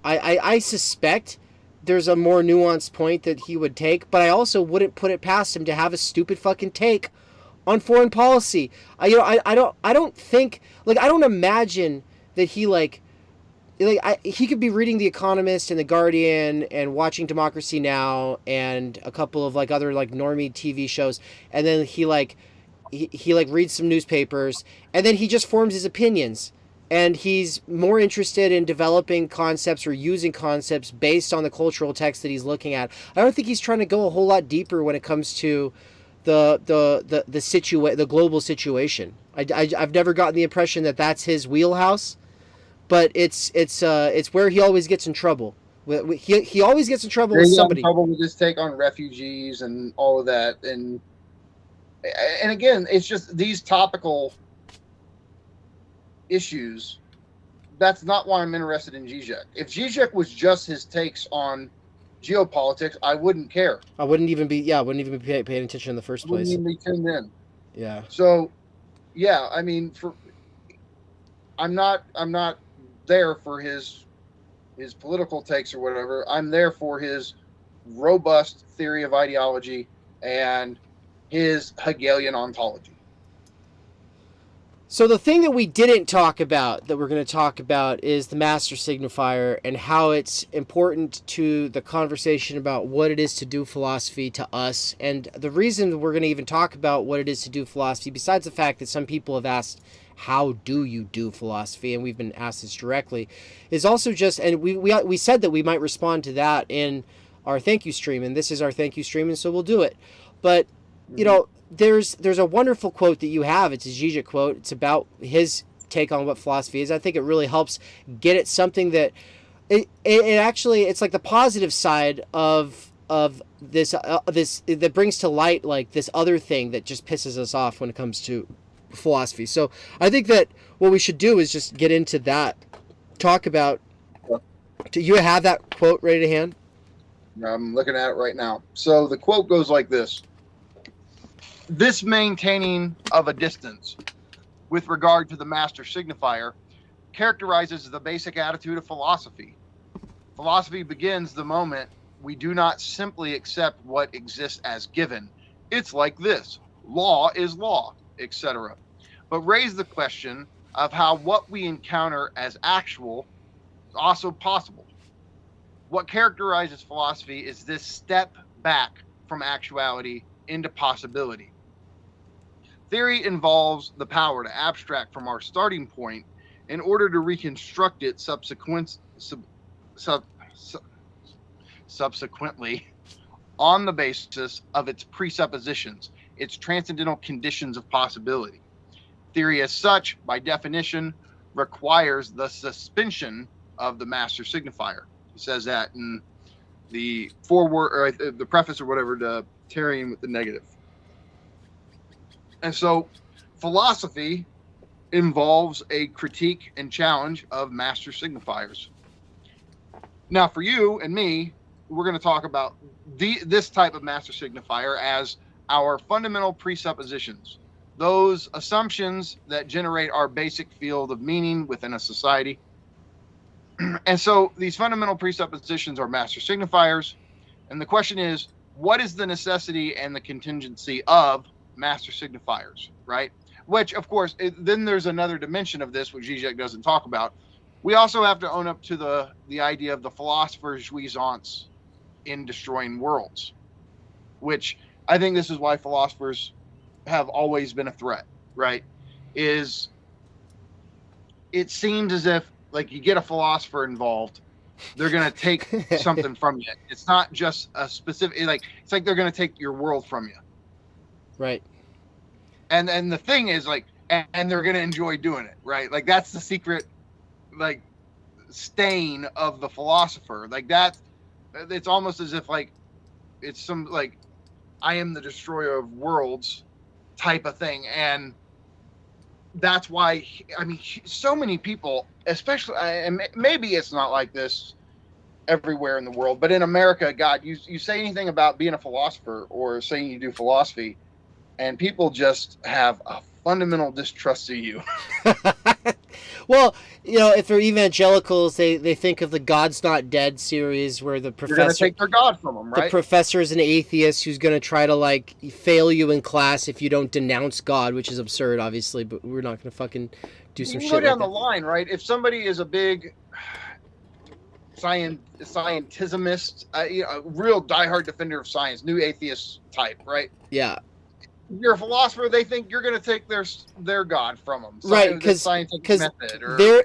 I suspect there's a more nuanced point that he would take, but I also wouldn't put it past him to have a stupid fucking take on foreign policy. I don't think, like, I don't imagine that he he could be reading The Economist and The Guardian and watching Democracy Now! And a couple of like other like normie TV shows, and then he reads some newspapers, and then he just forms his opinions. And he's more interested in developing concepts or using concepts based on the cultural text that he's looking at. I don't think he's trying to go a whole lot deeper when it comes to the global situation. I've never gotten the impression that that's his wheelhouse, but it's where he always gets in trouble. He always gets in trouble with somebody. In trouble with his take on refugees and all of that, and again, it's just these topical issues. That's not why I'm interested in Zizek. If Zizek was just his takes on geopolitics, I wouldn't care. I wouldn't even be paying attention in the first place. Wouldn't even be tuned in. Yeah. So, yeah, I mean, I'm not there for his political takes or whatever. I'm there for his robust theory of ideology and his Hegelian ontology. So the thing that we didn't talk about, that we're going to talk about, is the master signifier and how it's important to the conversation about what it is to do philosophy to us. And the reason we're going to even talk about what it is to do philosophy, besides the fact that some people have asked, how do you do philosophy? And we've been asked this directly, is also just, and we said that we might respond to that in our thank you stream, and this is our thank you stream, and so we'll do it. But, you know, there's a wonderful quote that you have. It's a Zizek quote. It's about his take on what philosophy is. I think it really helps get at something that It actually, it's like the positive side of this that brings to light like this other thing that just pisses us off when it comes to philosophy. So I think that what we should do is just get into that, talk about. Do you have that quote ready to hand? I'm looking at it right now. So the quote goes like this: "This maintaining of a distance with regard to the master signifier characterizes the basic attitude of philosophy. Philosophy begins the moment we do not simply accept what exists as given. It's like this: law is law, etc. But raise the question of how what we encounter as actual is also possible. What characterizes philosophy is this step back from actuality into possibility. Theory involves the power to abstract from our starting point in order to reconstruct it subsequently on the basis of its presuppositions, its transcendental conditions of possibility. Theory as such, by definition, requires the suspension of the master signifier." He says that in the foreword, or the preface or whatever, to Terrying with the Negative. And so philosophy involves a critique and challenge of master signifiers. Now, for you and me, we're going to talk about this type of master signifier as our fundamental presuppositions, those assumptions that generate our basic field of meaning within a society. And so these fundamental presuppositions are master signifiers. And the question is, what is the necessity and the contingency of master signifiers, right? Which, of course, then there's another dimension of this, which Zizek doesn't talk about. We also have to own up to the idea of the philosopher's jouissance in destroying worlds, which I think this is why philosophers have always been a threat, right? Is it seems as if, like, you get a philosopher involved, they're going to take something from you. It's not just a specific, like, it's like they're going to take your world from you. Right. And the thing is, like, and they're going to enjoy doing it, right? Like, that's the secret, like, stain of the philosopher. Like, that, it's almost as if, like, it's some, like, I am the destroyer of worlds type of thing. And that's why, I mean, so many people, especially, and maybe it's not like this everywhere in the world, but in America, God, you say anything about being a philosopher or saying you do philosophy, and people just have a fundamental distrust of you. Well, you know, if they're evangelicals, they think of the God's Not Dead series where the You're going to professor take their God from them, right? the professor is an atheist who's going to try to, like, fail you in class if you don't denounce God, which is absurd, obviously, but we're not going to fucking do some You shit can go down like the line, right? If somebody is a big scientismist, a real diehard defender of science, new atheist type, right? Yeah. You're a philosopher, they think you're going to take their God from them, Right, because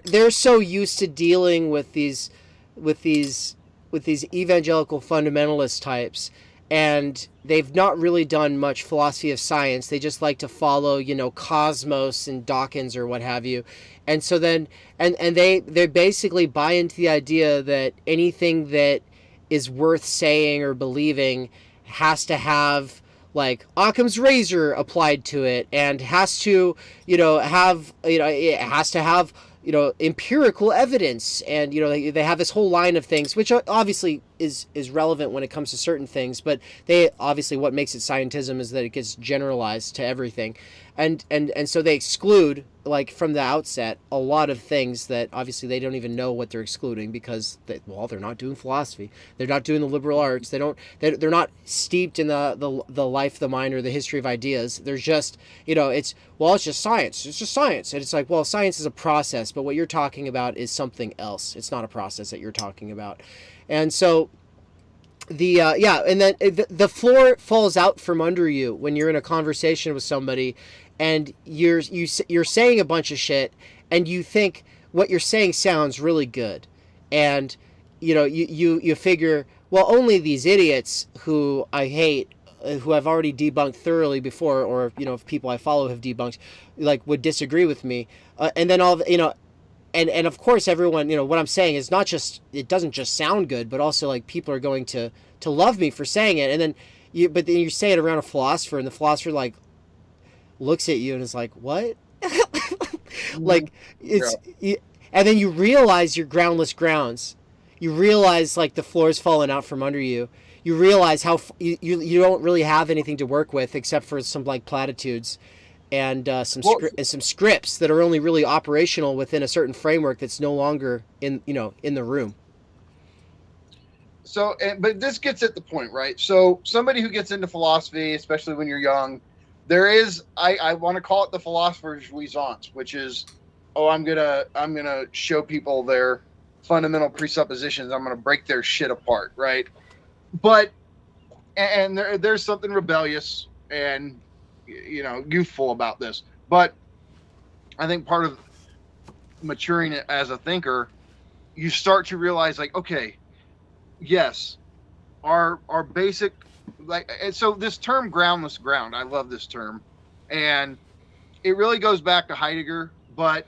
they're so used to dealing with these evangelical fundamentalist types, and they've not really done much philosophy of science. They just like to follow, you know, Cosmos and Dawkins or what have you, and so then and they basically buy into the idea that anything that is worth saying or believing has to have, like, Occam's razor applied to it, and has to, you know, have, you know, it has to have, you know, empirical evidence, and, you know, they have this whole line of things, which obviously is relevant when it comes to certain things, but they obviously, what makes it scientism is that it gets generalized to everything, and so they exclude, like, from the outset, a lot of things that obviously they don't even know what they're excluding, because they're not doing philosophy, they're not doing the liberal arts, they're not steeped in the life of the mind or the history of ideas. They're just, you know, it's just science, and it's like, well, science is a process, but what you're talking about is something else. It's not a process that you're talking about. And so and then the floor falls out from under you when you're in a conversation with somebody, and you're saying a bunch of shit, and you think what you're saying sounds really good, and, you know, you figure, well, only these idiots who I hate, who I've already debunked thoroughly before, or, you know, if people I follow have debunked, like, would disagree with me, and then all, you know, and of course everyone, what I'm saying is not just, it doesn't just sound good, but also like people are going to love me for saying it. And then you say it around a philosopher, and the philosopher like looks at you and is like, what? Like it's and then you realize your groundless grounds. You realize like the floor's fallen out from under you. You realize how you don't really have anything to work with except for some like platitudes and some scripts that are only really operational within a certain framework that's no longer in the room. So, but this gets at the point, right? So somebody who gets into philosophy, especially when you're young, there is, I want to call it the philosopher's jouissance, which is, I'm gonna show people their fundamental presuppositions. I'm gonna break their shit apart, right? But and there's something rebellious and youthful about this. But I think part of maturing as a thinker, you start to realize like, okay, yes, our basic, like, and so this term groundless ground, I love this term, and it really goes back to Heidegger, but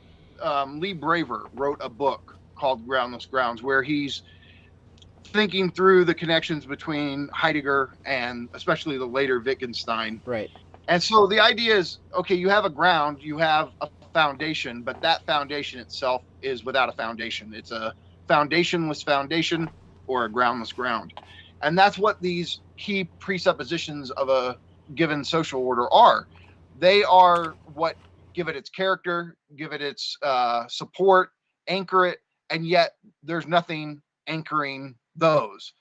Lee Braver wrote a book called Groundless Grounds, where he's thinking through the connections between Heidegger and especially the later Wittgenstein. Right. And so the idea is, okay, you have a ground, you have a foundation, but that foundation itself is without a foundation. It's a foundationless foundation or a groundless ground. And that's what these key presuppositions of a given social order are. They are what give it its character, give it its support, anchor it, and yet there's nothing anchoring those.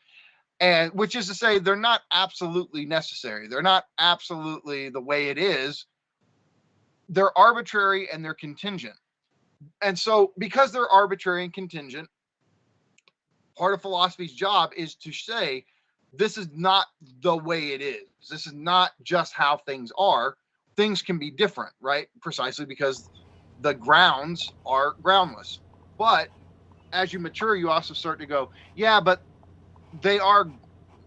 And which is to say, they're not absolutely necessary. They're not absolutely the way it is. They're arbitrary and they're contingent. And so because they're arbitrary and contingent, part of philosophy's job is to say, this is not the way it is. This is not just how things are. Things can be different, right? Precisely because the grounds are groundless. But as you mature, you also start to go, yeah, but they are,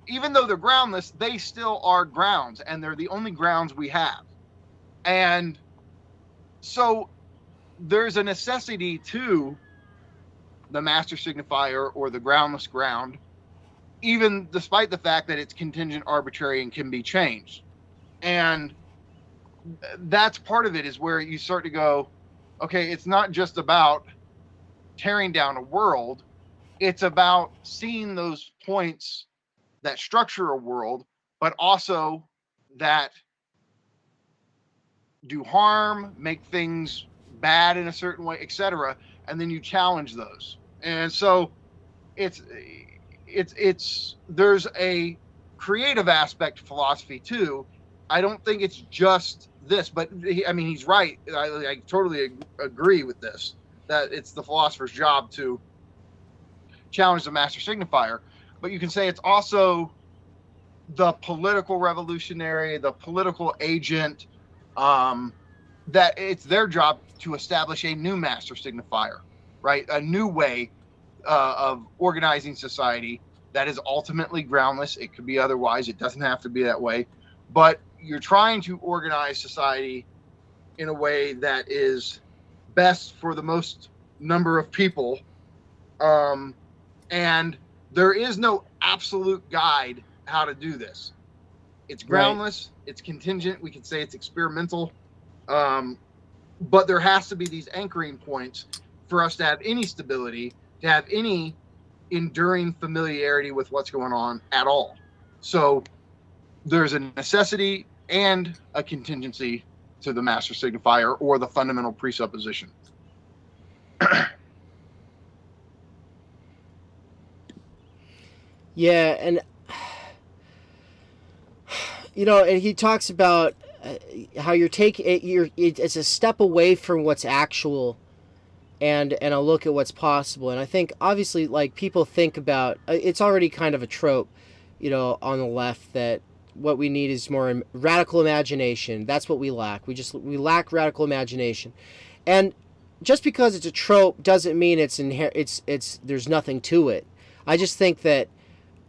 even though they're groundless, they still are grounds, and they're the only grounds we have. And so there's a necessity to the master signifier or the groundless ground, even despite the fact that it's contingent, arbitrary, and can be changed. And that's part of it, is where you start to go, okay, it's not just about tearing down a world. It's about seeing those points that structure a world, but also that do harm, make things bad in a certain way, etc. And then you challenge those. And so it's there's a creative aspect to philosophy too. I don't think it's just this, but he's right. I totally agree with this, that it's the philosopher's job to challenge the master signifier. But you can say it's also the political revolutionary, the political agent, that it's their job to establish a new master signifier, right? A new way of organizing society that is ultimately groundless. It could be otherwise. It doesn't have to be that way. But you're trying to organize society in a way that is best for the most number of people. And there is no absolute guide how to do this. It's groundless, right. It's contingent. We could say it's experimental. But there has to be these anchoring points for us to have any stability, to have any enduring familiarity with what's going on at all. So there's a necessity and a contingency to the master signifier or the fundamental presupposition. Yeah, and and he talks about how you're taking it's a step away from what's actual and a look at what's possible. And I think obviously, like, people think about, it's already kind of a trope, on the left, that what we need is more radical imagination. That's what we lack. We lack radical imagination. And just because it's a trope doesn't mean it's there's nothing to it. I just think that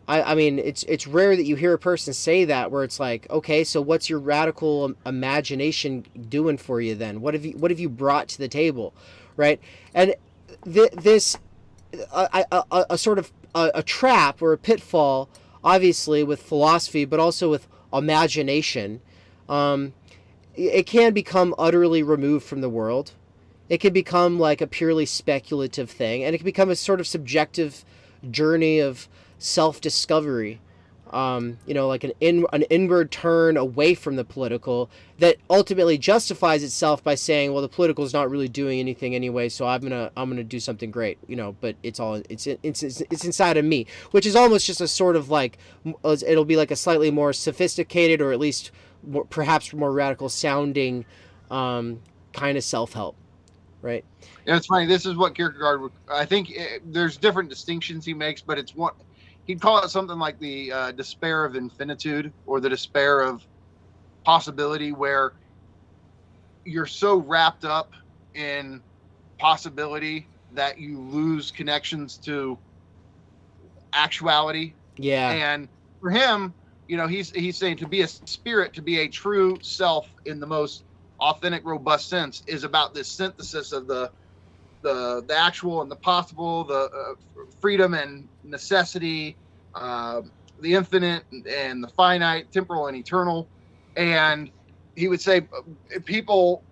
I mean, it's rare that you hear a person say that, where it's like, okay, so what's your radical imagination doing for you then? What have you brought to the table, right? And this a sort of a trap or a pitfall, obviously with philosophy, but also with imagination. It can become utterly removed from the world. It can become like a purely speculative thing, and it can become a sort of subjective journey of self-discovery. Like an inward turn away from the political that ultimately justifies itself by saying, well, the political is not really doing anything anyway, so I'm gonna do something great, but it's inside of me, which is almost just a sort of like, it'll be like a slightly more sophisticated, or at least perhaps more radical sounding kind of self-help, right? Yeah, it's funny. This is what Kierkegaard would. I think there's different distinctions he makes, but it's one. He'd call it something like the despair of infinitude, or the despair of possibility, where you're so wrapped up in possibility that you lose connections to actuality. Yeah. And for him, he's saying to be a spirit, to be a true self in the most authentic, robust sense, is about this synthesis of the actual and the possible, the freedom and necessity, the infinite and the finite, temporal and eternal. And he would say people,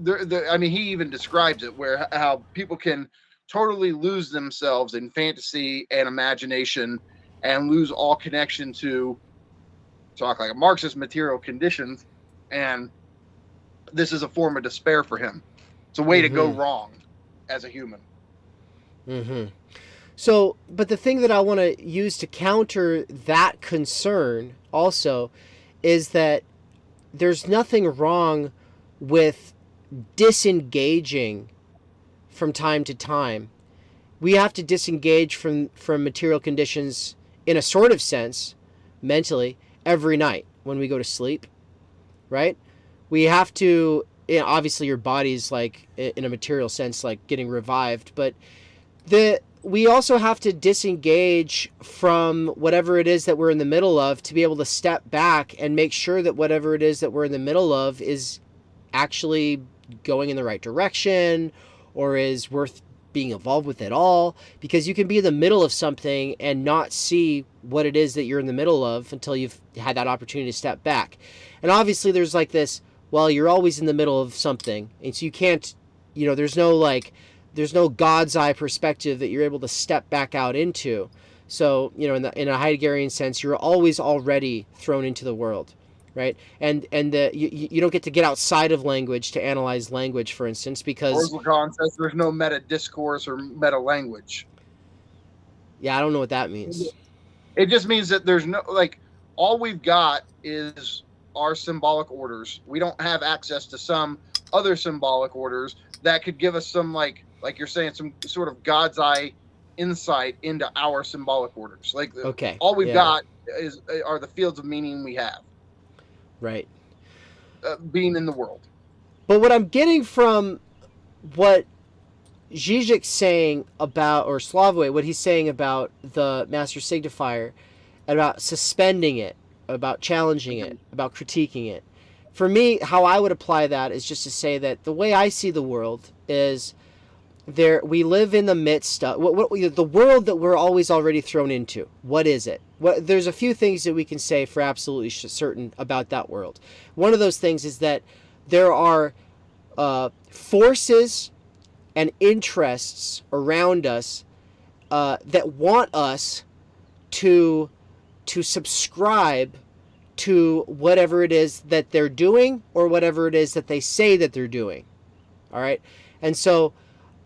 he even describes it, where how people can totally lose themselves in fantasy and imagination and lose all connection to, talk like a Marxist, material conditions. And this is a form of despair for him. It's a way to go wrong as a human. So, but the thing that I want to use to counter that concern also is that there's nothing wrong with disengaging from time to time. We have to disengage from material conditions in a sort of sense, mentally, every night when we go to sleep, right? We have to, obviously your body's like, in a material sense, like getting revived, but we also have to disengage from whatever it is that we're in the middle of to be able to step back and make sure that whatever it is that we're in the middle of is actually going in the right direction, or is worth being involved with at all. Because you can be in the middle of something and not see what it is that you're in the middle of until you've had that opportunity to step back. And obviously there's like this, well, you're always in the middle of something, and so you can't, there's no God's eye perspective that you're able to step back out into. So, in a Heideggerian sense, you're always already thrown into the world, right? And you don't get outside of language to analyze language, for instance, because Lacan says there's no meta discourse or meta language. Yeah, I don't know what that means. It just means that there's no, all we've got is our symbolic orders. We don't have access to some other symbolic orders that could give us some, like you're saying, some sort of God's eye insight into our symbolic orders. Okay. All we've got are the fields of meaning we have. Right. Being in the world. But what I'm getting from what Zizek's saying about, or Slavoj, what he's saying about the master signifier, about suspending it, about challenging it, about critiquing it. For me, how I would apply that is just to say that the way I see the world is we live in the midst of the world that we're always already thrown into. What is it? There's a few things that we can say for absolutely certain about that world. One of those things is that there are forces and interests around us that want us to subscribe to whatever it is that they're doing, or whatever it is that they say that they're doing. All right? And so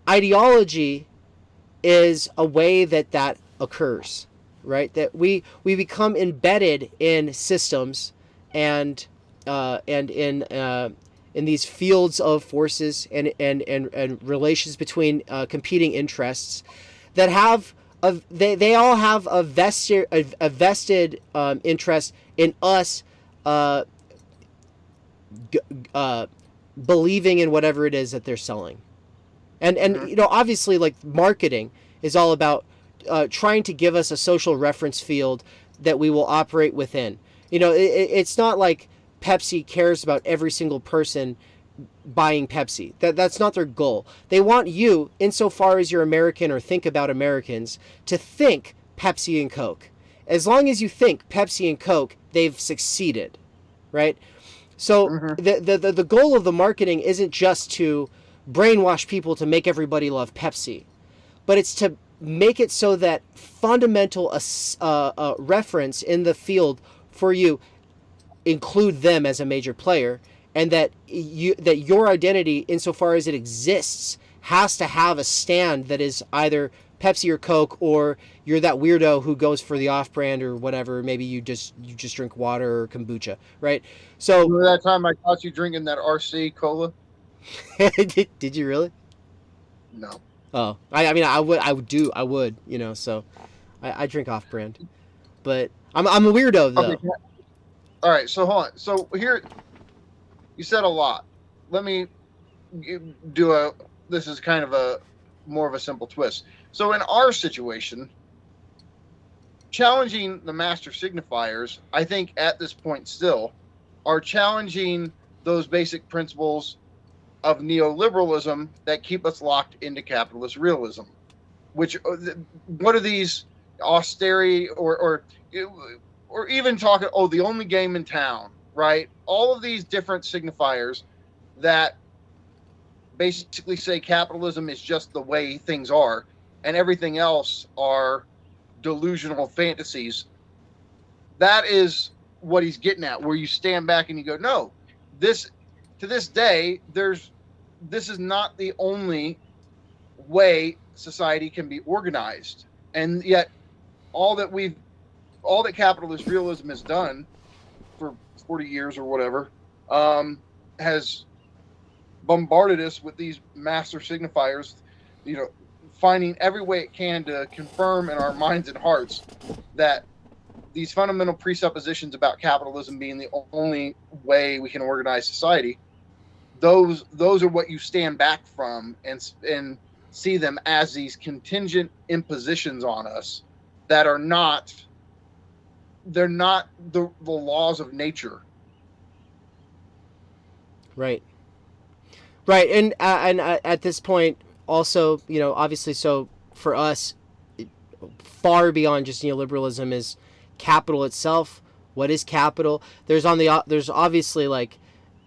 ideology is a way that occurs, right? That we become embedded in systems and in these fields of forces and relations between competing interests that have they all have a vested interest in us believing in whatever it is that they're selling. And obviously, like, marketing is all about trying to give us a social reference field that we will operate within. It's not like Pepsi cares about every single person buying Pepsi. That's not their goal. They want you, insofar as you're American or think about Americans, to think Pepsi and Coke. As long as you think Pepsi and Coke, they've succeeded, right? So the goal of the marketing isn't just to brainwash people to make everybody love Pepsi, but it's to make it so that fundamental reference in the field for you include them as a major player, and that your identity, insofar as it exists, has to have a stand that is either Pepsi or Coke, or you're that weirdo who goes for the off-brand or whatever. Maybe you just drink water or kombucha, right? So remember that time I caught you drinking that RC cola? did you really? No. Oh, I mean, I would, you know. So I drink off-brand, but I'm a weirdo though. Okay. All right, so hold on. So here, you said a lot. Let me do this is kind of more of a simple twist. So in our situation, challenging the master signifiers, I think at this point still, are challenging those basic principles of neoliberalism that keep us locked into capitalist realism. Which, what are these austerity or even talking, the only game in town, right? All of these different signifiers that basically say capitalism is just the way things are, and everything else are delusional fantasies. That is what he's getting at, where you stand back and you go, no, to this day, this is not the only way society can be organized. And yet all that capitalist realism has done for 40 years or whatever, has bombarded us with these master signifiers, finding every way it can to confirm in our minds and hearts that these fundamental presuppositions about capitalism being the only way we can organize society, those are what you stand back from and see them as these contingent impositions on us that are not the laws of nature. Right. And at this point also, obviously, so for us, far beyond just neoliberalism is capital itself. What is capital? There's obviously like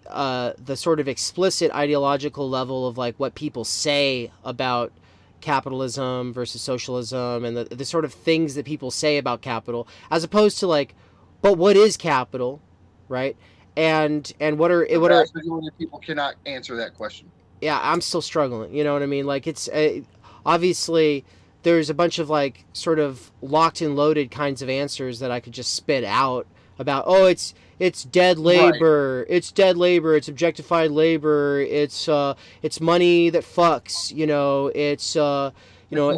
the sort of explicit ideological level of like what people say about capitalism versus socialism, and the sort of things that people say about capital, as opposed to like, but what is capital, right? And what are majority of people cannot answer that question. Yeah, I'm still struggling. You know what I mean? Like, it's obviously there's a bunch of like sort of locked and loaded kinds of answers that I could just spit out about. Oh, it's dead labor. Right. It's dead labor. It's objectified labor. It's money that fucks. It's a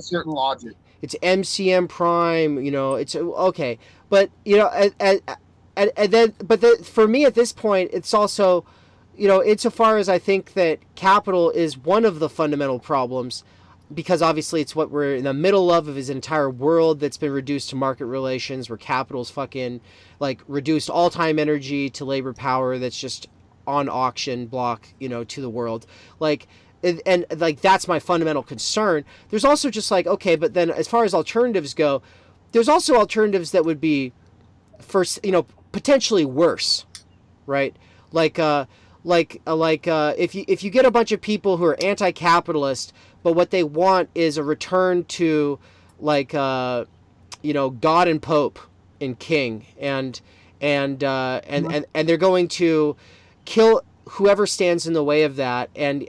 certain logic. It's MCM prime. It's okay, but and then for me at this point, it's also, insofar as I think that capital is one of the fundamental problems, because obviously it's what we're in the middle of his entire world that's been reduced to market relations, where capital's fucking like reduced all-time energy to labor power that's just on auction block, to the world. Like, and like, that's my fundamental concern. There's also just like, okay, but then as far as alternatives go, there's also alternatives that would be potentially worse, right? Like if you get a bunch of people who are anti-capitalist, but what they want is a return to like God and Pope and King, and they're going to kill whoever stands in the way of that, and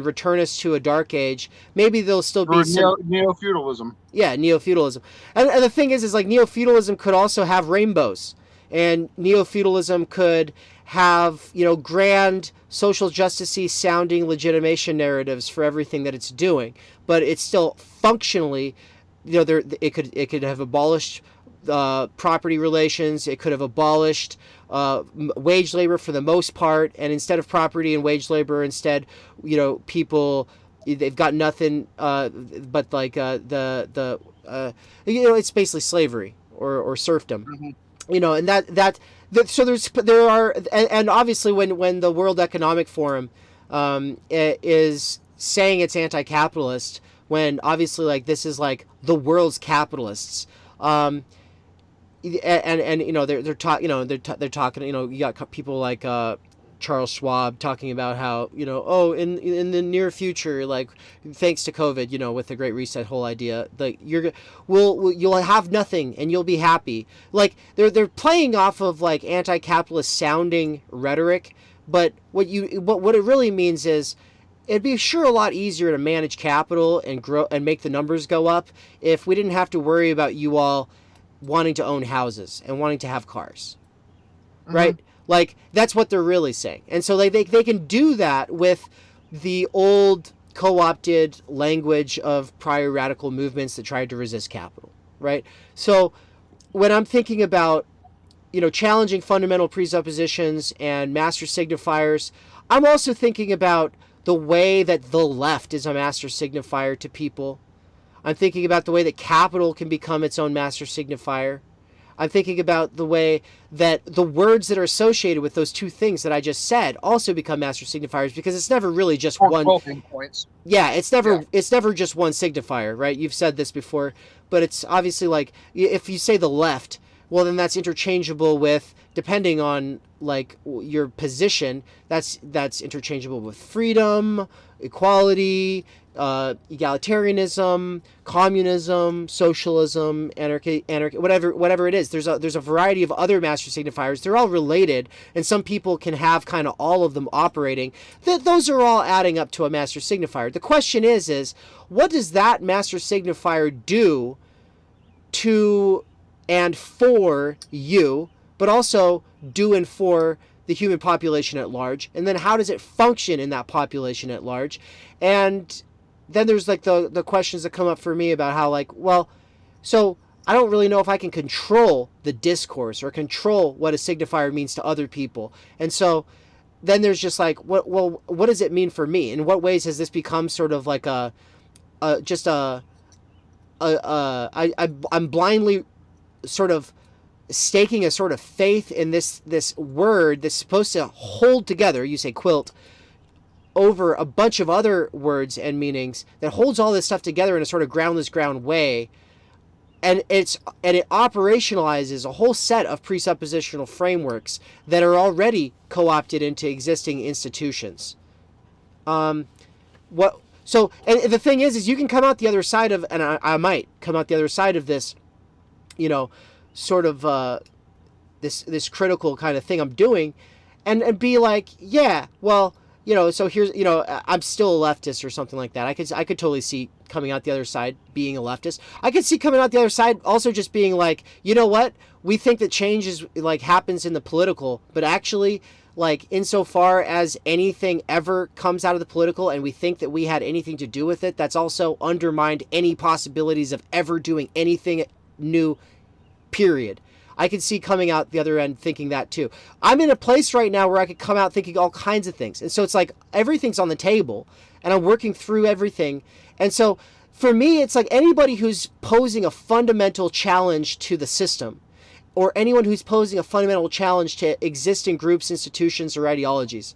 return us to a dark age. Maybe there'll still be neo-feudalism. Yeah, neo-feudalism. And the thing is like neo-feudalism could also have rainbows. And neo-feudalism could have, grand social justice-y sounding legitimation narratives for everything that it's doing. But it's still functionally, it could have abolished property relations. It could have abolished wage labor for the most part. And instead of property and wage labor, people, they've got nothing but like it's basically slavery or serfdom. Mm-hmm. And So there are, and obviously when the World Economic Forum is saying it's anti-capitalist, when obviously like this is like the world's capitalists, and they're talking, they're talking, you got people like Charles Schwab talking about how, in the near future, like thanks to COVID, with the Great Reset whole idea, like you'll have nothing and you'll be happy. Like they're playing off of like anti-capitalist sounding rhetoric, but what it really means is it'd be sure a lot easier to manage capital and grow and make the numbers go up if we didn't have to worry about you all wanting to own houses and wanting to have cars, right? Like, that's what they're really saying. And so they can do that with the old co-opted language of prior radical movements that tried to resist capital, right? So when I'm thinking about, challenging fundamental presuppositions and master signifiers, I'm also thinking about the way that the left is a master signifier to people. I'm thinking about the way that capital can become its own master signifier. I'm thinking about the way that the words that are associated with those two things that I just said also become master signifiers, because it's never really just one. Points. Yeah, it's never just one signifier, right? You've said this before, but it's obviously like if you say the left, well then that's interchangeable with, depending on like your position, that's interchangeable with freedom, equality, egalitarianism, communism, socialism, anarchy, whatever it is. There's a variety of other master signifiers. They're all related, and some people can have kind of all of them operating. Those are all adding up to a master signifier. The question is what does that master signifier do to and for you, but also do and for the human population at large? And then how does it function in that population at large? And then there's like the questions that come up for me about how, like, well, so I don't really know if I can control the discourse or control what a signifier means to other people. And so then there's just like, what does it mean for me? In what ways has this become sort of like I'm blindly sort of staking a sort of faith in this word that's supposed to hold together, you say quilt, over a bunch of other words and meanings, that holds all this stuff together in a sort of groundless ground way, and it operationalizes a whole set of presuppositional frameworks that are already co-opted into existing institutions. And the thing is you can come out the other side of, and I might come out the other side of this, sort of this critical kind of thing I'm doing, and be like, yeah, well, so here's, I'm still a leftist or something like that. I could totally see coming out the other side being a leftist. I could see coming out the other side also just being like, you know what? We think that change is like happens in the political, but actually, like, insofar as anything ever comes out of the political and we think that we had anything to do with it, that's also undermined any possibilities of ever doing anything new, period. I could see coming out the other end thinking that too. I'm in a place right now where I could come out thinking all kinds of things. And so it's like everything's on the table and I'm working through everything. And so for me, it's like anybody who's posing a fundamental challenge to the system, or anyone who's posing a fundamental challenge to existing groups, institutions, or ideologies,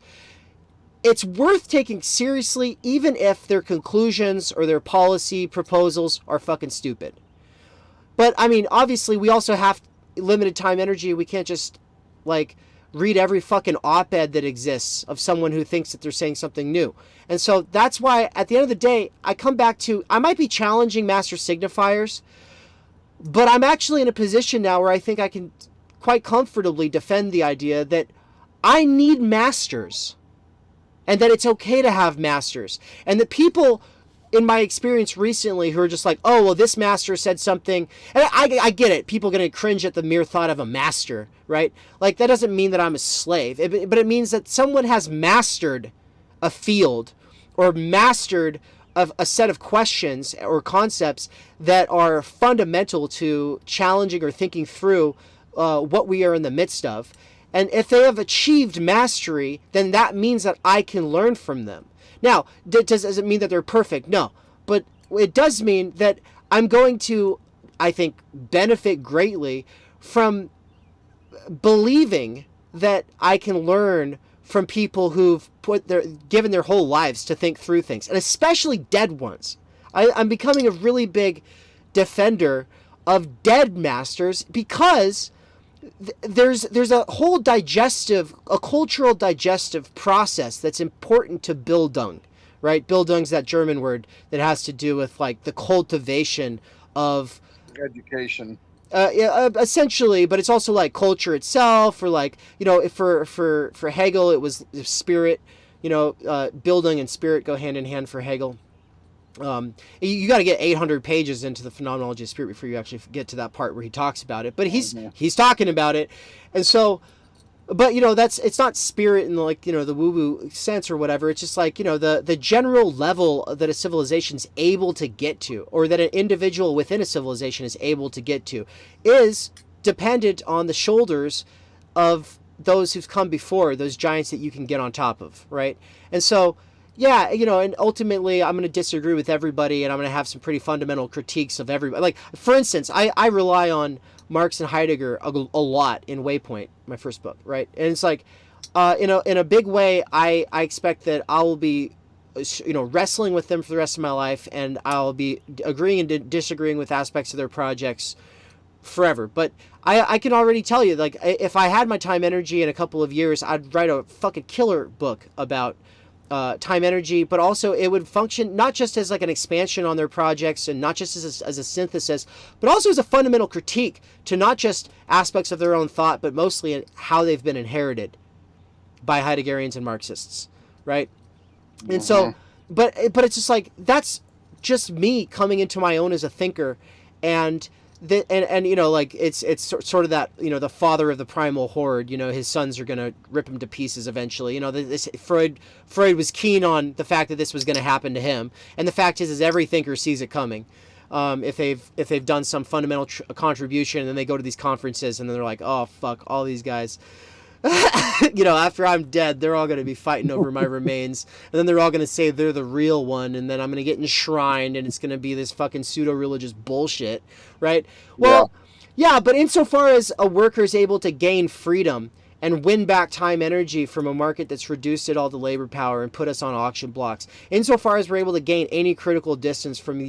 it's worth taking seriously, even if their conclusions or their policy proposals are fucking stupid. But I mean, obviously we also have limited time, energy. We can't just like read every fucking op-ed that exists of someone who thinks that they're saying something new. And so that's why at the end of the day, I come back to, I might be challenging master signifiers, but I'm actually in a position now where I think I can quite comfortably defend the idea that I need masters, and that it's okay to have masters, and that people in my experience recently who are just like, oh, well, this master said something, and I get it, people are going to cringe at the mere thought of a master, right? Like, that doesn't mean that I'm a slave, but it means that someone has mastered a field, or mastered a set of questions or concepts that are fundamental to challenging or thinking through what we are in the midst of. And if they have achieved mastery, then that means that I can learn from them. Now, does it mean that they're perfect? No. But it does mean that I'm going to, I think, benefit greatly from believing that I can learn from people who've given their whole lives to think through things, and especially dead ones. I'm becoming a really big defender of dead masters because there's a whole a cultural digestive process that's important to Bildung, right? Bildung's that German word that has to do with like the cultivation of education. Yeah, essentially, but it's also like culture itself, or like, you know, if for Hegel it was spirit, you know, Bildung and spirit go hand in hand for Hegel. You got to get 800 pages into the phenomenology of spirit before you actually get to that part where he talks about it. But he's talking about it, and so, but you know, it's not spirit in the, like, you know, the woo woo sense or whatever. It's just like, you know, the general level that a civilization is able to get to, or that an individual within a civilization is able to get to, is dependent on the shoulders of those who've come before, those giants that you can get on top of, right? And so, yeah, you know, and ultimately I'm going to disagree with everybody, and I'm going to have some pretty fundamental critiques of everybody. Like, for instance, I rely on Marx and Heidegger a lot in Waypoint, my first book, right? And it's like, in a big way, I expect that I will be, you know, wrestling with them for the rest of my life, and I'll be agreeing and disagreeing with aspects of their projects forever. But I can already tell you, like, if I had my time, energy, in a couple of years, I'd write a fucking killer book about time, energy, but also it would function not just as like an expansion on their projects, and not just as a synthesis, but also as a fundamental critique to not just aspects of their own thought, but mostly how they've been inherited by Heideggerians and Marxists, right? Mm-hmm. And so, but it's just like, that's just me coming into my own as a thinker, and you know, like, it's sort of that, you know, the father of the primal horde, you know, his sons are going to rip him to pieces eventually. You know, this Freud was keen on the fact that this was going to happen to him, and the fact is every thinker sees it coming. If they've done some fundamental contribution, and then they go to these conferences and then they're like, oh fuck, all these guys, you know, after I'm dead, they're all going to be fighting over my remains, and then they're all going to say they're the real one, and then I'm going to get enshrined, and it's going to be this fucking pseudo-religious bullshit, right? Well, yeah, but insofar as a worker is able to gain freedom and win back time, energy from a market that's reduced it all to labor power and put us on auction blocks, insofar as we're able to gain any critical distance from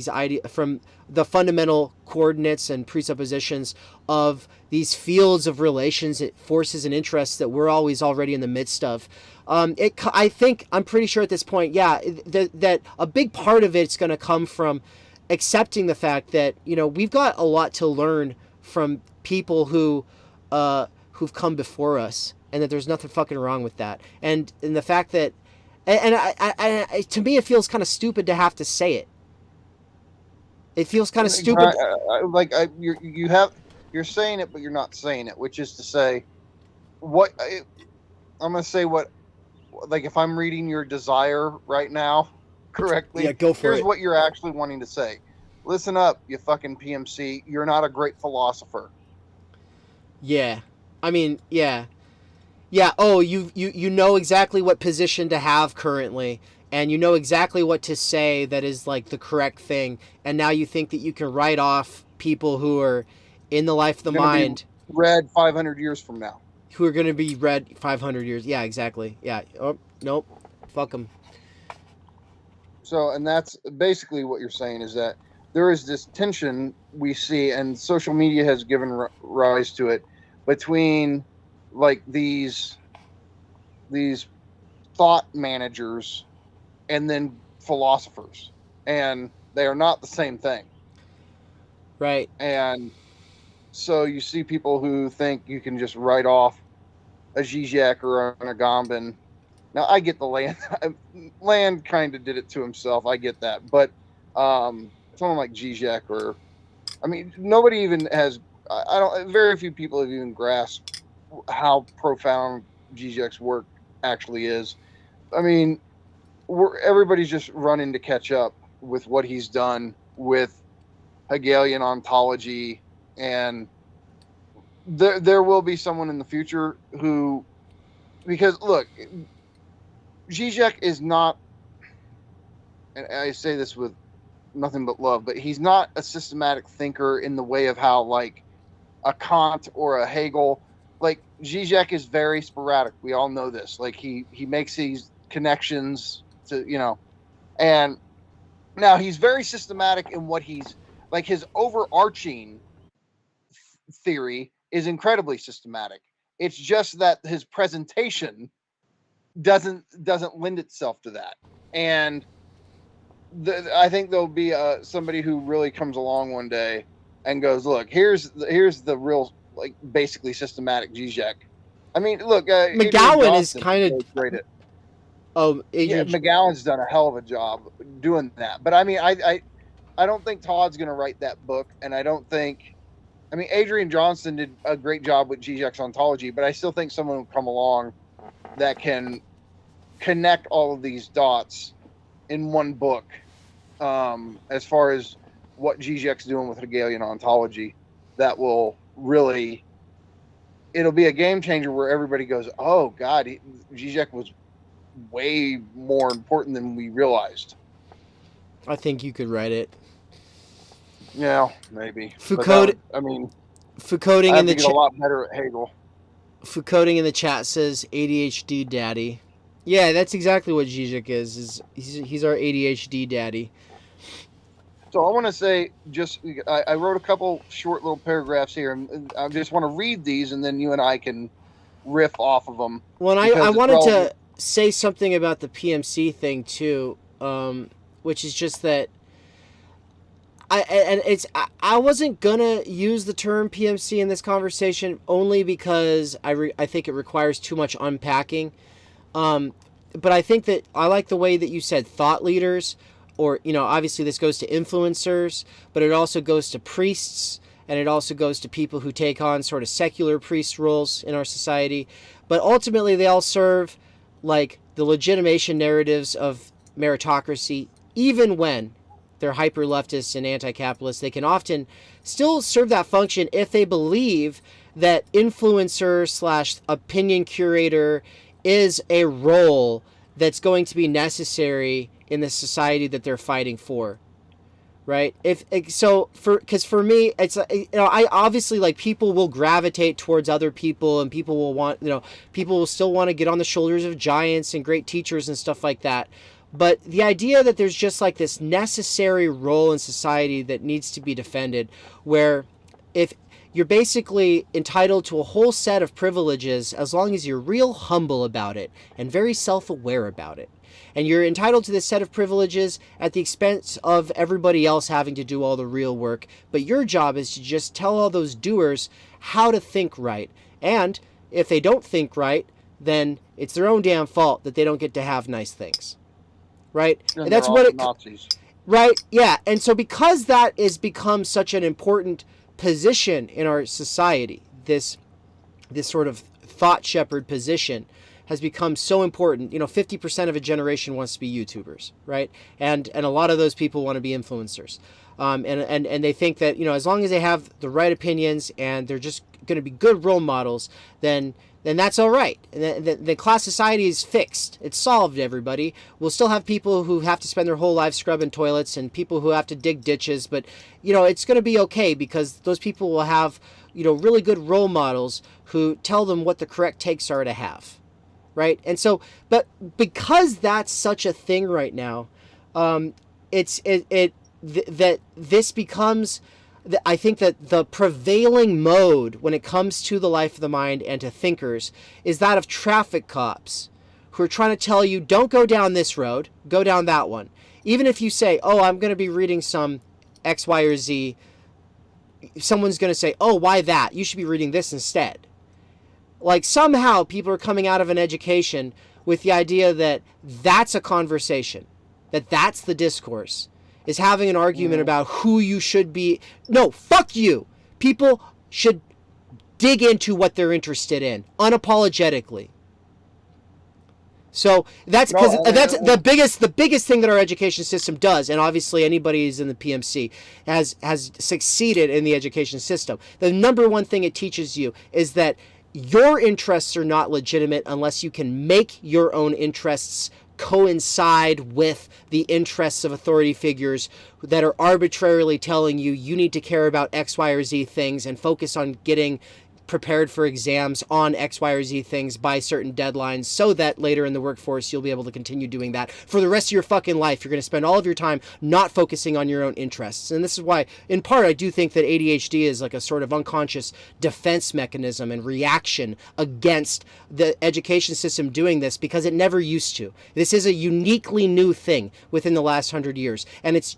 from the fundamental coordinates and presuppositions of these fields of relations, forces, and interests that we're always already in the midst of, I think, I'm pretty sure at this point, yeah, that a big part of it's going to come from accepting the fact that, you know, we've got a lot to learn from people who've come before us, and that there's nothing fucking wrong with that. And the fact that, and I to me, it feels kind of stupid to have to say it. It feels kind of stupid. You're saying it, but you're not saying it, which is to say, I'm going to say what, like, if I'm reading your desire right now correctly, yeah, go for here's it. what you're actually wanting to say. Listen up, you fucking PMC. You're not a great philosopher. Yeah. I mean, yeah. Yeah, oh, you know exactly what position to have currently, and you know exactly what to say that is, like, the correct thing, and now you think that you can write off people who are in the life of the mind. Read 500 years from now. Who are going to be read 500 years. Yeah, exactly. Yeah. Oh, nope. Fuck them. So, and that's basically what you're saying, is that there is this tension we see, and social media has given rise to it, between, like, these thought managers and then philosophers, and they are not the same thing. Right. And so you see people who think you can just write off a Zizek or an Agamben. Now, I get the Land kind of did it to himself. I get that. But someone like Zizek, or, I mean, nobody even has, very few people have even grasped how profound Zizek's work actually is. I mean, everybody's just running to catch up with what he's done with Hegelian ontology, and there will be someone in the future who, because look, Zizek is not, and I say this with nothing but love, but he's not a systematic thinker in the way of how, like, a Kant or a Hegel like Zizek is very sporadic. We all know this. Like he makes these connections to, and now he's very systematic in what he's like. His overarching theory is incredibly systematic. It's just that his presentation doesn't lend itself to that. And I think there'll be somebody who really comes along one day and goes, look, here's the real, like, basically systematic Zizek. I mean, look, McGowan is kind of great at. Adrian. Yeah, McGowan's done a hell of a job doing that. But I mean, I don't think Todd's going to write that book, and I don't think. I mean, Adrian Johnston did a great job with Zizek's ontology, but I still think someone will come along that can connect all of these dots in one book, as far as what Zizek's doing with Hegelian ontology. That will really, it'll be a game changer where everybody goes, oh God, Zizek was way more important than we realized. I think you could write it. Yeah, maybe. Foucault. I mean, Foucaulting in the chat. A lot better at Hegel. Foucaulting in the chat says ADHD daddy. Yeah, that's exactly what Zizek is he's our ADHD daddy. So I want to say, I wrote a couple short little paragraphs here, and I just want to read these, and then you and I can riff off of them. Well, I wanted to say something about the PMC thing too, which is just that I wasn't gonna use the term PMC in this conversation only because I think it requires too much unpacking. But I think that I like the way that you said thought leaders, or, obviously this goes to influencers, but it also goes to priests, and it also goes to people who take on sort of secular priest roles in our society. But ultimately they all serve like the legitimation narratives of meritocracy, even when they're hyper-leftists and anti-capitalists. They can often still serve that function if they believe that influencer / opinion curator is a role that's going to be necessary in the society that they're fighting for, right? Because for me, it's I obviously, like, people will gravitate towards other people, and people will want, people will still want to get on the shoulders of giants and great teachers and stuff like that. But the idea that there's just like this necessary role in society that needs to be defended, where if you're basically entitled to a whole set of privileges as long as you're real humble about it and very self-aware about it. And you're entitled to this set of privileges at the expense of everybody else having to do all the real work. But your job is to just tell all those doers how to think right. And if they don't think right, then it's their own damn fault that they don't get to have nice things. Right? And that's what Nazis. Right? Yeah. And so because that has become such an important position in our society, this sort of thought shepherd position has become so important. 50% of a generation wants to be YouTubers, right? And a lot of those people want to be influencers. And they think that, as long as they have the right opinions and they're just going to be good role models, then that's all right. The class society is fixed. It's solved, everybody. We'll still have people who have to spend their whole life scrubbing toilets and people who have to dig ditches, but, it's going to be okay because those people will have, really good role models who tell them what the correct takes are to have, right? And so, but because that's such a thing right now, that this becomes... I think that the prevailing mode when it comes to the life of the mind and to thinkers is that of traffic cops who are trying to tell you, don't go down this road, go down that one. Even if you say, oh, I'm going to be reading some X, Y, or Z, someone's going to say, oh, why that? You should be reading this instead. Like, somehow people are coming out of an education with the idea that that's a conversation, that that's the discourse. Is having an argument about who you should be. No, fuck you. People should dig into what they're interested in unapologetically. So that's because that's the biggest thing that our education system does, and obviously anybody who's in the PMC has succeeded in the education system. The number one thing it teaches you is that your interests are not legitimate unless you can make your own interests coincide with the interests of authority figures that are arbitrarily telling you you need to care about X, Y, or Z things and focus on getting prepared for exams on X, Y, or Z things by certain deadlines so that later in the workforce you'll be able to continue doing that for the rest of your fucking life. You're going to spend all of your time not focusing on your own interests. And this is why, in part, I do think that ADHD is like a sort of unconscious defense mechanism and reaction against the education system doing this, because it never used to. This is a uniquely new thing within the last 100 years. And it's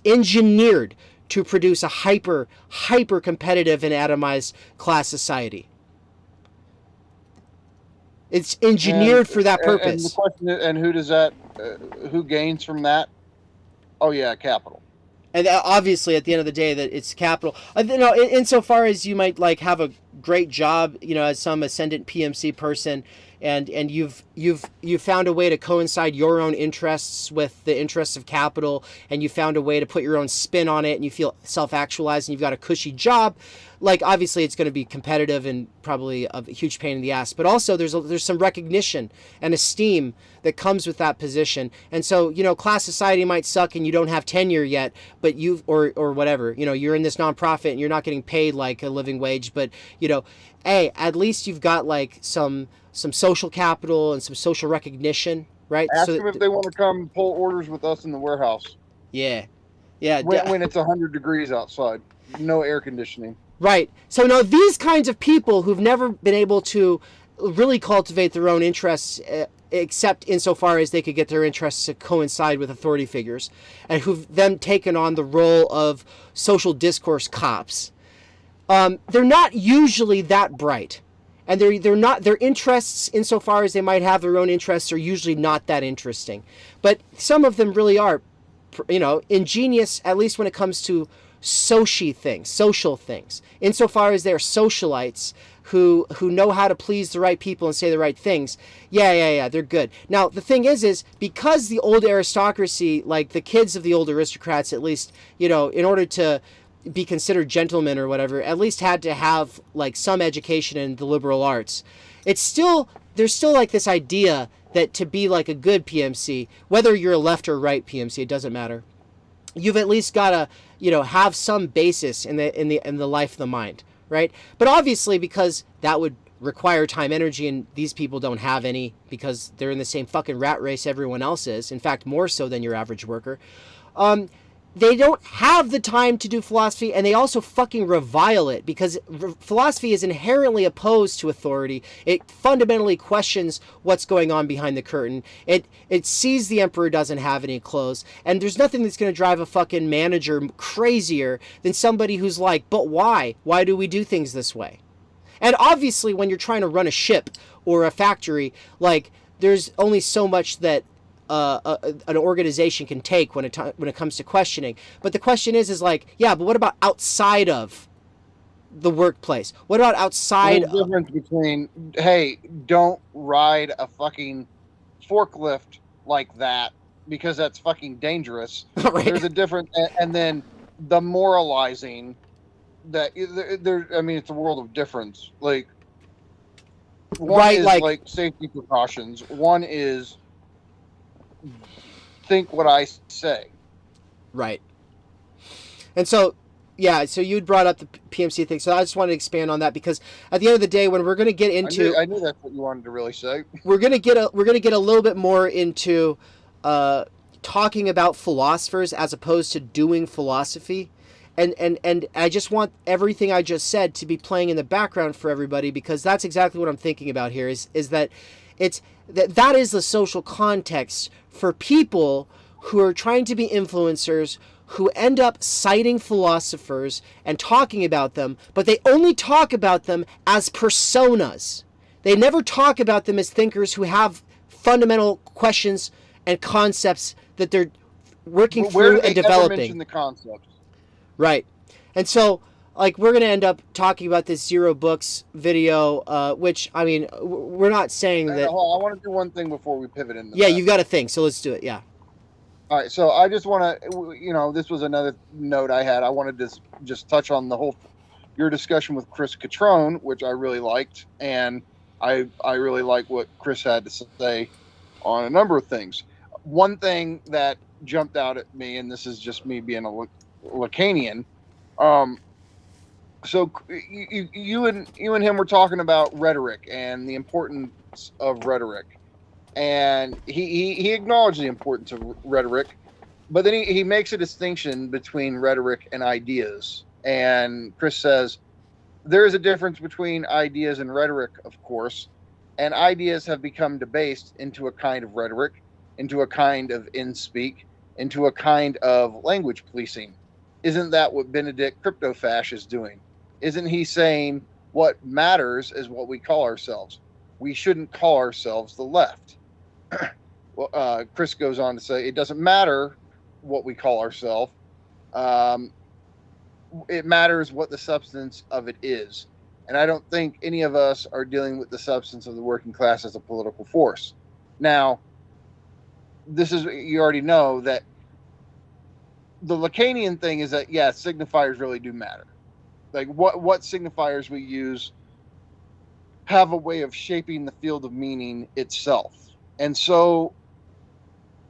engineered to produce a hyper competitive and atomized class society. It's engineered for that purpose. And the question is, and who does that? Who gains from that? Oh yeah, capital. And obviously, at the end of the day, that it's capital. Insofar as you might like have a great job, as some ascendant PMC person, and you've found a way to coincide your own interests with the interests of capital, and you found a way to put your own spin on it, and you feel self-actualized, and you've got a cushy job. Like, obviously, it's going to be competitive and probably a huge pain in the ass. But also, there's some recognition and esteem that comes with that position. And so, class society might suck and you don't have tenure yet, but or whatever, you're in this nonprofit and you're not getting paid like a living wage. But, hey, at least you've got like some social capital and some social recognition, right? Ask them if they want to come pull orders with us in the warehouse. Yeah. When it's 100 degrees outside, no air conditioning. Right. So now these kinds of people who've never been able to really cultivate their own interests, except insofar as they could get their interests to coincide with authority figures, and who've then taken on the role of social discourse cops, they're not usually that bright. And they're not, their interests, insofar as they might have their own interests, are usually not that interesting. But some of them really are, ingenious, at least when it comes to socie things, social things, insofar as they're socialites who know how to please the right people and say the right things. Yeah, they're good. Now, the thing is because the old aristocracy, like the kids of the old aristocrats, at least, in order to be considered gentlemen or whatever, at least had to have like some education in the liberal arts. There's still like this idea that to be like a good PMC, whether you're a left or right PMC, it doesn't matter. You've at least got to, have some basis in the life of the mind, right? But obviously, because that would require time, energy, and these people don't have any because they're in the same fucking rat race everyone else is. In fact, more so than your average worker. They don't have the time to do philosophy, and they also fucking revile it, because philosophy is inherently opposed to authority. It fundamentally questions what's going on behind the curtain. It sees the emperor doesn't have any clothes, and there's nothing that's going to drive a fucking manager crazier than somebody who's like, but why? Why do we do things this way? And obviously, when you're trying to run a ship or a factory, like, there's only so much that an organization can take when it comes to questioning. But the question is like, yeah, but what about outside of the workplace? What about outside? There's a difference between, hey, don't ride a fucking forklift like that because that's fucking dangerous. Right. There's a difference, and then the moralizing that there. I mean, it's a world of difference. Like, one right, is like safety precautions. One is think what I say. Right. And so, yeah, so you'd brought up the PMC thing, so I just wanted to expand on that, because at the end of the day, when we're going to get into, I knew that's what you wanted to really say. We're going to get a little bit more into talking about philosophers as opposed to doing philosophy. And I just want everything I just said to be playing in the background for everybody, because that's exactly what I'm thinking about here, is that that is the social context for people who are trying to be influencers, who end up citing philosophers and talking about them, but they only talk about them as personas. They never talk about them as thinkers who have fundamental questions and concepts that they're working through and developing. Ever mention the concepts? Right. And so, like, we're going to end up talking about this Zero Books video, which, I mean, we're not saying that... I want to do one thing before we pivot into Yeah, that. you've got a thing, so let's do it, yeah. All right, so I just want to, this was another note I had. I wanted to just touch on your discussion with Chris Catrone, which I really liked, and I really like what Chris had to say on a number of things. One thing that jumped out at me, and this is just me being a Lacanian, So you and him were talking about rhetoric and the importance of rhetoric, and he acknowledged the importance of rhetoric, but then he makes a distinction between rhetoric and ideas. And Chris says there is a difference between ideas and rhetoric, of course, and ideas have become debased into a kind of rhetoric, into a kind of in-speak, into a kind of language policing. Isn't that what Benedict Cryptofash is doing? Isn't he saying what matters is what we call ourselves? We shouldn't call ourselves the left. Well, Chris goes on to say it doesn't matter what we call ourselves. It matters what the substance of it is. And I don't think any of us are dealing with the substance of the working class as a political force. Now, this is, you already know that the Lacanian thing is that, yeah, signifiers really do matter. Like what signifiers we use have a way of shaping the field of meaning itself. And so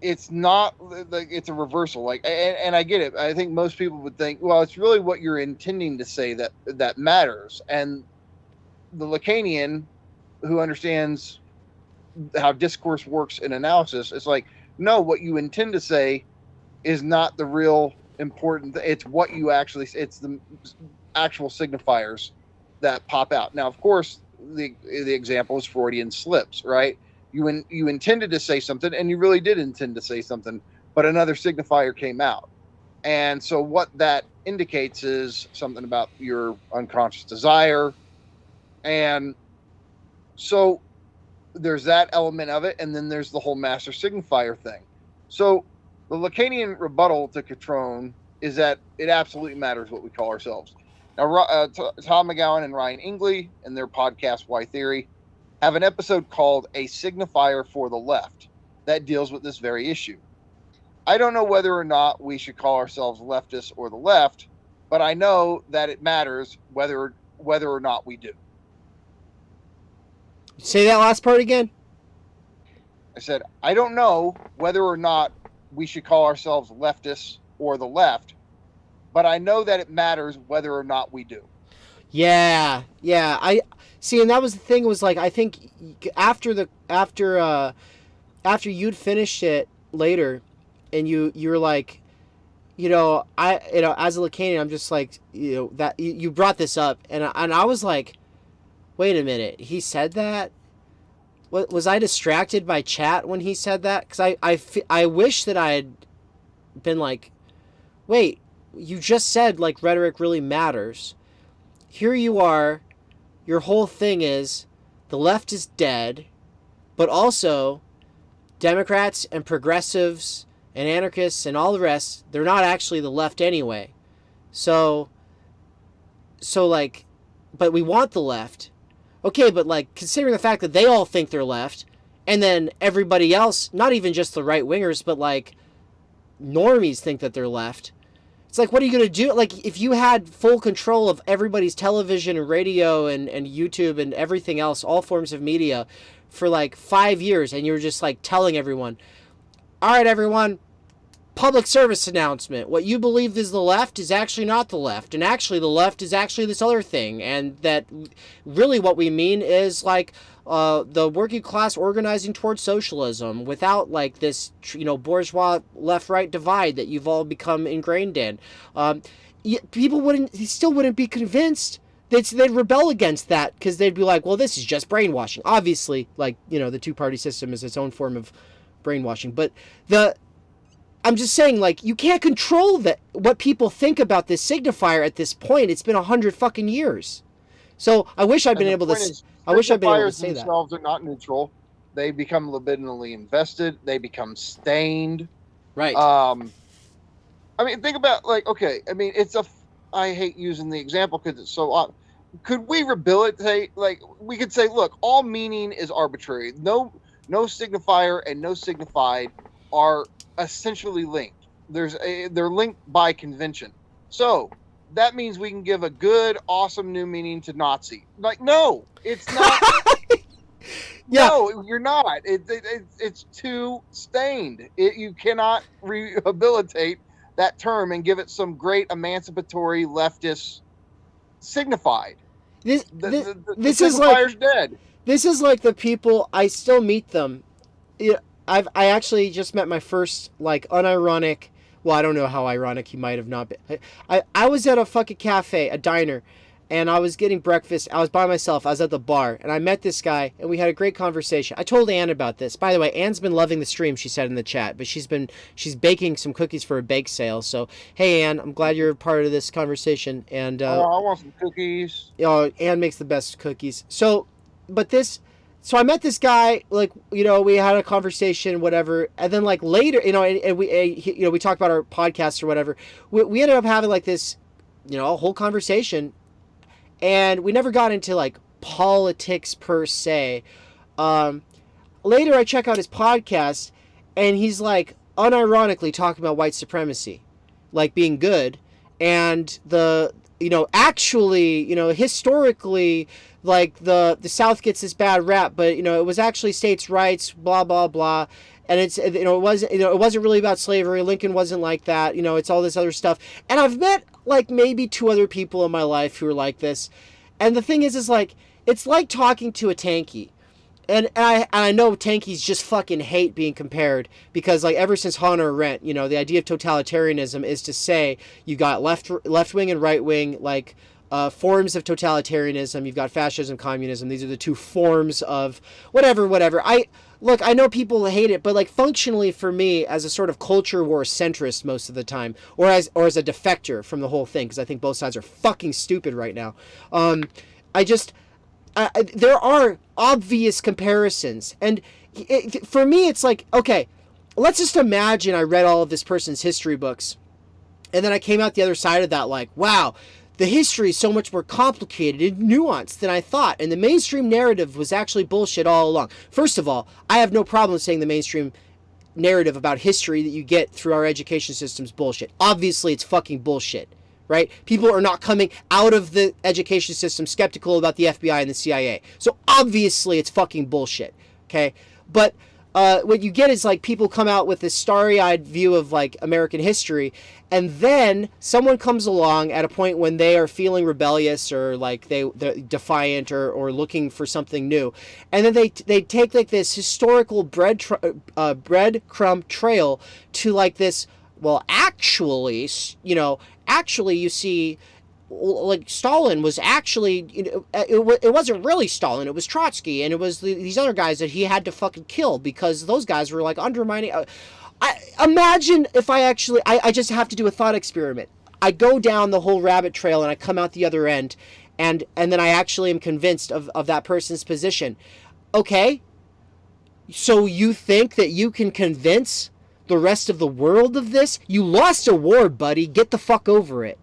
it's not like it's a reversal. Like, and I get it. I think most people would think, well, it's really what you're intending to say that matters. And the Lacanian, who understands how discourse works in analysis, it's like, no, what you intend to say is not the real important. It's what you actually. It's the actual signifiers that pop out. Now, of course, the example is Freudian slips, right? You intended to say something, and you really did intend to say something, but another signifier came out. And so what that indicates is something about your unconscious desire. And so there's that element of it, and then there's the whole master signifier thing. So the Lacanian rebuttal to Catrone is that it absolutely matters what we call ourselves. Now, Tom McGowan and Ryan Ingley, in their podcast Why Theory, have an episode called A Signifier for the Left that deals with this very issue. I don't know whether or not we should call ourselves leftists or the left, but I know that it matters whether or not we do. Say that last part again. I said, I don't know whether or not we should call ourselves leftists or the left, but I know that it matters whether or not we do. Yeah. I see, and that was the thing. Was like, I think after you'd finished it later, and you were like, as a Lacanian, I'm just like, that you brought this up, and I was like, wait a minute, he said that. What was I distracted by chat when he said that? Because I wish that I had been like, wait, you just said like rhetoric really matters. Here you are, your whole thing is the left is dead, but also Democrats and progressives and anarchists and all the rest, they're not actually the left anyway. So like, but we want the left. Okay, but like, considering the fact that they all think they're left, and then everybody else, not even just the right-wingers, but like normies think that they're left. It's like, what are you going to do? Like, if you had full control of everybody's television and radio and YouTube and everything else, all forms of media, for like 5 years, and you're just like telling everyone, all right, everyone, public service announcement. What you believe is the left is actually not the left. And actually the left is actually this other thing. And that really what we mean is like the working class organizing towards socialism without like this, bourgeois left-right divide that you've all become ingrained in. People still wouldn't be convinced. They'd rebel against that because they'd be like, well, this is just brainwashing. Obviously, like, the two-party system is its own form of brainwashing. But I'm just saying, like, you can't control what people think about this signifier at this point. It's been 100 fucking years. So I wish I'd been able to say that. Signifiers themselves are not neutral. They become libidinally invested. They become stained. Right. I mean, think about, like, okay, I mean, I hate using the example because it's so odd. Could we rehabilitate, like, we could say, look, all meaning is arbitrary. No signifier and no signified are essentially linked. They're linked by convention. So that means we can give a good, awesome new meaning to Nazi. Like, no, it's not. Yeah. No, you're not. It's too stained. You cannot rehabilitate that term and give it some great emancipatory leftist signified. This The this is like signifier's dead. this is like the people I still meet them. Yeah, I actually just met my first like unironic. Well, I don't know how ironic he might have not been. I was at a fucking cafe, a diner, and I was getting breakfast. I was by myself. I was at the bar, and I met this guy, and we had a great conversation. I told Ann about this. By the way, Ann's been loving the stream, she said in the chat, but she's baking some cookies for a bake sale. So, hey, Ann, I'm glad you're a part of this conversation. And I want some cookies. you know, Ann makes the best cookies. So I met this guy, like, you know, we had a conversation, whatever, and then like later, you know, and we talked about our podcast or whatever. We ended up having like this, you know, a whole conversation. And we never got into like politics per se. Later, I check out his podcast, and he's like unironically talking about white supremacy, like being good, and actually, historically, like the South gets this bad rap, but it was actually states' rights, blah blah blah. And it wasn't really about slavery. Lincoln wasn't like that. It's all this other stuff. And I've met like maybe 2 other people in my life who are like this. And the thing is like, it's like talking to a tanky. And I know tankies just fucking hate being compared, because like ever since Hannah Arendt, the idea of totalitarianism is to say you got left wing and right wing, like forms of totalitarianism. You've got fascism, communism. These are the 2 forms of whatever. Look, I know people hate it, but like functionally for me, as a sort of culture war centrist most of the time, or as a defector from the whole thing, because I think both sides are fucking stupid right now. There are obvious comparisons, and for me, it's like, okay, let's just imagine I read all of this person's history books, and then I came out the other side of that like, wow, the history is so much more complicated and nuanced than I thought, and the mainstream narrative was actually bullshit all along. First of all, I have no problem saying the mainstream narrative about history that you get through our education system is bullshit. Obviously, it's fucking bullshit, right? People are not coming out of the education system skeptical about the FBI and the CIA. So obviously, it's fucking bullshit, okay? But what you get is like people come out with this starry-eyed view of like American history, and then someone comes along at a point when they are feeling rebellious or like they're defiant or looking for something new, and then they take like this historical breadcrumb trail to like this. Well, actually, you see, like Stalin was actually, it wasn't really Stalin, it was Trotsky, and it was these other guys that he had to fucking kill because those guys were like undermining. I imagine if I just have to do a thought experiment. I go down the whole rabbit trail and I come out the other end, and then I actually am convinced of that person's position. Okay, so you think that you can convince the rest of the world of this? You lost a war, buddy. Get the fuck over it.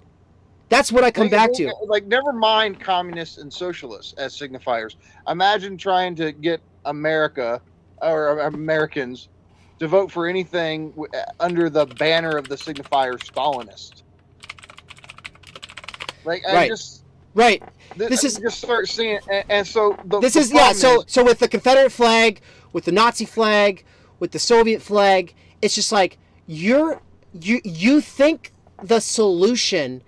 That's what I come back to. Like, never mind communists and socialists as signifiers. Imagine trying to get America or Americans to vote for anything under the banner of the signifier Stalinist. Like, I right. just right. This is just start seeing, and so this is yeah. So with the Confederate flag, with the Nazi flag, with the Soviet flag, it's just like you think the solution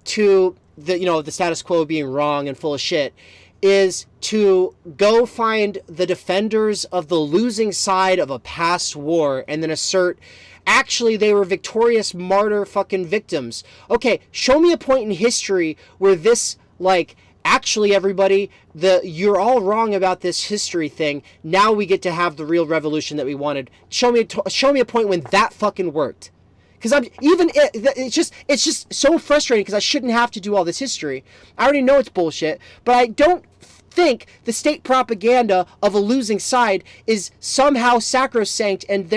to the status quo being wrong and full of shit is to go find the defenders of the losing side of a past war and then assert actually they were victorious martyr fucking victims. Okay, show me a point in history where this, like, actually everybody, you're all wrong about this history thing, now we get to have the real revolution that we wanted. Show me a point when that fucking worked. Because it's just so frustrating, because I shouldn't have to do all this history. I already know it's bullshit, but I don't think the state propaganda of a losing side is somehow sacrosanct and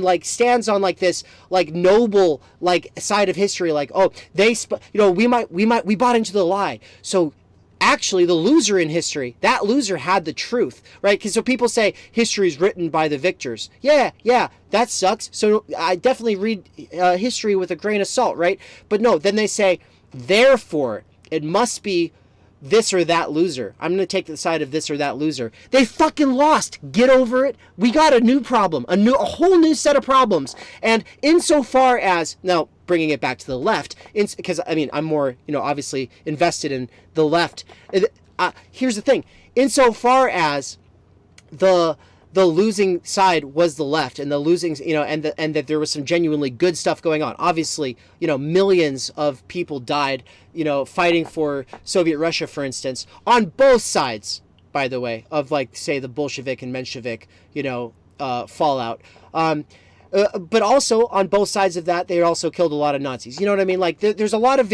like stands on like this like noble like side of history. Like, oh, we bought into the lie. So actually the loser in history, that loser had the truth, right? Because so people say history is written by the victors. Yeah, that sucks. So I definitely read history with a grain of salt, right? But no, then they say, therefore, it must be this or that loser. I'm going to take the side of this or that loser. They fucking lost. Get over it. We got a new problem, a whole new set of problems. And insofar as, now, bringing it back to the left, because I mean I'm more, obviously invested in the left. Here's the thing: insofar as the losing side was the left, and the losing, and that there was some genuinely good stuff going on. Obviously, millions of people died, fighting for Soviet Russia, for instance, on both sides, by the way, of like, say, the Bolshevik and Menshevik, fallout. But also on both sides of that, they also killed a lot of Nazis. You know what I mean? Like there's a lot of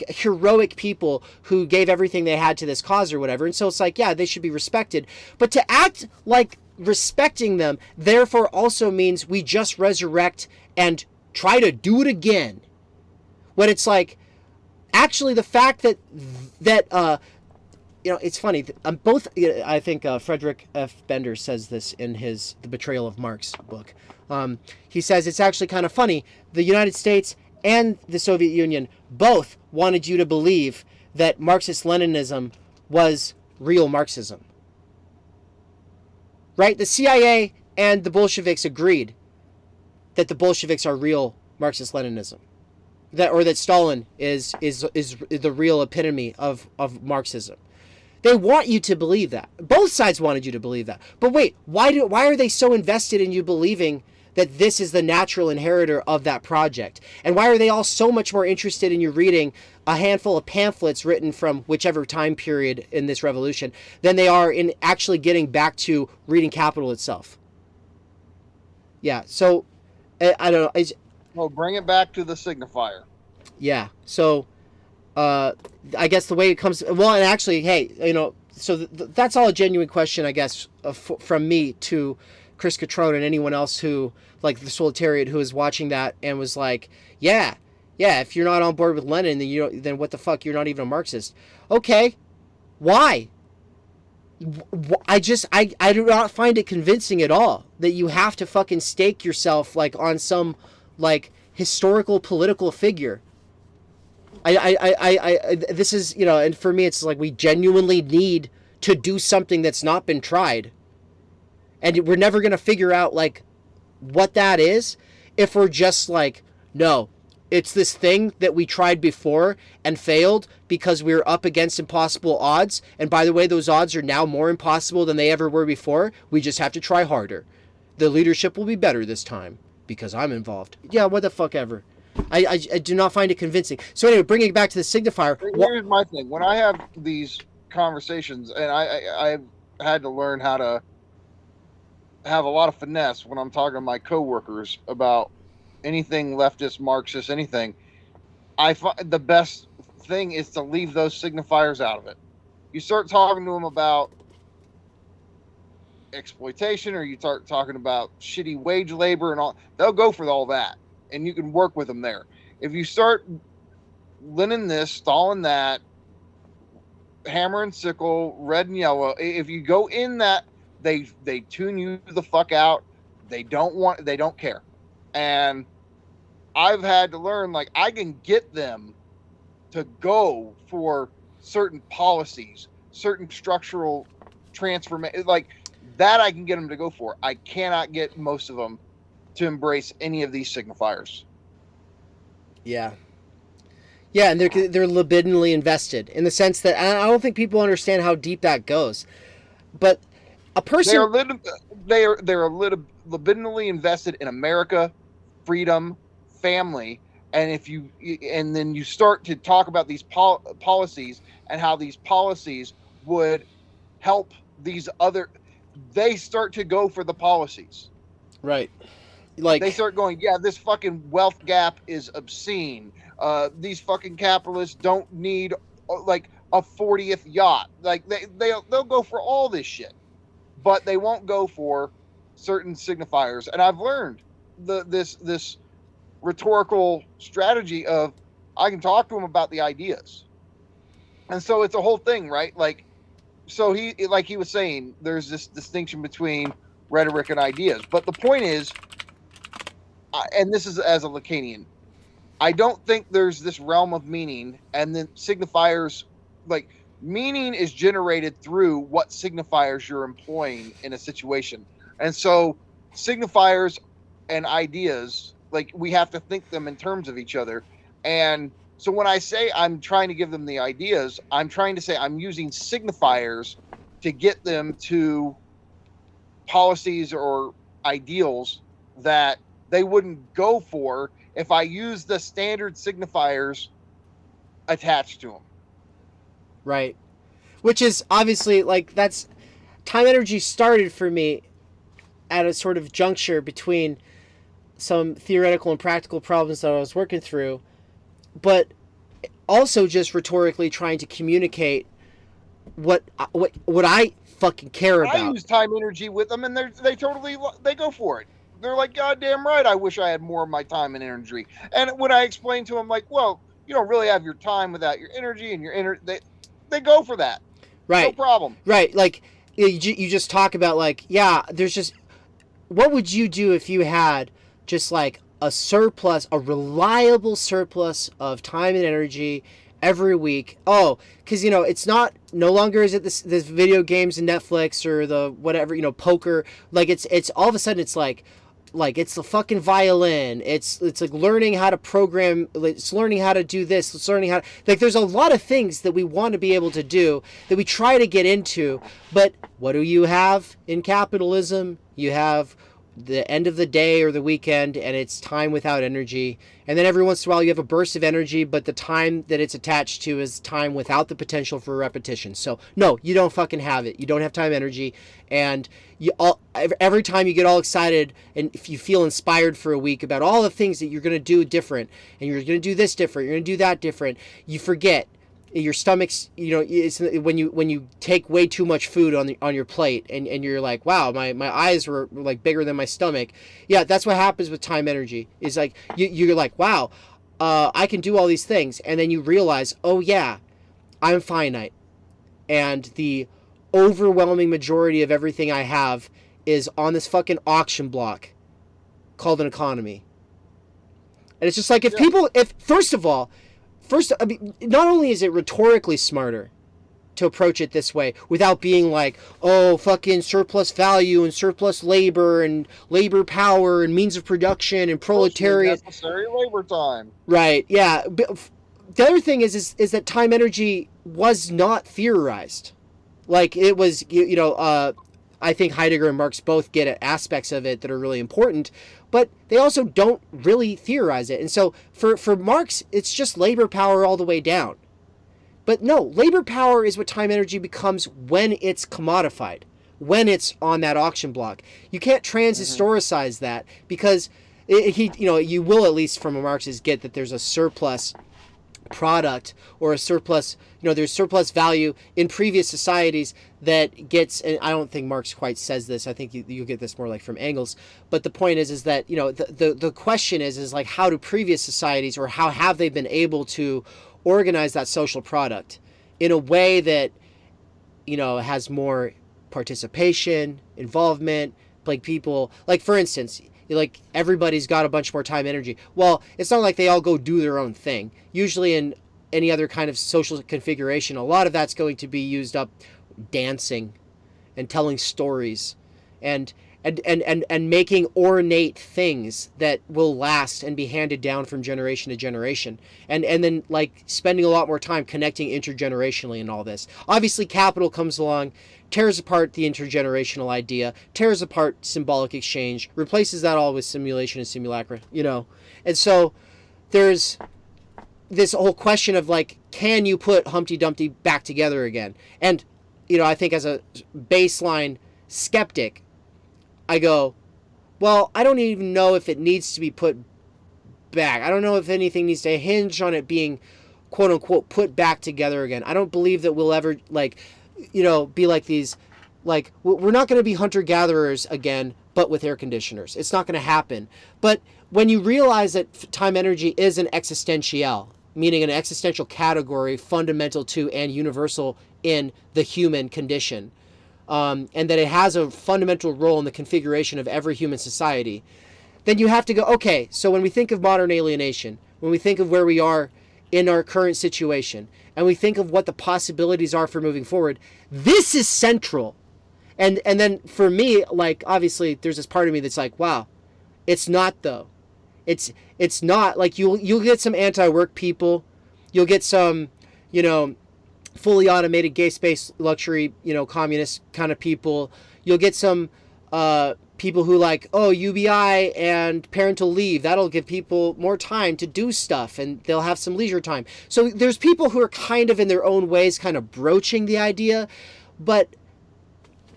heroic people who gave everything they had to this cause or whatever. And so it's like, yeah, they should be respected. But to act like respecting them, therefore, also means we just resurrect and try to do it again. When it's like, actually, the fact that it's funny. Both. I think Frederick F. Bender says this in his The Betrayal of Marx book. He says it's actually kind of funny. The United States and the Soviet Union both wanted you to believe that Marxist-Leninism was real Marxism. Right? The CIA and the Bolsheviks agreed that the Bolsheviks are real Marxist-Leninism. That Stalin is the real epitome of Marxism. They want you to believe that. Both sides wanted you to believe that. But wait, why are they so invested in you believing that this is the natural inheritor of that project? And why are they all so much more interested in you reading a handful of pamphlets written from whichever time period in this revolution than they are in actually getting back to reading Capital itself? Yeah, so I don't know. Well, bring it back to the signifier. Yeah, so I guess the way it comes, well, and actually, hey, so that's all a genuine question, I guess, from me to Chris Catrone and anyone else who, like the Solitarian, who is watching that and was like, yeah, if you're not on board with Lenin, then what the fuck, you're not even a Marxist. Okay, why? I do not find it convincing at all that you have to fucking stake yourself like on some like historical political figure. This is, and for me, it's like we genuinely need to do something that's not been tried. And we're never going to figure out like what that is if we're just like, no, it's this thing that we tried before and failed because we were up against impossible odds. And by the way, those odds are now more impossible than they ever were before. We just have to try harder. The leadership will be better this time because I'm involved. Yeah, what the fuck ever. I do not find it convincing. So anyway, bringing it back to the signifier. Here's my thing. When I have these conversations, and I've had to learn how to have a lot of finesse when I'm talking to my coworkers about anything leftist, Marxist, anything, I find the best thing is to leave those signifiers out of it. You start talking to them about exploitation, or you start talking about shitty wage labor and all, they'll go for all that. And you can work with them there. If you start Lenin this, Stalin that, hammer and sickle, red and yellow, if you go in that, they tune you the fuck out. They don't care. And I've had to learn, like, I can get them to go for certain policies, certain structural transformation, like that I can get them to go for. I cannot get most of them to embrace any of these signifiers. Yeah, and they're libidinally invested in the sense that I don't think people understand how deep that goes. But a person they're libidinally invested in America, freedom, family, and then you start to talk about these policies and how these policies would help these other. They start to go for the policies, right? Like they start going, yeah, this fucking wealth gap is obscene. These fucking capitalists don't need like a 40th yacht. Like they'll go for all this shit, but they won't go for certain signifiers. And I've learned this rhetorical strategy of I can talk to them about the ideas, and so it's a whole thing, right? Like, so he was saying, there's this distinction between rhetoric and ideas, but the point is. And this is as a Lacanian, I don't think there's this realm of meaning, and then signifiers, like meaning is generated through what signifiers you're employing in a situation. And so signifiers and ideas Like we have to think them in terms of each other. And so when I say I'm trying to give them the ideas, I'm trying to say I'm using signifiers to get them to policies or ideals that they wouldn't go for if I use the standard signifiers attached to them. Right. Which is obviously like that's time energy started for me at a sort of juncture between some theoretical and practical problems that I was working through, but also just rhetorically trying to communicate what I fucking care about. I use time energy with them, and they totally go for it. They're like, God damn right, I wish I had more of my time and energy. And when I explain to them, like, well, you don't really have your time without your energy, and your they go for that. Right. No problem. Right. Like you just talk about like, yeah, there's just, what would you do if you had just like a surplus, a reliable surplus of time and energy every week? Oh, because it's not, no longer is it this video games and Netflix or the whatever, poker. Like it's all of a sudden it's like it's the fucking violin. It's like learning how to program. It's learning how to do this. It's learning how to, like, there's a lot of things that we want to be able to do that we try to get into. But what do you have in capitalism? You have the end of the day or the weekend, and it's time without energy. And then every once in a while you have a burst of energy, but the time that it's attached to is time without the potential for repetition. So no, you don't fucking have it. You don't have time energy. And every time you get all excited and if you feel inspired for a week about all the things that you're going to do different, and you're going to do this different, you're going to do that different, you forget. Your stomach's, it's when you take way too much food on your plate, and you're like, wow, my eyes were like bigger than my stomach. Yeah, that's what happens with time energy. Is like you're like, wow, I can do all these things, and then you realize, oh yeah, I'm finite, and the overwhelming majority of everything I have is on this fucking auction block called an economy. And it's just like, I mean, not only is it rhetorically smarter to approach it this way without being like, oh, fucking surplus value and surplus labor and labor power and means of production and proletariat. Necessary labor time. Right, yeah. But the other thing is that time energy was not theorized. Like, it was, I think Heidegger and Marx both get at aspects of it that are really important, but they also don't really theorize it. And so for Marx, it's just labor power all the way down. But no, labor power is what time energy becomes when it's commodified, when it's on that auction block. You can't trans-historicize that because you will, at least from a Marxist, get that there's a surplus product or a surplus, there's surplus value in previous societies that gets, and I don't think Marx quite says this, I think you get this more like from Engels, but the point is that, the question is like, how do previous societies, or how have they been able to organize that social product in a way that, has more participation, involvement, like people, like for instance, like everybody's got a bunch more time energy. Well, it's not like they all go do their own thing. Usually in any other kind of social configuration, a lot of that's going to be used up dancing and telling stories and making ornate things that will last and be handed down from generation to generation. And then like spending a lot more time connecting intergenerationally and all this. Obviously capital comes along, tears apart the intergenerational idea, tears apart symbolic exchange, replaces that all with simulation and simulacra, And so there's this whole question of like, can you put Humpty Dumpty back together again? And, I think as a baseline skeptic, I go, well, I don't even know if it needs to be put back. I don't know if anything needs to hinge on it being, quote unquote, put back together again. I don't believe that we'll ever, be like these, like, we're not going to be hunter-gatherers again, but with air conditioners. It's not going to happen. But when you realize that time energy is an existential, meaning an existential category fundamental to and universal in the human condition, and that it has a fundamental role in the configuration of every human society, then you have to go, okay, so when we think of modern alienation, when we think of where we are in our current situation, and we think of what the possibilities are for moving forward, this is central. And then for me, like, obviously there's this part of me that's like, wow, it's not though. It's not like you'll get some anti-work people, you'll get some, you know, fully automated gay space luxury, you know, communist kind of people. You'll get some people who like, oh, UBI and parental leave. That'll give people more time to do stuff and they'll have some leisure time. So there's people who are kind of in their own ways kind of broaching the idea. But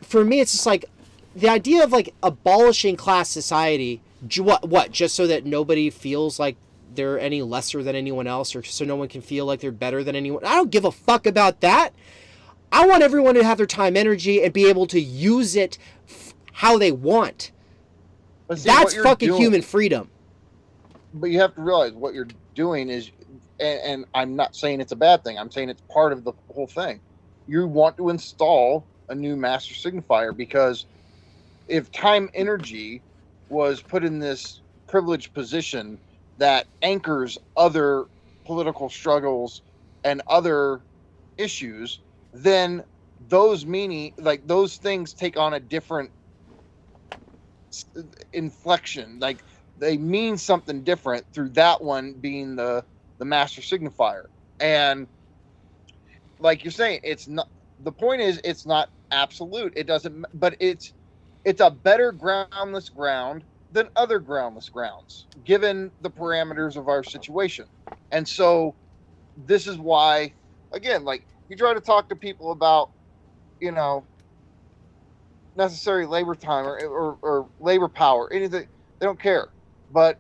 for me, it's just like the idea of like abolishing class society. What? Just so that nobody feels like they're any lesser than anyone else, or so no one can feel like they're better than anyone. I don't give a fuck about that. I want everyone to have their time, energy, and be able to use it how they want. See, that's fucking human freedom. But you have to realize what you're doing is, and I'm not saying it's a bad thing. I'm saying it's part of the whole thing. You want to install a new master signifier because if time energy was put in this privileged position that anchors other political struggles and other issues, then those those things take on a different inflection. Like they mean something different through that one being the master signifier. And like you're saying, it's not, the point is it's not absolute. It doesn't, but it's a better groundless ground than other groundless grounds, given the parameters of our situation. And so this is why, again, like you try to talk to people about, you know, necessary labor time or labor power, anything, they don't care. But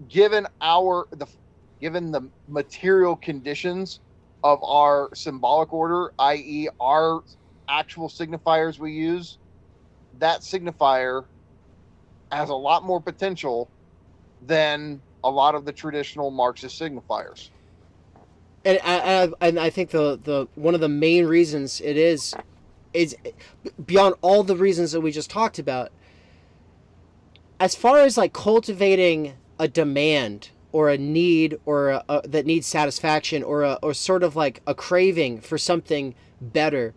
given the material conditions of our symbolic order, i.e. our actual signifiers we use, that signifier has a lot more potential than a lot of the traditional Marxist signifiers. And I think the one of the main reasons it is beyond all the reasons that we just talked about, as far as like cultivating a demand or a need or that needs satisfaction or sort of like a craving for something better.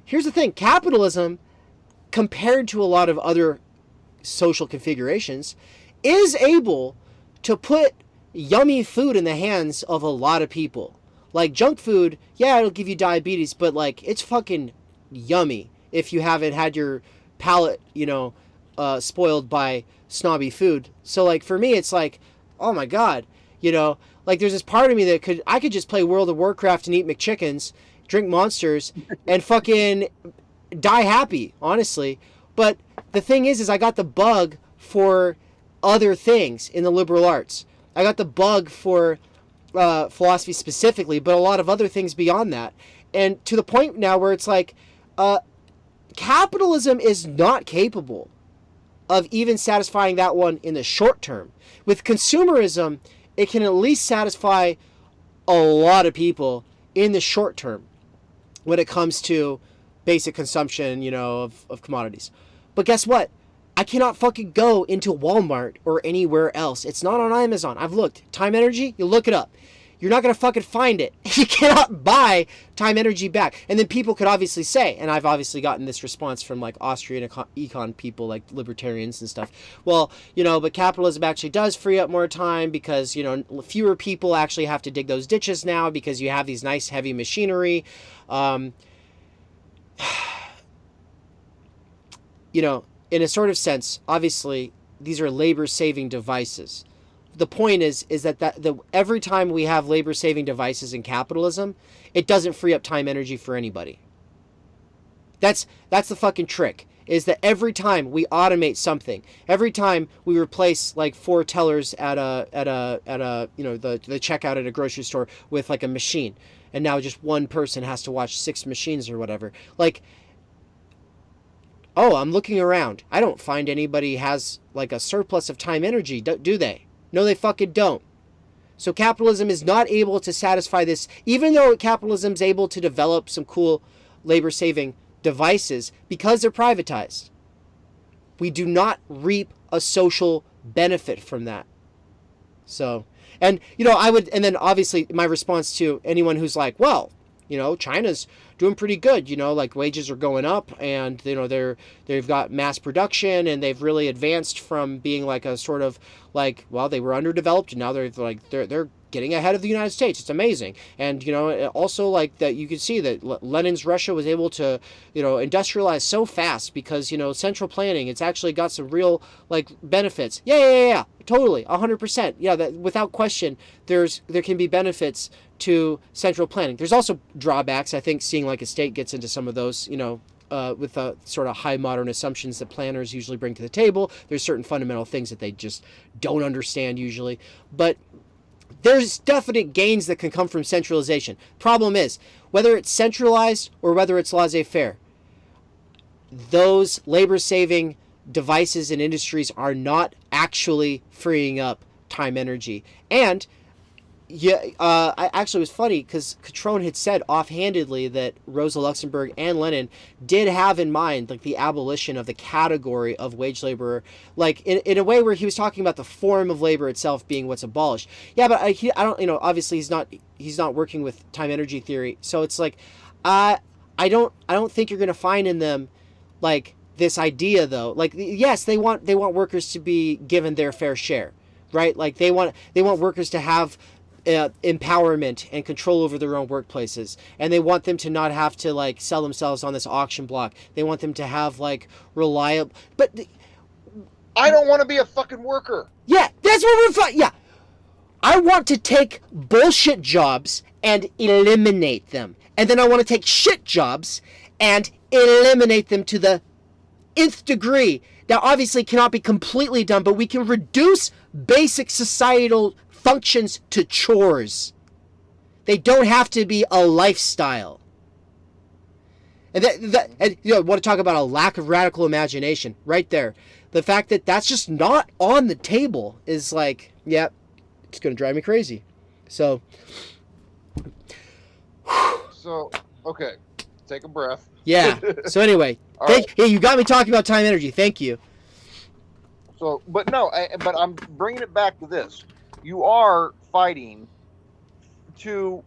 Here's the thing: capitalism, compared to a lot of other social configurations, is able to put yummy food in the hands of a lot of people. Like junk food, yeah, it'll give you diabetes, but like it's fucking yummy if you haven't had your palate, you know, spoiled by snobby food. So like for me, it's like, oh my god, you know, like there's this part of me that I could just play World of Warcraft and eat McChickens, drink Monsters, and fucking die happy, honestly. But the thing is I got the bug for other things in the liberal arts. I got the bug for philosophy specifically, but a lot of other things beyond that. And to the point now where it's like, capitalism is not capable of even satisfying that one in the short term. With consumerism, it can at least satisfy a lot of people in the short term when it comes to basic consumption, you know, of commodities. But guess what? I cannot fucking go into Walmart or anywhere else. It's not on Amazon. I've looked. Time energy, you look it up. You're not going to fucking find it. You cannot buy time energy back. And then people could obviously say, and I've obviously gotten this response from like Austrian econ people, like libertarians and stuff. Well, you know, but capitalism actually does free up more time because, you know, fewer people actually have to dig those ditches now because you have these nice heavy machinery. You know, in a sort of sense, obviously, these are labor-saving devices. The point is that every time we have labor-saving devices in capitalism, it doesn't free up time energy for anybody. That's the fucking trick, is that every time we automate something, every time we replace like 4 tellers at a you know, the checkout at a grocery store with like a machine, and now just one person has to watch 6 machines or whatever. Like, oh, I'm looking around. I don't find anybody has like a surplus of time energy, do they? No, they fucking don't. So capitalism is not able to satisfy this, even though capitalism's able to develop some cool labor-saving devices because they're privatized. We do not reap a social benefit from that. So, and, you know, and then obviously my response to anyone who's like, well, China's doing pretty good. Like wages are going up, and they've got mass production, and they've really advanced from being like a sort of like, well, they were underdeveloped, and now they're getting ahead of the United States. It's amazing. And also like that you can see that Lenin's Russia was able to industrialize so fast because central planning, it's actually got some real like benefits. Yeah, totally, 100%. Yeah, that without question there can be benefits to central planning. There's also drawbacks. I think seeing like a state gets into some of those, with the sort of high modern assumptions that planners usually bring to the table. There's certain fundamental things that they just don't understand usually. But there's definite gains that can come from centralization. Problem is, whether it's centralized or whether it's laissez-faire, those labor-saving devices and industries are not actually freeing up time energy. And I actually, it was funny because Catrone had said offhandedly that Rosa Luxemburg and Lenin did have in mind like the abolition of the category of wage laborer, like in a way where he was talking about the form of labor itself being what's abolished. Yeah, but I don't, obviously he's not working with time energy theory, so it's like I don't think you're gonna find in them like this idea though. Like, yes, they want workers to be given their fair share, right? Like they want workers to have empowerment and control over their own workplaces, and they want them to not have to like sell themselves on this auction block. They want them to have like reliable. But I don't want to be a fucking worker. Yeah, that's what we're. Yeah, I want to take bullshit jobs and eliminate them, and then I want to take shit jobs and eliminate them to the nth degree. Now, obviously, it cannot be completely done, but we can reduce basic societal functions to chores. They don't have to be a lifestyle. And want to talk about a lack of radical imagination right there. The fact that that's just not on the table is like, yeah, it's going to drive me crazy. So, okay, take a breath. Yeah. So anyway, you got me talking about time energy. Thank you. So, but I'm bringing it back to this. You are fighting to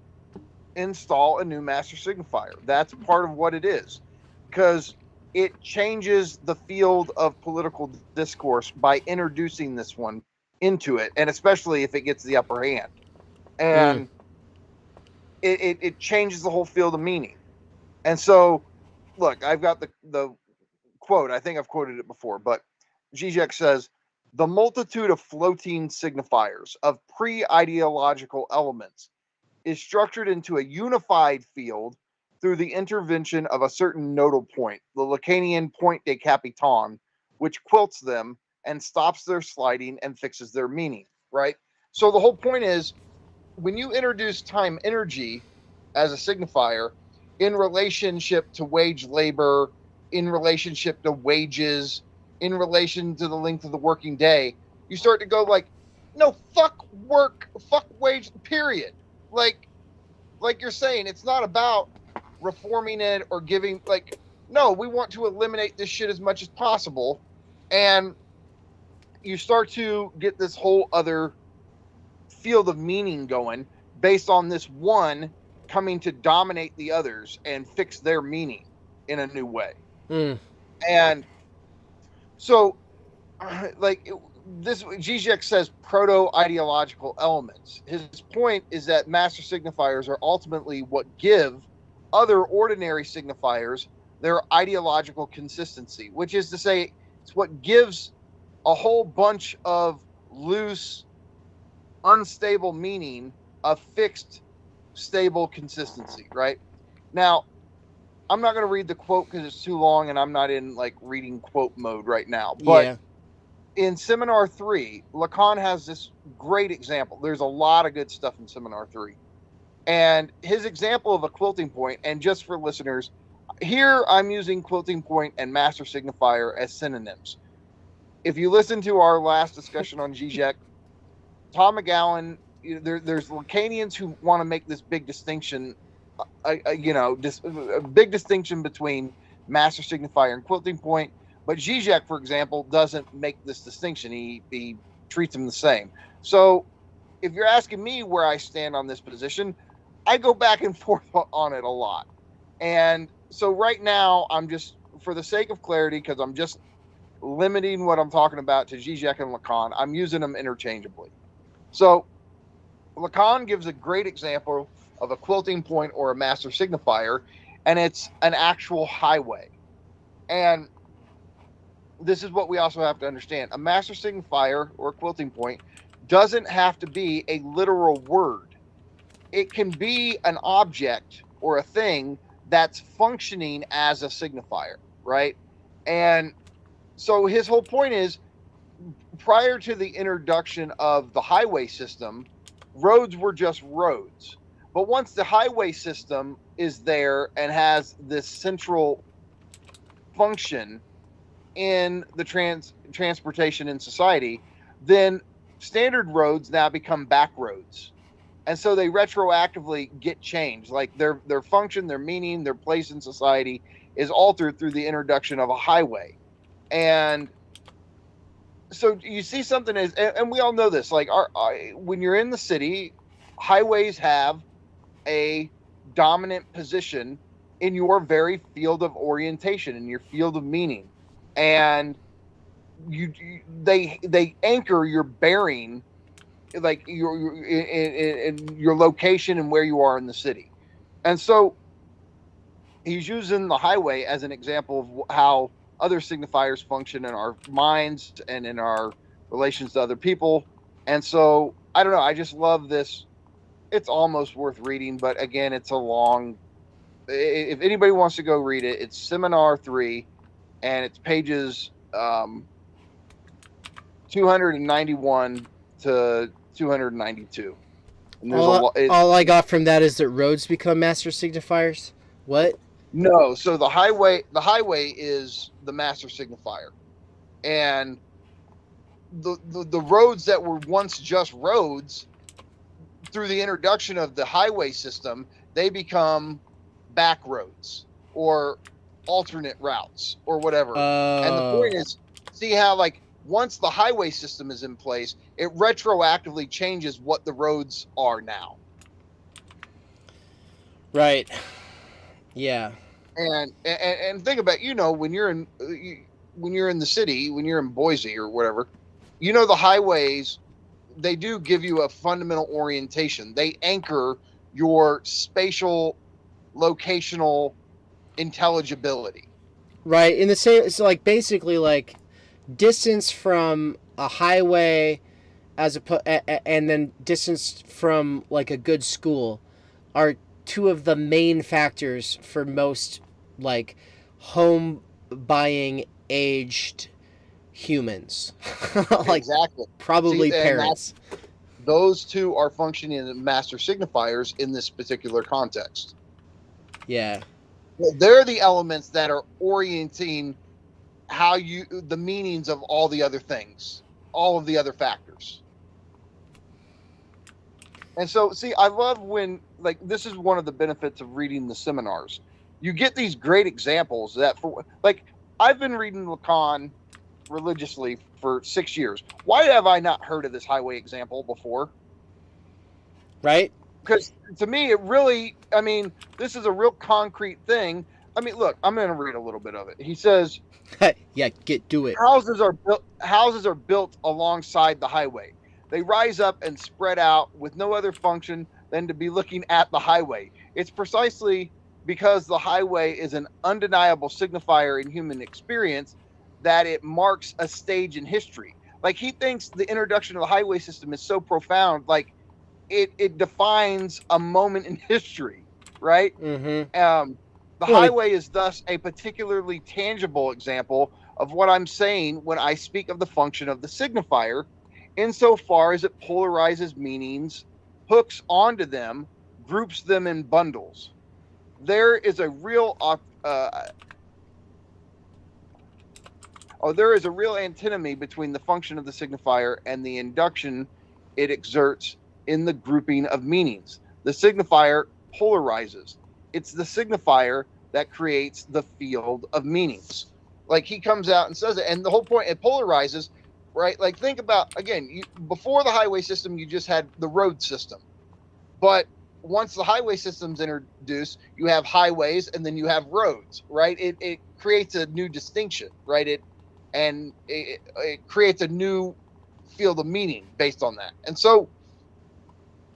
install a new master signifier. That's part of what it is, because it changes the field of political discourse by introducing this one into it, and especially if it gets the upper hand. And it changes the whole field of meaning. And so, look, I've got the quote. I think I've quoted it before, but Zizek says, the multitude of floating signifiers of pre-ideological elements is structured into a unified field through the intervention of a certain nodal point, the Lacanian point de capiton, which quilts them and stops their sliding and fixes their meaning, right? So the whole point is, when you introduce time energy as a signifier in relationship to wage labor, in relationship to wages, in relation to the length of the working day, you start to go like, no, fuck work, fuck wage, period. Like you're saying, it's not about reforming it or giving, like, no, we want to eliminate this shit as much as possible. And you start to get this whole other field of meaning going based on this one coming to dominate the others and fix their meaning in a new way. And so, like, this, Zizek says proto-ideological elements. His point is that master signifiers are ultimately what give other ordinary signifiers their ideological consistency, which is to say, it's what gives a whole bunch of loose, unstable meaning a fixed, stable consistency, right? Now, I'm not going to read the quote because it's too long and I'm not in like reading quote mode right now. But in Seminar 3, Lacan has this great example. There's a lot of good stuff in Seminar 3. And his example of a quilting point, and just for listeners, here I'm using quilting point and master signifier as synonyms. If you listen to our last discussion on Zizek, Tom McGowan, there's Lacanians who want to make this big distinction, a big distinction between master signifier and quilting point. But Zizek, for example, doesn't make this distinction. He treats them the same. So if you're asking me where I stand on this position, I go back and forth on it a lot. And so right now, I'm just, for the sake of clarity, because I'm just limiting what I'm talking about to Zizek and Lacan, I'm using them interchangeably. So Lacan gives a great example of a quilting point or a master signifier, and it's an actual highway. And this is what we also have to understand. A master signifier or a quilting point doesn't have to be a literal word. It can be an object or a thing that's functioning as a signifier, right? And so his whole point is, prior to the introduction of the highway system, roads were just roads. But once the highway system is there and has this central function in the transportation in society, then standard roads now become back roads. And so they retroactively get changed. Like their function, their meaning, their place in society is altered through the introduction of a highway. And so you see something is, and we all know this, like when you're in the city, highways have a dominant position in your very field of orientation, in your field of meaning. And they anchor your bearing, like your location and where you are in the city. And so he's using the highway as an example of how other signifiers function in our minds and in our relations to other people. And so I don't know, I just love this. It's almost worth reading, but again, it's a long, if anybody wants to go read it, it's Seminar 3, and it's pages 291 to 292. And there's all I got from that is that roads become master signifiers. What? No, so the highway is the master signifier, and the roads that were once just roads, through the introduction of the highway system, they become back roads or alternate routes or whatever. And the point is, see how, like, once the highway system is in place, it retroactively changes what the roads are now. Right. Yeah. And think about, when you're in the city, when you're in Boise or whatever, the highways, they do give you a fundamental orientation. They anchor your spatial, locational intelligibility. Right. In the same, it's like basically like distance from a highway and then distance from like a good school are two of the main factors for most like home buying aged humans. Like exactly. Probably parents. Those two are functioning as master signifiers in this particular context. Yeah. They're the elements that are orienting the meanings of all the other things, all of the other factors. And so, see, I love when, like, this is one of the benefits of reading the seminars. You get these great examples that, I've been reading Lacan religiously for 6 years. Why have I not heard of this highway example before? Right? Because to me, it really, this is a real concrete thing. Look, I'm going to read a little bit of it. He says, yeah, do it. Houses are built alongside the highway. They rise up and spread out with no other function than to be looking at the highway. It's precisely because the highway is an undeniable signifier in human experience that it marks a stage in history. Like, he thinks the introduction of the highway system is so profound, like it defines a moment in history, right? Mm-hmm. The highway is thus a particularly tangible example of what I'm saying when I speak of the function of the signifier, insofar as it polarizes meanings, hooks onto them, groups them in bundles. There is a real antinomy between the function of the signifier and the induction it exerts in the grouping of meanings. The signifier polarizes. It's the signifier that creates the field of meanings. Like, he comes out and says it, and the whole point, it polarizes, right? Like, think about, again, before the highway system, you just had the road system. But once the highway system's introduced, you have highways and then you have roads, right? It creates a new distinction, right? It creates a new field of meaning based on that. And so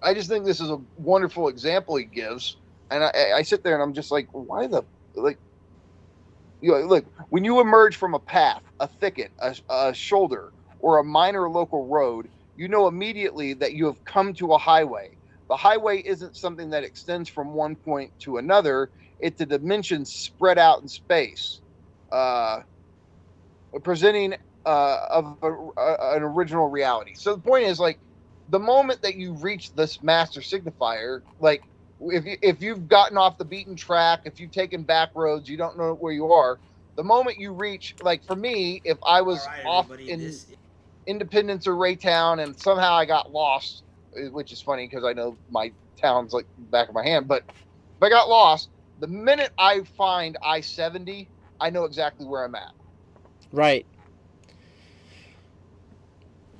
I just think this is a wonderful example he gives. And I sit there and I'm just like, why the, like, you know, look, when you emerge from a path, a thicket, a shoulder, or a minor local road, you know immediately that you have come to a highway. The highway isn't something that extends from one point to another. It's a dimension spread out in space, presenting of an original reality. So the point is, like, the moment that you reach this master signifier, like, if you've gotten off the beaten track, if you've taken back roads, you don't know where you are. The moment you reach, like for me, if I was off in Independence or Raytown and somehow I got lost, which is funny because I know my town's like the back of my hand, but if I got lost, the minute I find I-70, I know exactly where I'm at. Right.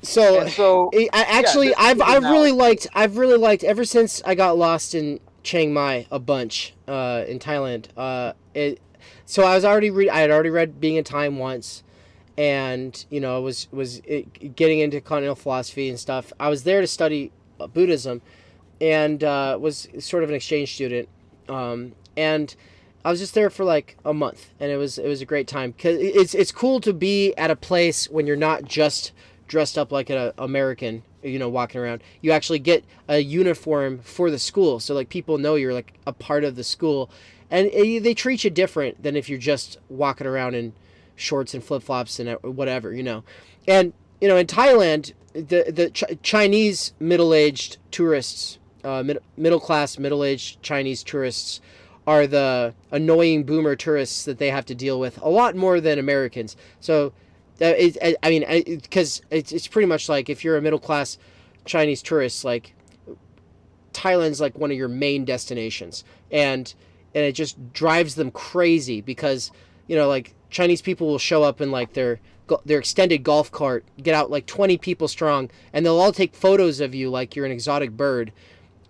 So I've really liked ever since I got lost in Chiang Mai a bunch in Thailand. So I had already read Being in Time once, and you know was getting into continental philosophy and stuff. I was there to study Buddhism, and was sort of an exchange student, and I was just there for like a month, and it was a great time because it's cool to be at a place when you're not just dressed up like an American, you know, walking around. You actually get a uniform for the school, so like people know you're like a part of the school, and they treat you different than if you're just walking around in shorts and flip-flops and whatever, you know. And you know, in Thailand, the Chinese middle-aged tourists, middle-class middle-aged Chinese tourists are the annoying boomer tourists that they have to deal with a lot more than Americans. So because it's pretty much like if you're a middle class Chinese tourist, like Thailand's like one of your main destinations, and it just drives them crazy because, you know, like Chinese people will show up in like their extended golf cart, get out like 20 people strong, and they'll all take photos of you like you're an exotic bird,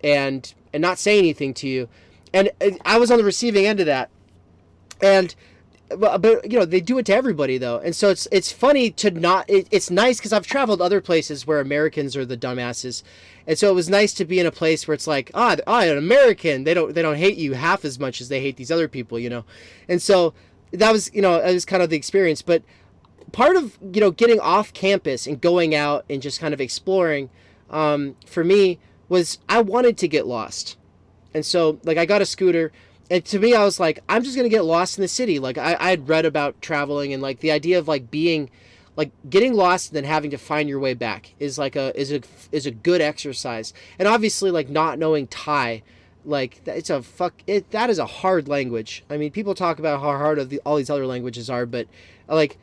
and not say anything to you. And I was on the receiving end of that, and. But you know, they do it to everybody though, and so it's funny to not. It's nice because I've traveled other places where Americans are the dumbasses, and so it was nice to be in a place where it's like, an American, they don't hate you half as much as they hate these other people, you know, and so that was, you know, it was kind of the experience. But part of, you know, getting off campus and going out and just kind of exploring, for me was I wanted to get lost, and so like I got a scooter. And to me, I was like, I'm just going to get lost in the city. Like I had read about traveling, and like the idea of like being, like getting lost and then having to find your way back is like a good exercise. And obviously like not knowing Thai, like that is a hard language. I mean, people talk about how hard all these other languages are, but like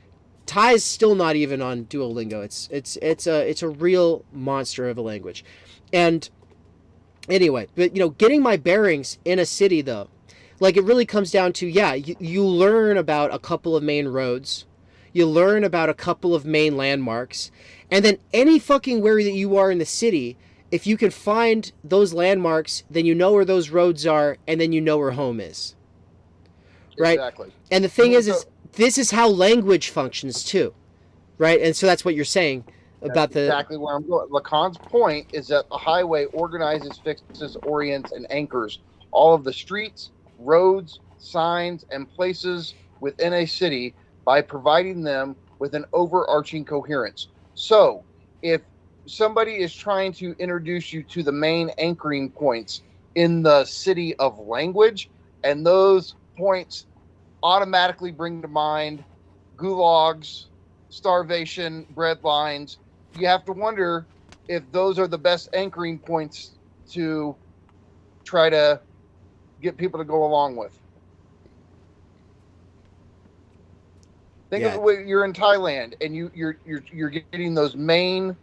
Thai is still not even on Duolingo. It's a real monster of a language. And anyway, but you know, getting my bearings in a city though, like it really comes down to, you learn about a couple of main roads, you learn about a couple of main landmarks, and then any fucking where that you are in the city, if you can find those landmarks, then you know where those roads are, and then you know where home is. Right? Exactly. And the thing is this is how language functions too. Right? And so that's what you're saying about exactly where I'm going. Lacan's point is that the highway organizes, fixes, orients, and anchors all of the streets, roads, signs, and places within a city by providing them with an overarching coherence. So, if somebody is trying to introduce you to the main anchoring points in the city of language, and those points automatically bring to mind gulags, starvation, bread lines, you have to wonder if those are the best anchoring points to try to get people to go along with. Think of it when you're in Thailand and you're getting those main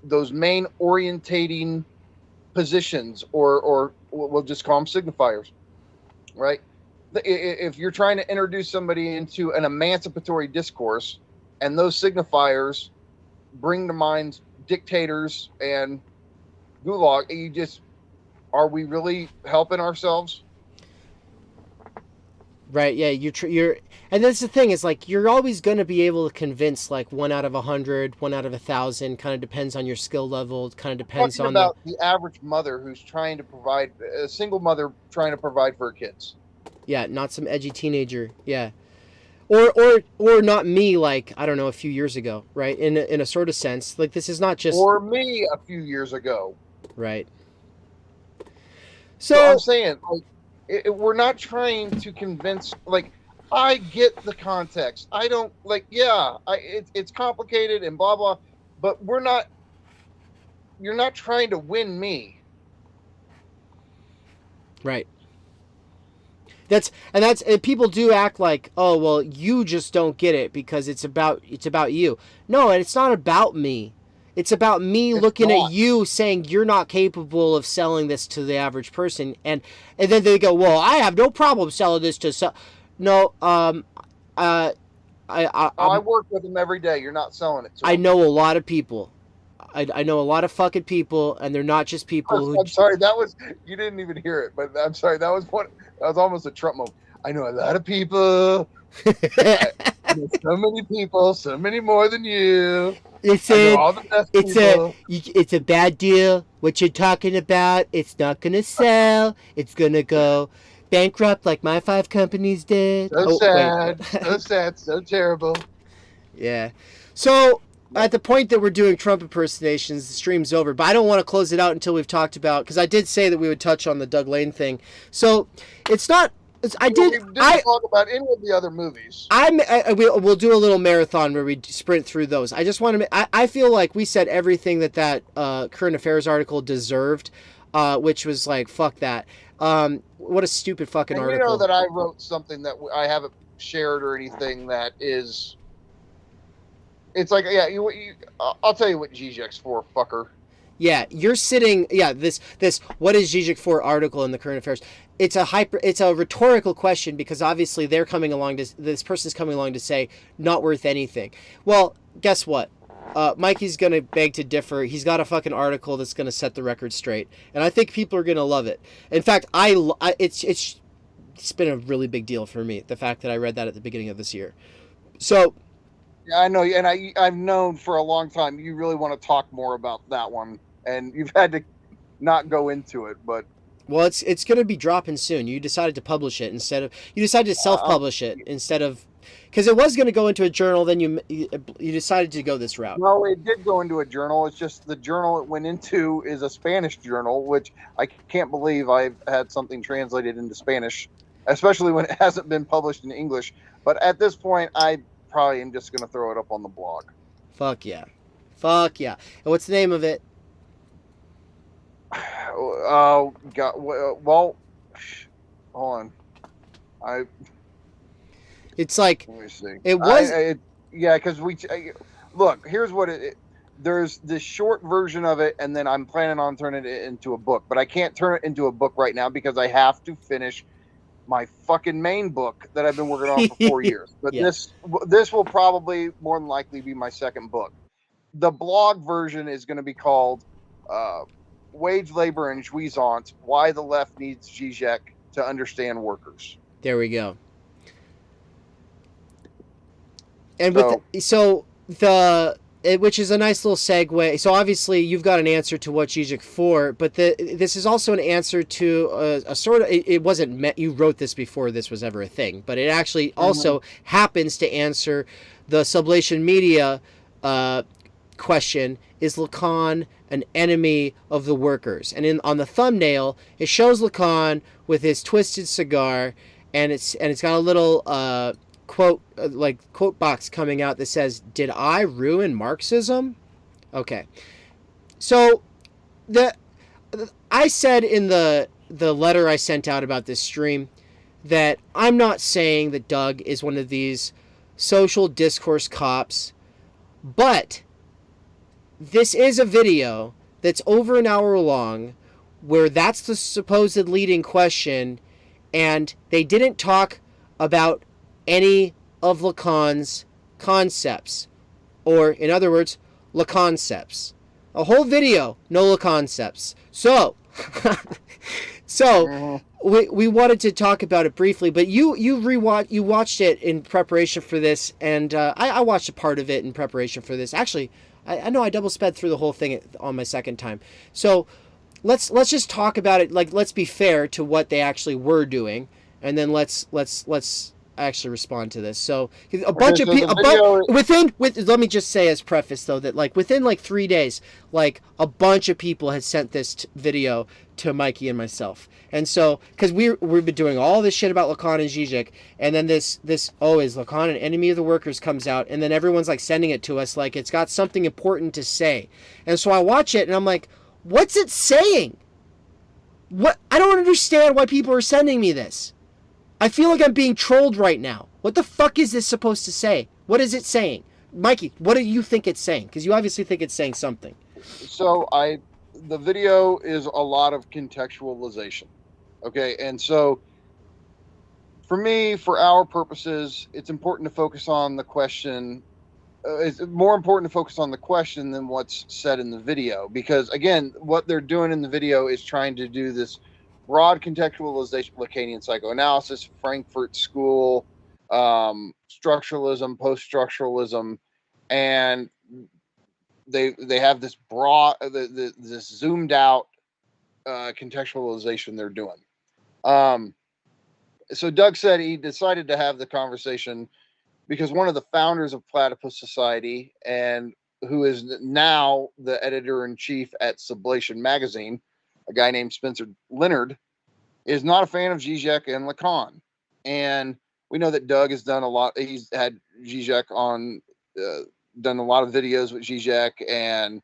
orientating positions, or we'll just call them signifiers, right? If you're trying to introduce somebody into an emancipatory discourse, and those signifiers bring to mind dictators and gulag, are we really helping ourselves? Right? Yeah, you're, and that's the thing is like you're always going to be able to convince like 1 out of 100, 1 out of 1,000. Kind of depends on your skill level. Kind of depends Talking on the about the average mother who's trying to provide, a single mother trying to provide for her kids. yeah, not some edgy teenager. Yeah. Or not me, like I don't know, a few years ago, right? In a sort of sense, like this is not just Or me a few years ago. right. So I'm So saying, like, we're not trying to convince. Like, I get the context. I don't like. Yeah, it's complicated and blah blah. But we're not. You're not trying to win me. right. And people do act like, oh well, you just don't get it because it's about you. No, and it's not about me. It's about me It's looking not. at you saying you're not capable of selling this to the average person, and then they go, well, I have no problem selling this to no, I I work with them every day. You're not selling it to I them. know a lot of people. I know a lot of fucking people, and they're not just people who. I'm sorry, that was, you didn't even hear it, but I'm sorry, that was almost a Trump moment. I know a lot of people. I know so many people, so many more than you. It's I know a all the best it's people. it's a bad deal. What you're talking about, it's not gonna sell. It's gonna go bankrupt like my 5 companies did. So sad, Wait. so sad, so terrible. Yeah. So at the point that we're doing Trump impersonations, the stream's over. But I don't want to close it out until we've talked about, because I did say that we would touch on the Doug Lane thing. So it's not. I Well, did. we didn't talk about any of the other movies. We'll do a little marathon where we sprint through those. I just want to. I feel like we said everything that current affairs article deserved, which was like fuck that. What a stupid fucking And article. you know that I wrote something that I haven't shared or anything that is. It's like, yeah, I'll tell you what Zizek's for, fucker. Yeah, you're sitting. Yeah, this what is Zizek for article in the current affairs? It's a rhetorical question because obviously this person's coming along to say not worth anything. Well, guess what? Mikey's gonna beg to differ. He's got a fucking article that's gonna set the record straight, and I think people are gonna love it. In fact, it's been a really big deal for me, the fact that I read that at the beginning of this year. So. Yeah, I know, and I've known for a long time you really want to talk more about that one, and you've had to not go into it, but Well, it's going to be dropping soon. You decided to publish it you decided to self-publish it instead of, because it was going to go into a journal. Then you decided to go this route. no, it did go into a journal. It's just the journal it went into is a Spanish journal, which I can't believe I've had something translated into Spanish, especially when it hasn't been published in English. But at this point, I probably am just going to throw it up on the blog. Fuck yeah. And what's the name of it? Oh God! Well, hold on. It's like Let me see. it was. Yeah, because look. Here's what there's this short version of it, and then I'm planning on turning it into a book. But I can't turn it into a book right now because I have to finish my fucking main book that I've been working on for 4 years. But Yeah. this will probably more than likely be my second book. The blog version is going to be called Wage Labor and Jouissance: Why the Left Needs Zizek to Understand Workers. There we go. And which is a nice little segue. So obviously you've got an answer to what Zizek for, but this is also an answer to a sort of. It wasn't meant. You wrote this before this was ever a thing, but it actually also happens to answer the sublation media question: is Lacan an enemy of the workers? And on the thumbnail, it shows Lacan with his twisted cigar, and it's got a little quote box coming out that says, "Did I ruin Marxism?" Okay, so I said in the letter I sent out about this stream that I'm not saying that Doug is one of these social discourse cops, but this is a video that's over an hour long where that's the supposed leading question, and they didn't talk about any of Lacan's concepts, or in other words, Laconcepts. A whole video, no Laconcepts. So So Mhm. we wanted to talk about it briefly, but you watched it in preparation for this, and I watched a part of it in preparation for this. Actually, I know I double sped through the whole thing on my second time. So let's just talk about it. Like, let's be fair to what they actually were doing, and then let's actually respond to this. So a Okay, bunch of so the people, video. let me just say as preface though that like within like 3 days, like a bunch of people had sent this video to Mikey and myself. And so, because we've been doing all this shit about Lacan and Zizek, and then this oh, is Lacan an enemy of the workers comes out, and then everyone's like sending it to us like it's got something important to say. And so I watch it and I'm like, what's it saying? What? I don't understand why people are sending me this. I feel like I'm being trolled right now. What the fuck is this supposed to say? What is it saying? Mikey, what do you think it's saying? Because you obviously think it's saying something. So the video is a lot of contextualization. Okay, and so for me, for our purposes, it's important to focus on the question. It's more important to focus on the question than what's said in the video, because again, what they're doing in the video is trying to do this broad contextualization of Lacanian psychoanalysis, Frankfurt School, structuralism, post-structuralism, and they have this broad, this zoomed out contextualization they're doing. So Doug said he decided to have the conversation because one of the founders of Platypus Society, and who is now the editor-in-chief at Sublation magazine, a guy named Spencer Leonard, is not a fan of Zizek and Lacan. And we know that Doug has done a lot. He's had Zizek on, done a lot of videos with Zizek, and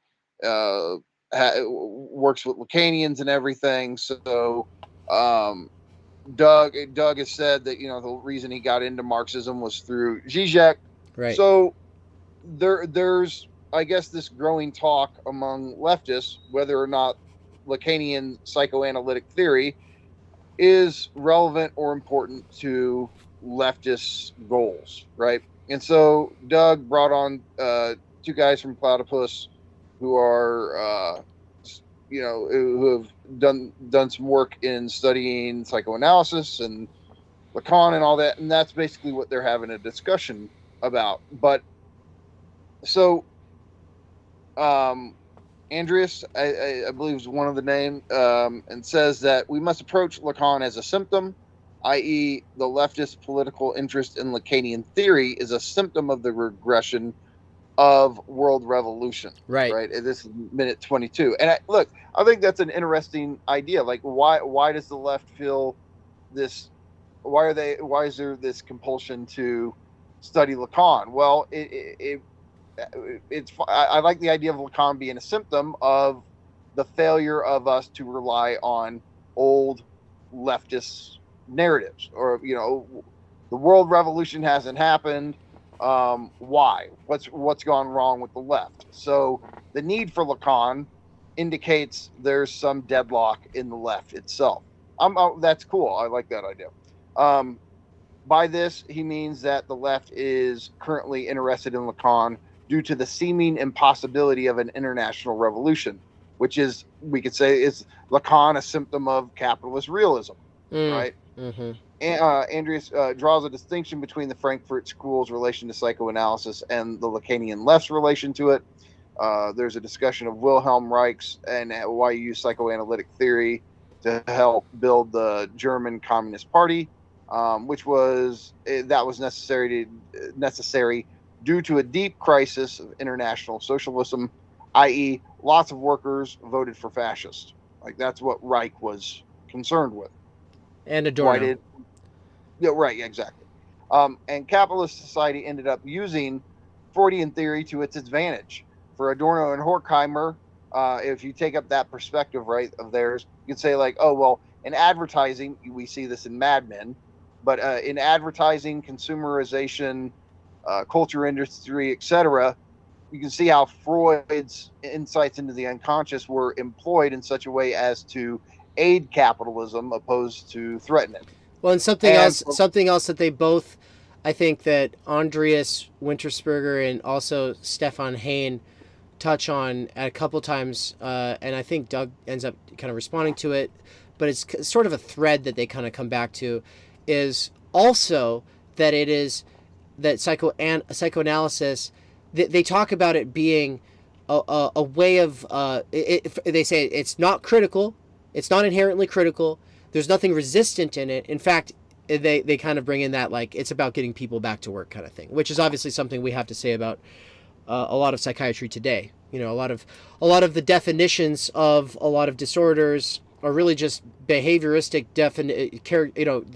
works with Lacanians and everything. So Doug has said that the reason he got into Marxism was through Zizek. Right. So there's, I guess, this growing talk among leftists whether or not Lacanian psychoanalytic theory is relevant or important to leftist goals, right? And so Doug brought on two guys from Platypus who are who have done some work in studying psychoanalysis and Lacan and all that, and that's basically what they're having a discussion about. But so Andreas, I believe is one of the name, and says that we must approach Lacan as a symptom, i.e., the leftist political interest in Lacanian theory is a symptom of the regression of world revolution. Right. Right. And this is minute 22. And I think that's an interesting idea. Like, why does the left feel this? Why is there this compulsion to study Lacan? Well, I like the idea of Lacan being a symptom of the failure of us to rely on old leftist narratives, or the world revolution hasn't happened. Why? What's gone wrong with the left? So the need for Lacan indicates there's some deadlock in the left itself. That's cool. I like that idea. By this, he means that the left is currently interested in Lacan due to the seeming impossibility of an international revolution, which is, we could say, is Lacan a symptom of capitalist realism, right? Mm-hmm. Andreas draws a distinction between the Frankfurt School's relation to psychoanalysis and the Lacanian left's relation to it. There's a discussion of Wilhelm Reich's and why you use psychoanalytic theory to help build the German Communist Party, which was necessary due to a deep crisis of international socialism, i.e., lots of workers voted for fascists. Like, that's what Reich was concerned with. And Adorno. Yeah, right, exactly. And capitalist society ended up using Freudian theory to its advantage. For Adorno and Horkheimer, if you take up that perspective, right, of theirs, you can say, like, oh, well, in advertising, we see this in Mad Men, but in advertising, consumerization, culture industry, etc., you can see how Freud's insights into the unconscious were employed in such a way as to aid capitalism opposed to threaten it. Well, and something else that they both, I think that Andreas Wintersberger and also Stefan Hain touch on a couple times, and I think Doug ends up kind of responding to it, but it's sort of a thread that they kind of come back to, is also that it is that psychoanalysis, they talk about it being a way of, they say it's not critical, it's not inherently critical, there's nothing resistant in it. In fact, they kind of bring in that, like, it's about getting people back to work kind of thing, which is obviously something we have to say about a lot of psychiatry today. You know, a lot of the definitions of a lot of disorders are really just behavioristic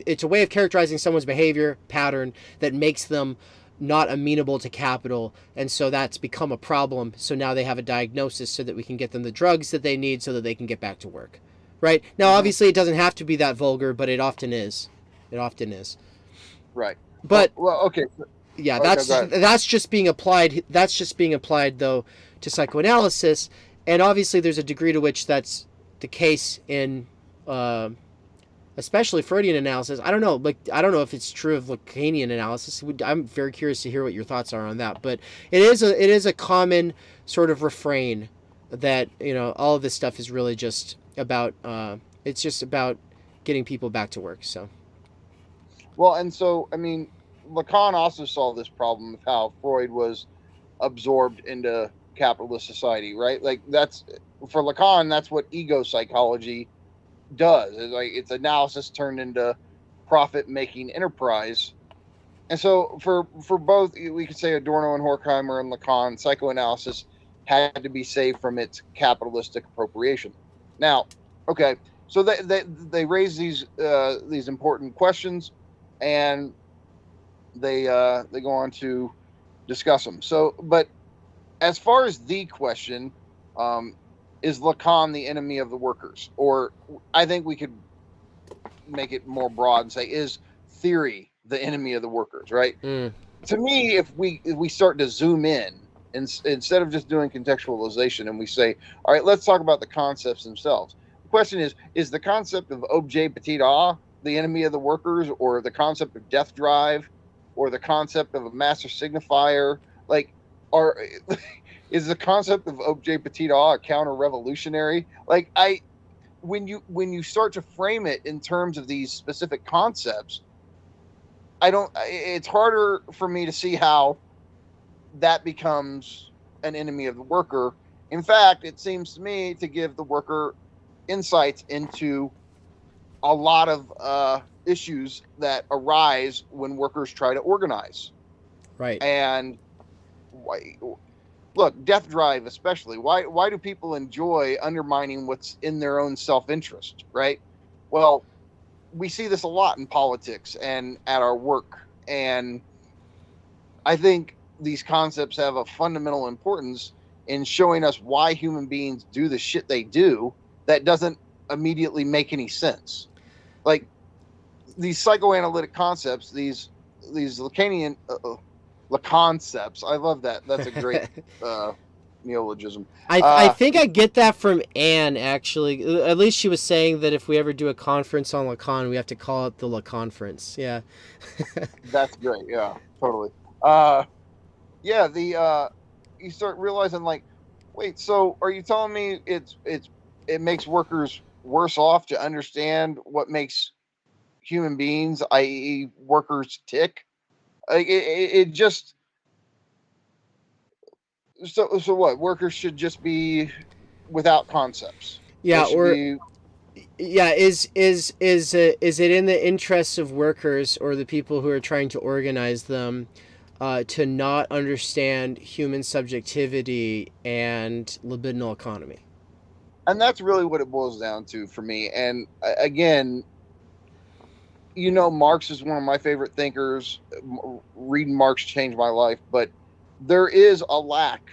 it's a way of characterizing someone's behavior pattern that makes them not amenable to capital, and so that's become a problem. So now they have a diagnosis so that we can get them the drugs that they need so that they can get back to work. Right? Now, obviously, it doesn't have to be that vulgar, but it often is. It often is. Right. But well okay. Yeah, Okay, that's just being applied. That's just being applied though to psychoanalysis, and obviously there's a degree to which that's the case in, especially Freudian analysis. I don't know, I don't know if it's true of Lacanian analysis. I'm very curious to hear what your thoughts are on that. But it is a common sort of refrain that, you know, all of this stuff is really just about. It's just about getting people back to work. So. Well, and so I mean, Lacan also saw this problem of how Freud was absorbed into capitalist society, right? Like that's, for Lacan, that's what ego psychology does. It's like it's analysis turned into profit-making enterprise. And so for both, we could say Adorno and Horkheimer and Lacan, psychoanalysis had to be saved from its capitalistic appropriation. Now, okay, so they raise these important questions, and they go on to discuss them. So, but as far as the question, is Lacan the enemy of the workers? Or I think we could make it more broad and say, is theory the enemy of the workers, right? To me, if we start to zoom in, instead of just doing contextualization, and we say, all right, let's talk about the concepts themselves. The question is the concept of objet petit a the enemy of the workers, or the concept of death drive, or the concept of a master signifier? Like, is the concept of objet petit a counter-revolutionary? Like, when you start to frame it in terms of these specific concepts, it's harder for me to see how that becomes an enemy of the worker. In fact, it seems to me to give the worker insights into a lot of issues that arise when workers try to organize. Right. And look, death drive especially. Why do people enjoy undermining what's in their own self-interest, right? Well, we see this a lot in politics and at our work. And I think these concepts have a fundamental importance in showing us why human beings do the shit they do that doesn't immediately make any sense. Like these psychoanalytic concepts, these Lacanian concepts. I love that. That's a great neologism. I think I get that from Anne, actually. At least she was saying that if we ever do a conference on Lacan, we have to call it the Laconference. Yeah. That's great. Yeah, totally. You start realizing, like, wait, so are you telling me it makes workers worse off to understand what makes human beings, i.e. workers, tick? Like it just, so what? Workers should just be without concepts. Yeah, yeah. Is it in the interests of workers or the people who are trying to organize them to not understand human subjectivity and libidinal economy? And that's really what it boils down to for me. And again, you know, Marx is one of my favorite thinkers. Reading Marx changed my life, but there is a lack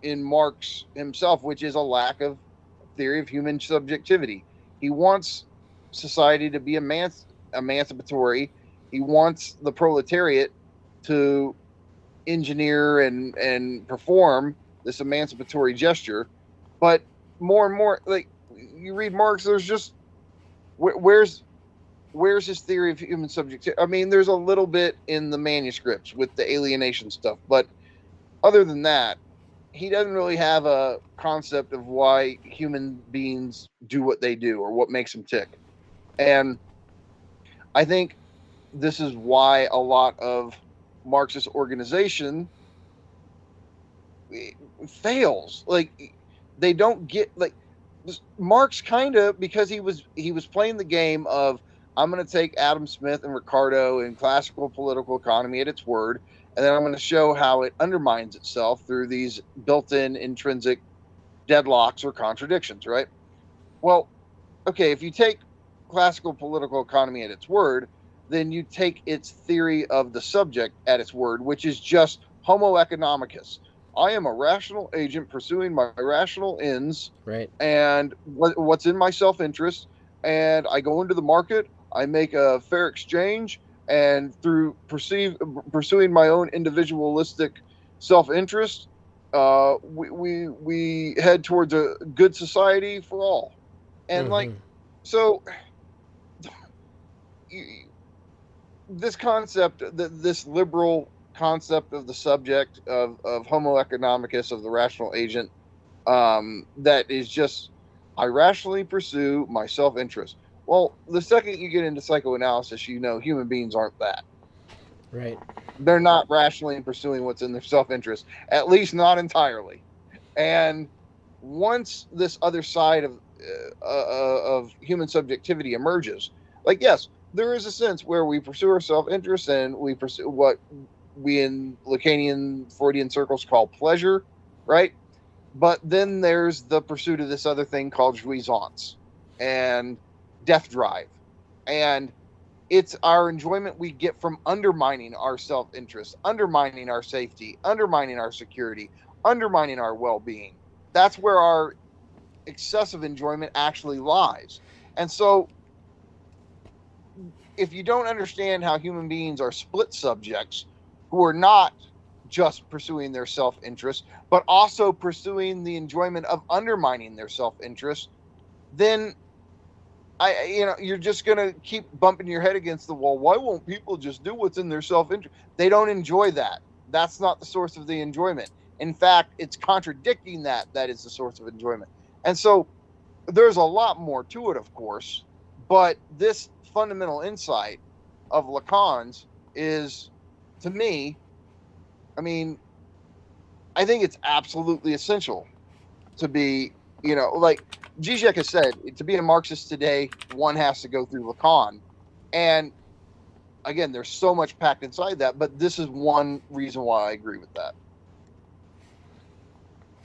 in Marx himself, which is a lack of theory of human subjectivity. He wants society to be emancipatory. He wants the proletariat to engineer and perform this emancipatory gesture. But more and more, like, you read Marx, there's just, where's his theory of human subjectivity? I mean, there's a little bit in the manuscripts with the alienation stuff, but other than that, he doesn't really have a concept of why human beings do what they do or what makes them tick. And I think this is why a lot of Marxist organization fails. Like, they don't get, like, Marx kind of, because he was playing the game of, I'm going to take Adam Smith and Ricardo and classical political economy at its word, and then I'm going to show how it undermines itself through these built-in intrinsic deadlocks or contradictions, right? Well, okay, if you take classical political economy at its word, then you take its theory of the subject at its word, which is just homo economicus. I am a rational agent pursuing my rational ends, Right. and what's in my self-interest, and I go into the market, I make a fair exchange, and through pursuing my own individualistic self-interest, we head towards a good society for all. And like, so this concept, this liberal concept of the subject of homo economicus, of the rational agent, that is just, I rationally pursue my self-interest. Well, the second you get into psychoanalysis, you know human beings aren't that. Right. They're not rationally pursuing what's in their self-interest, at least not entirely. And once this other side of human subjectivity emerges, like, yes, there is a sense where we pursue our self-interest and we pursue what we in Lacanian Freudian circles call pleasure, right? But then there's the pursuit of this other thing called jouissance and death drive. And it's our enjoyment we get from undermining our self-interest, undermining our safety, undermining our security, undermining our well-being. That's where our excessive enjoyment actually lies. And so if you don't understand how human beings are split subjects who are not just pursuing their self-interest, but also pursuing the enjoyment of undermining their self-interest, then you're just going to keep bumping your head against the wall. Why won't people just do what's in their self-interest? They don't enjoy that. That's not the source of the enjoyment. In fact, it's contradicting that is the source of enjoyment. And so there's a lot more to it, of course, but this fundamental insight of Lacan's is, to me, I mean, I think it's absolutely essential to be, like Zizek has said, to be a Marxist today, one has to go through Lacan. And again, there's so much packed inside that, but this is one reason why I agree with that.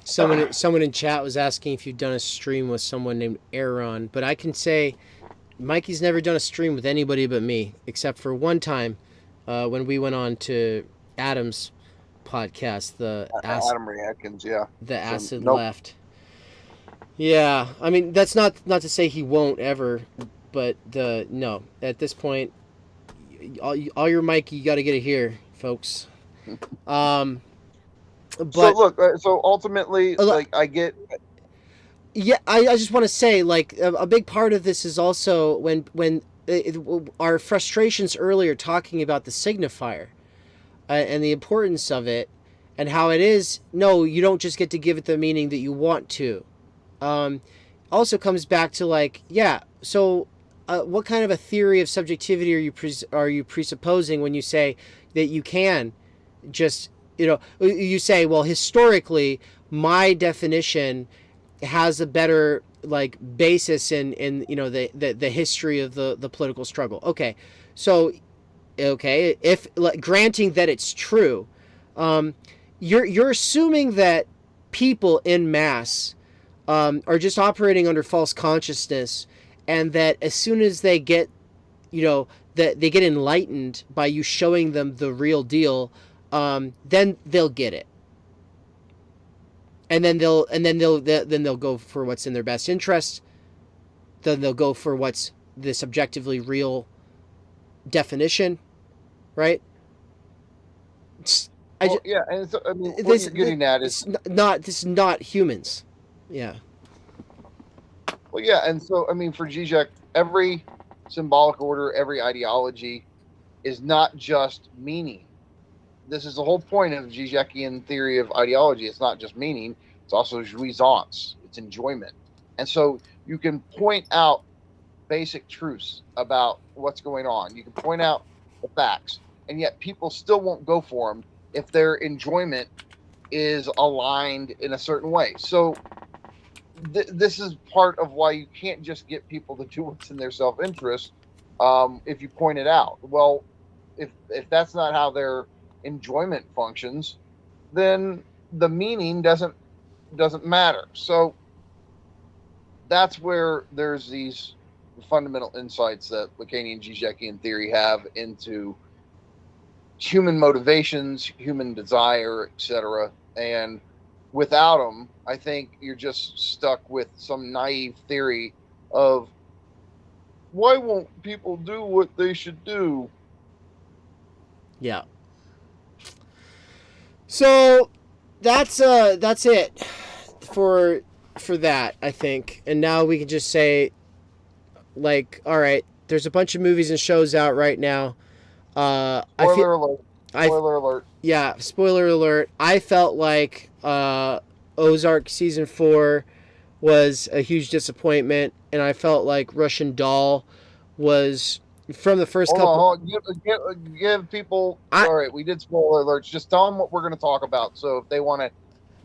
Someone in chat was asking if you've done a stream with someone named Aaron, but I can say Mikey's never done a stream with anybody but me, except for one time when we went on to Adam's podcast, Adam Reactions, yeah. The Acid Left. Yeah, I mean, that's not to say he won't ever, but no, at this point, all your Mikey, you got to get it here, folks. But so look, so ultimately, like, I get. Yeah, I just want to say, like, a big part of this is also when our frustrations earlier talking about the signifier and the importance of it and how it is, no, you don't just get to give it the meaning that you want to. Also comes back to, like, yeah, so what kind of a theory of subjectivity are you presupposing when you say that you can just, you say, well, historically, my definition has a better, like, basis in the history of the political struggle. Okay, so if, like, granting that it's true, you're assuming that people in mass are just operating under false consciousness, and that as soon as they get that they get enlightened by you showing them the real deal, then they'll get it. And then they'll go for what's in their best interest. Then they'll go for what's the subjectively real definition, right? Yeah, and so, I mean, what you're getting at is this is not humans. Yeah. Well, yeah, and so I mean, for Zizek, every symbolic order, every ideology is not just meaning. this is the whole point of Zizekian theory of ideology. It's not just meaning; it's also jouissance. It's enjoyment, and so you can point out basic truths about what's going on. You can point out the facts, and yet people still won't go for them if their enjoyment is aligned in a certain way. So this is part of why you can't just get people to do what's in their self-interest if you point it out. Well, if that's not how their enjoyment functions, then the meaning doesn't matter. So that's where there's these fundamental insights that Lacanian Zizekian theory have into human motivations, human desire, etc. And without them, I think you're just stuck with some naive theory of why won't people do what they should do? Yeah. So that's it for that, I think. And now we can just say, like, all right, there's a bunch of movies and shows out right now. Spoiler alert. Spoiler alert. Yeah, spoiler alert. I felt like Ozark season 4 was a huge disappointment, and I felt like Russian Doll was from the first couple. Give people. All right, we did spoiler alerts. Just tell them what we're going to talk about. So if they want to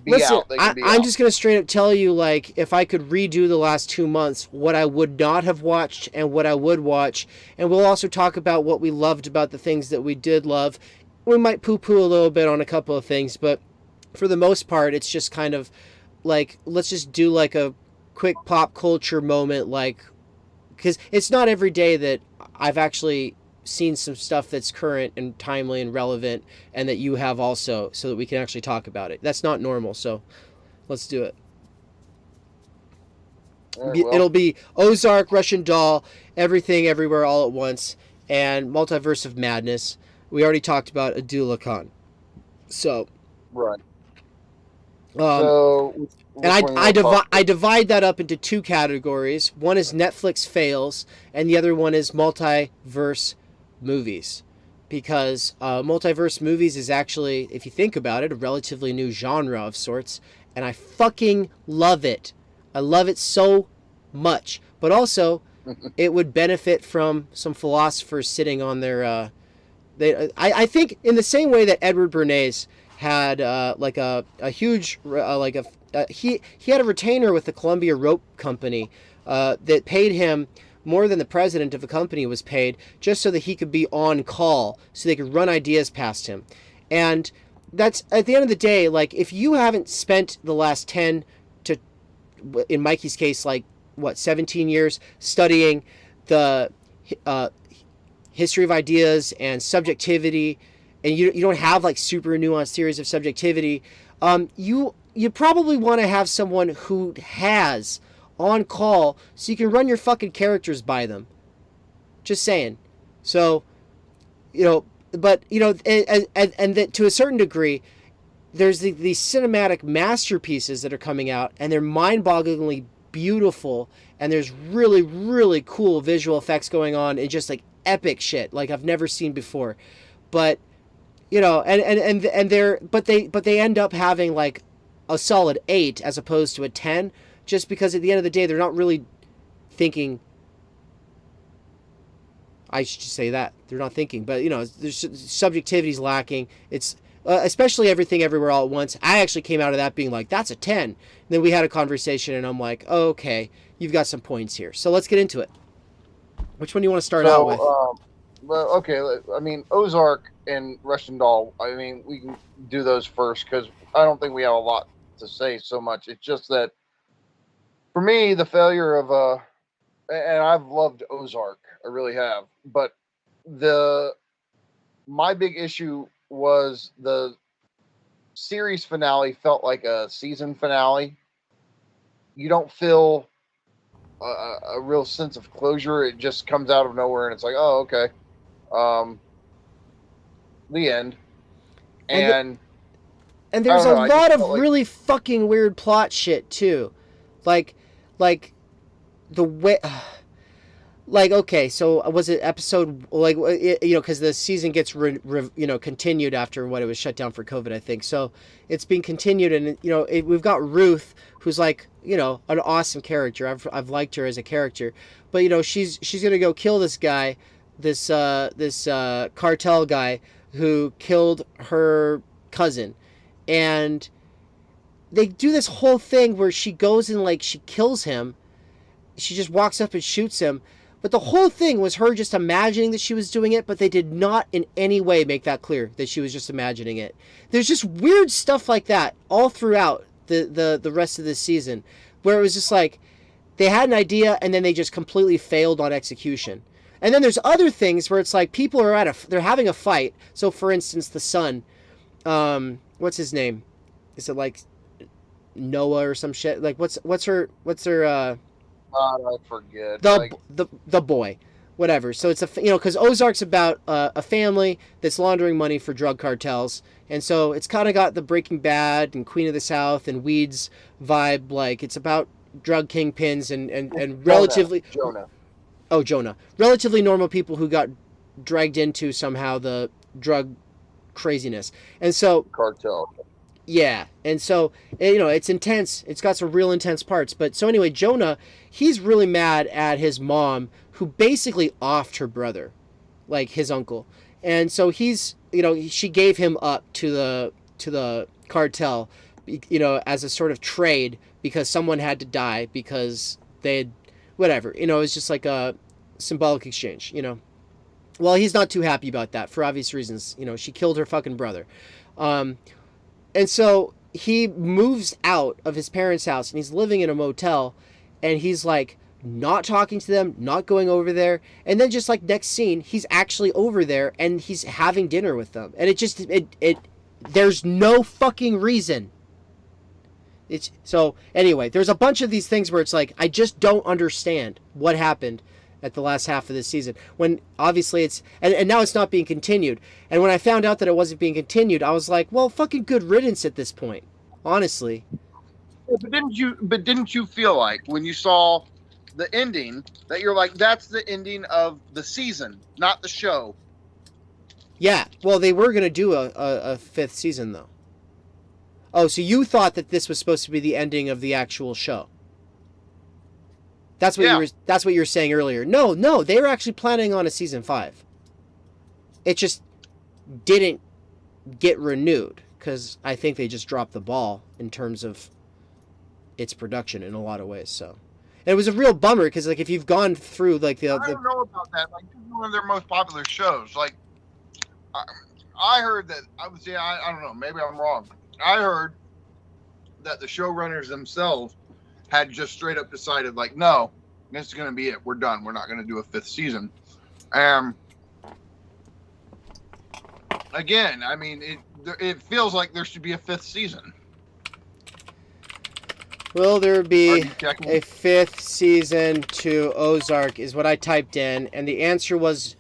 be out, they can be out. I'm just going to straight up tell you, like, if I could redo the last 2 months, what I would not have watched and what I would watch, and we'll also talk about what we loved about the things that we did love. We might poo-poo a little bit on a couple of things, but for the most part, it's just kind of like, let's just do like a quick pop culture moment, like, because it's not every day that I've actually seen some stuff that's current and timely and relevant, and that you have also, so that we can actually talk about it. That's not normal, so let's do it. Right, well. It'll be Ozark, Russian Doll, Everything Everywhere All at Once, and Multiverse of Madness. We already talked about Adieu Lacan. So, right. And I divide that up into 2 categories. One is Netflix fails, and the other one is multiverse movies. Because multiverse movies is actually, if you think about it, a relatively new genre of sorts, and I fucking love it. I love it so much. But also, it would benefit from some philosophers sitting on their... I think in the same way that Edward Bernays had like a huge he had a retainer with the Columbia Rope Company that paid him more than the president of the company was paid, just so that he could be on call, so they could run ideas past him. And that's, at the end of the day, like, if you haven't spent the last 10 to, in Mikey's case, like, 17 years studying the history of ideas and subjectivity, and you don't have like super nuanced theories of subjectivity, you probably want to have someone who has on call, so you can run your fucking characters by them. Just saying. So, but and that, to a certain degree, there's these cinematic masterpieces that are coming out, and they're mind-bogglingly beautiful, and there's really, really cool visual effects going on, and just like epic shit like I've never seen before. But they end up having like a solid 8 as opposed to a 10, just because at the end of the day they're not really thinking. I should just say that they're not thinking, but there's subjectivity's lacking. It's especially Everything Everywhere All at Once. I actually came out of that being like, that's a 10. And then we had a conversation, and I'm like, oh, okay, you've got some points here. So let's get into it. Which one do you want to start out with? Well, okay. I mean, Ozark and Russian Doll. I mean, we can do those first, because I don't think we have a lot to say so much. It's just that for me, the failure of and I've loved Ozark, I really have, but my big issue was the series finale felt like a season finale. You don't feel a real sense of closure. It just comes out of nowhere, and it's like, oh, okay. The end. And there's a lot of really fucking weird plot shit too. Like the way like, okay, so was it episode, like, because the season gets continued after what, it was shut down for COVID, I think. So it's being continued, and we've got Ruth, who's like, an awesome character. I've liked her as a character, but she's gonna go kill this guy, this cartel guy who killed her cousin, and they do this whole thing where she goes and, like, she kills him. She just walks up and shoots him. But the whole thing was her just imagining that she was doing it, but they did not in any way make that clear that she was just imagining it. There's just weird stuff like that all throughout the rest of this season, where it was just like they had an idea and then they just completely failed on execution. And then there's other things where it's like people are they're having a fight. So for instance, the son, what's his name? Is it like Noah or some shit? Like what's her God, I forget. The boy, whatever. So it's because Ozark's about a family that's laundering money for drug cartels, and so it's kind of got the Breaking Bad and Queen of the South and Weeds vibe. Like, it's about drug kingpins and relatively Jonah, relatively normal people who got dragged into somehow the drug craziness, and so cartel. Yeah, and so, it's intense. It's got some real intense parts. But so anyway, Jonah, he's really mad at his mom, who basically offed her brother, like his uncle. And so he's, she gave him up to the cartel, as a sort of trade, because someone had to die because they had, whatever. It's just like a symbolic exchange, Well, he's not too happy about that for obvious reasons. She killed her fucking brother. And so he moves out of his parents' house and he's living in a motel, and he's like not talking to them, not going over there. And then just like next scene, he's actually over there and he's having dinner with them. And there's no fucking reason. So anyway, there's a bunch of these things where it's like, I just don't understand what happened at the last half of this season, when obviously it's and now it's not being continued. And when I found out that it wasn't being continued, I was like, well, fucking good riddance at this point, honestly. Yeah, but didn't you feel like when you saw the ending that you're like, that's the ending of the season, not the show? Yeah, well, they were gonna do a fifth season though. Oh, so you thought that this was supposed to be the ending of the actual show? That's what you were saying earlier. No, they were actually planning on a season 5. It just didn't get renewed because I think they just dropped the ball in terms of its production in a lot of ways. So, and it was a real bummer because, like, if you've gone through like I don't know about that. Like, this is one of their most popular shows. Like, I heard that I don't know. Maybe I'm wrong. I heard that the showrunners themselves had just straight up decided, like, no, this is going to be it. We're done. We're not going to do a 5th season. Again, I mean, it feels like there should be a 5th season. Will there be a 5th season to Ozark is what I typed in, and the answer was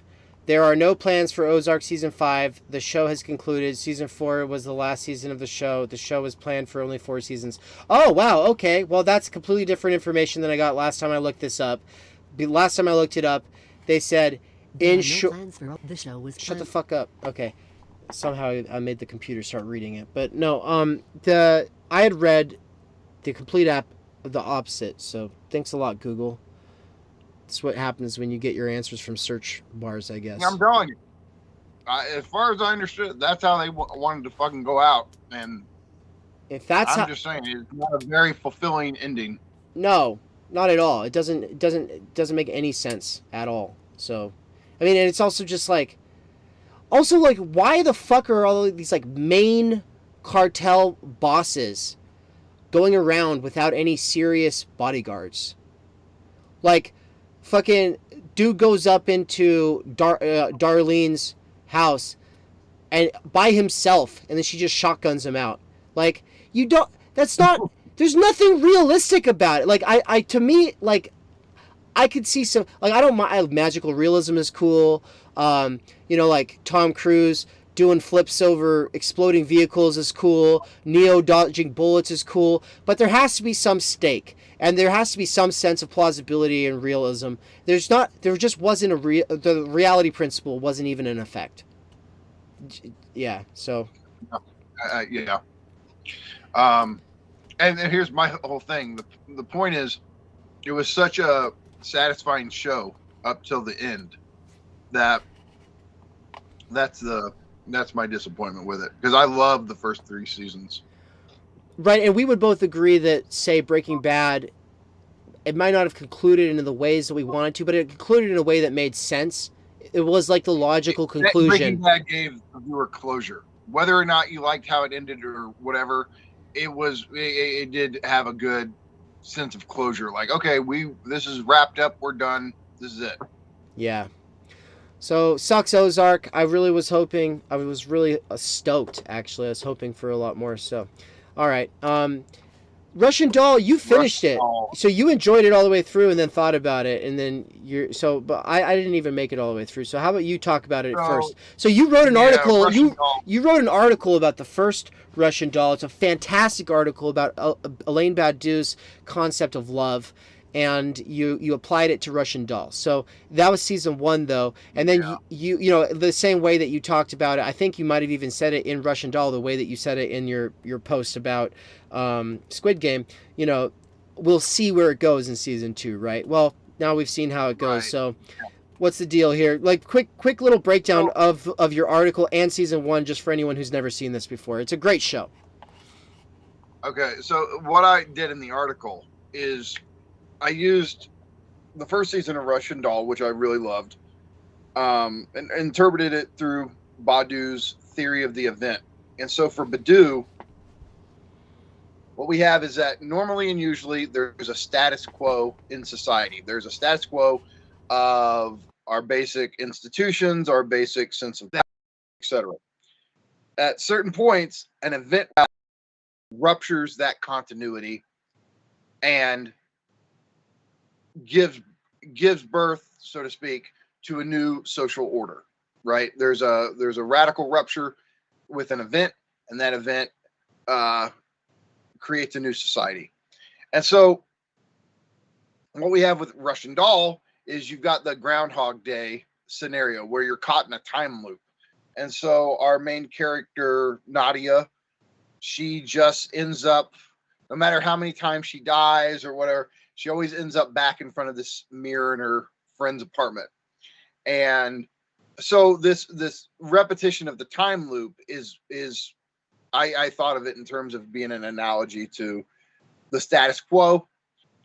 there are no plans for Ozark Season 5. The show has concluded. Season 4 was the last season of the show. The show was planned for only 4 seasons. Oh, wow, okay. Well, that's completely different information than I got last time I looked this up. Last time I looked it up, they said, shut the fuck up. Okay. Somehow I made the computer start reading it. But no, I had read the complete app of the opposite, so thanks a lot, Google. That's what happens when you get your answers from search bars, I guess. I'm telling you. As far as I understood, that's how they wanted to fucking go out. And if that's I'm just saying, it's not a very fulfilling ending. No, not at all. It doesn't make any sense at all. So, I mean, and it's also just like, why the fuck are all these like main cartel bosses going around without any serious bodyguards? Like, fucking dude goes up into Darlene's house and by himself, and then she just shotguns him out. Like, that's not, there's nothing realistic about it. Like, to me, like, I could see some, like, I don't mind, magical realism is cool. Like Tom Cruise doing flips over exploding vehicles is cool. Neo dodging bullets is cool. But there has to be some stake. and there has to be some sense of plausibility and realism. There just wasn't the reality principle wasn't even in effect. Yeah, so Yeah. And here's my whole thing. The point is, it was such a satisfying show up till the end that that's my disappointment with it, because I love the first 3 seasons. right, and we would both agree that, say, Breaking Bad, it might not have concluded in the ways that we wanted to, but it concluded in a way that made sense. It was like the logical conclusion. Breaking Bad gave the viewer closure, whether or not you liked how it ended or whatever. It did have a good sense of closure. Like, okay, this is wrapped up. We're done. This is it. Yeah. So, sucks Ozark. I was really stoked, actually. I was hoping for a lot more. So, all right. Russian Doll, you finished it. So you enjoyed it all the way through and then thought about it. And then but I didn't even make it all the way through. So how about you talk about it first? So you wrote an article. You wrote an article about the first Russian Doll. It's a fantastic article about Elaine Badou's concept of love. And you applied it to Russian Doll. So that was season 1, though. And then you the same way that you talked about it, I think you might have even said it in Russian Doll, the way that you said it in your post about Squid Game. We'll see where it goes in season 2, right? Well, now we've seen how it goes. Right. So what's the deal here? Like, quick little breakdown of your article and season 1, just for anyone who's never seen this before. It's a great show. Okay, so what I did in the article is I used the first season of Russian Doll, which I really loved, and interpreted it through Badou's theory of the event. And so for Badiou, what we have is that normally and usually there's a status quo in society. There's a status quo of our basic institutions, our basic sense of that, etc. At certain points, an event ruptures that continuity and gives birth, so to speak, to a new social order, right? There's a radical rupture with an event, and that event creates a new society. And so what we have with Russian Doll is you've got the Groundhog Day scenario where you're caught in a time loop. And so our main character, Nadia, she just ends up, no matter how many times she dies or whatever, she always ends up back in front of this mirror in her friend's apartment. And so this repetition of the time loop is I thought of it in terms of being an analogy to the status quo.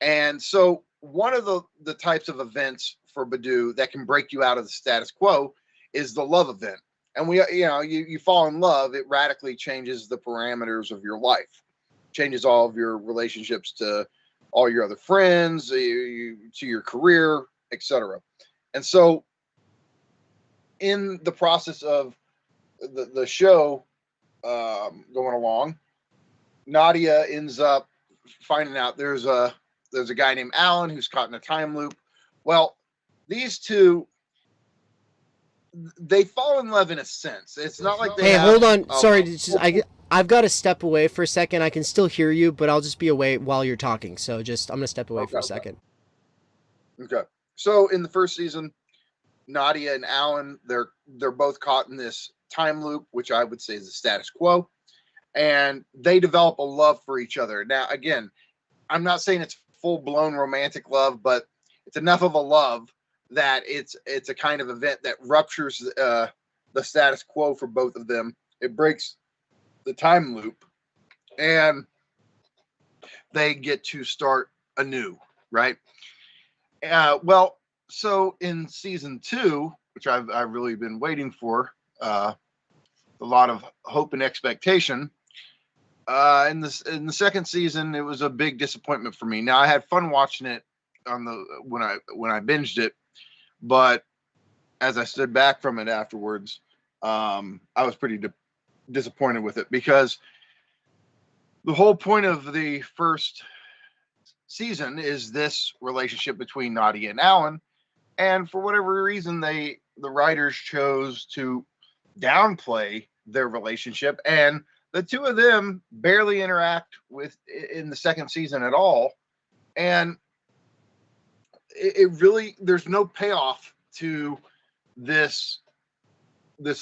And so one of the types of events for Badiou that can break you out of the status quo is the love event. And you fall in love, it radically changes the parameters of your life, changes all of your relationships to all your other friends, to your career, etc. And so in the process of the show going along, Nadia ends up finding out there's a guy named Alan who's caught in a time loop. Well, these two, they fall in love in a sense. It's not like they hold on. Sorry, I've got to step away for a second. I can still hear you, but I'll just be away while you're talking. So I'm going to step away for a second. Okay. So in the first season, Nadia and Alan, they're both caught in this time loop, which I would say is the status quo. And they develop a love for each other. Now, again, I'm not saying it's full-blown romantic love, but it's enough of a love that it's a kind of event that ruptures the status quo for both of them. It breaks the time loop, and they get to start anew, right? Well, so in season 2, which I've really been waiting for, a lot of hope and expectation. In the second season, it was a big disappointment for me. Now, I had fun watching it when I binged it, but as I stood back from it afterwards, I was pretty disappointed with it, because the whole point of the first season is this relationship between Nadia and Alan, and for whatever reason, the writers chose to downplay their relationship, and the two of them barely interact in the second season at all. And it really, there's no payoff to this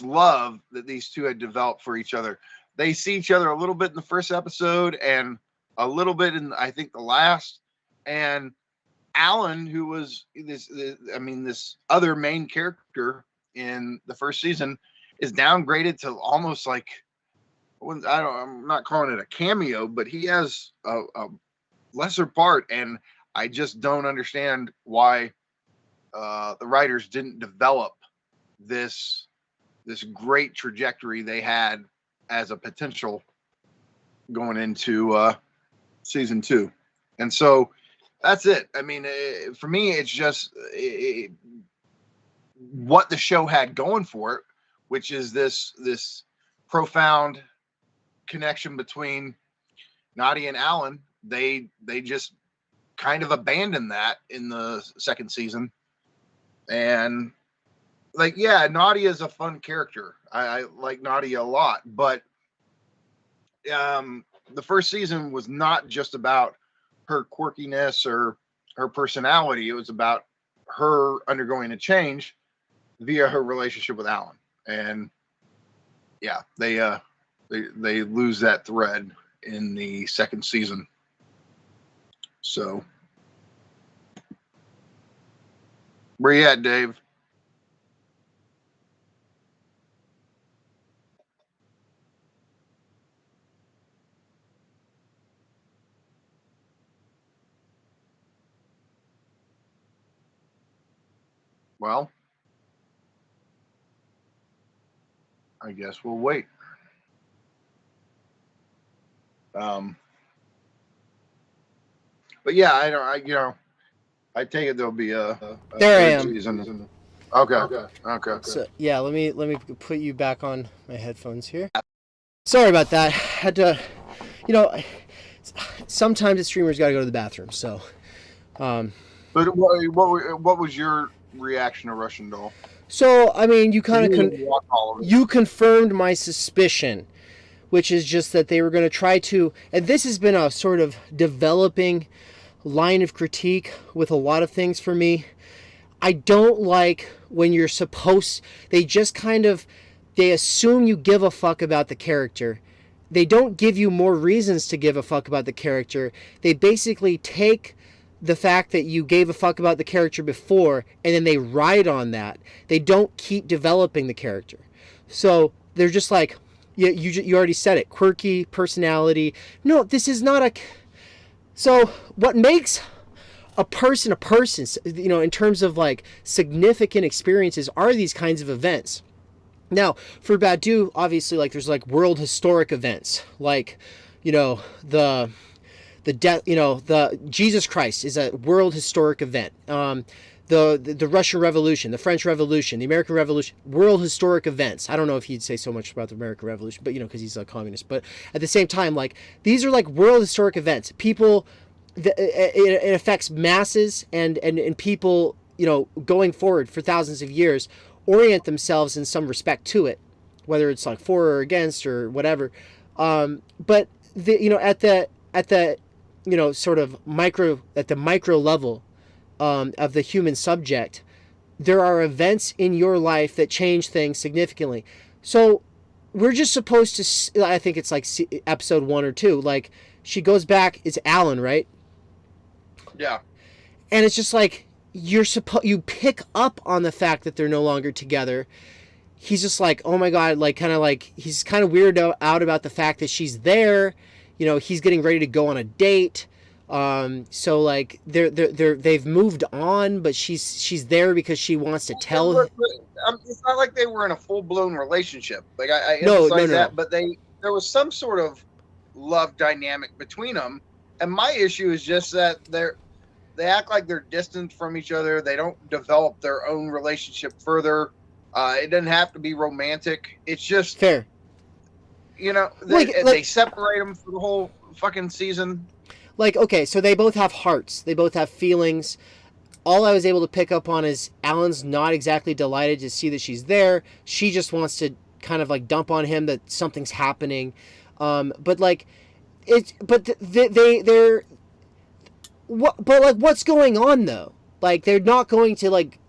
love that these two had developed for each other. They see each other a little bit in the first episode and a little bit in, I think, the last. And Alan, who was this other main character in the first season, is downgraded to almost like, I'm not calling it a cameo, but he has a lesser part, and I just don't understand why the writers didn't develop this great trajectory they had as a potential going into season 2. And so that's it. I mean, for me, it's just what the show had going for it, which is this profound connection between Nadia and Alan. They just kind of abandoned that in the second season. And like, yeah, Nadia is a fun character. I like Nadia a lot, but the first season was not just about her quirkiness or her personality. It was about her undergoing a change via her relationship with Alan. And yeah, they lose that thread in the second season. So where you at, Dave? Well, I guess we'll wait. But yeah, I take it there'll be a there I am. Season. Okay. So yeah, let me put you back on my headphones here. Sorry about that. Had to, sometimes the streamer's got to go to the bathroom. So, but what was your reaction to Russian Doll? So I mean, you kind of you confirmed my suspicion, which is just that they were going to try to, and this has been a sort of developing line of critique with a lot of things for me. I don't like when you're they just kind of, they assume you give a fuck about the character. They don't give you more reasons to give a fuck about the character. They basically take the fact that you gave a fuck about the character before, and then they ride on that. They don't keep developing the character. So they're just like, you already said it, quirky personality. No, this is not a... So what makes a person, in terms of like significant experiences, are these kinds of events. Now, for Badu, obviously, like there's like world historic events, like, the death, the Jesus Christ is a world historic event. The Russian Revolution, the French Revolution, the American Revolution, world historic events. I don't know if he'd say so much about the American Revolution, but because he's a communist. But at the same time, like these are like world historic events. People, it affects masses and people, going forward for thousands of years, orient themselves in some respect to it, whether it's like for or against or whatever. But at the sort of micro level of the human subject, there are events in your life that change things significantly. So we're just supposed to, I think it's like episode 1 or 2, like she goes back, it's Alan, right? Yeah. And it's just like, you pick up on the fact that they're no longer together. He's just like, oh my God, like kind of like, he's kind of weirded out about the fact that she's there. He's getting ready to go on a date. So like they've moved on, but she's there because she wants to tell him. It's not like they were in a full-blown relationship. Like I emphasize that, but there was some sort of love dynamic between them. And my issue is just that they act like they're distant from each other. They don't develop their own relationship further. It doesn't have to be romantic. It's just fair. They separate them for the whole fucking season. Like, okay, so they both have hearts. They both have feelings. All I was able to pick up on is Alan's not exactly delighted to see that she's there. She just wants to kind of like dump on him that something's happening. But like, they're But like, what's going on though? Like, they're not going to like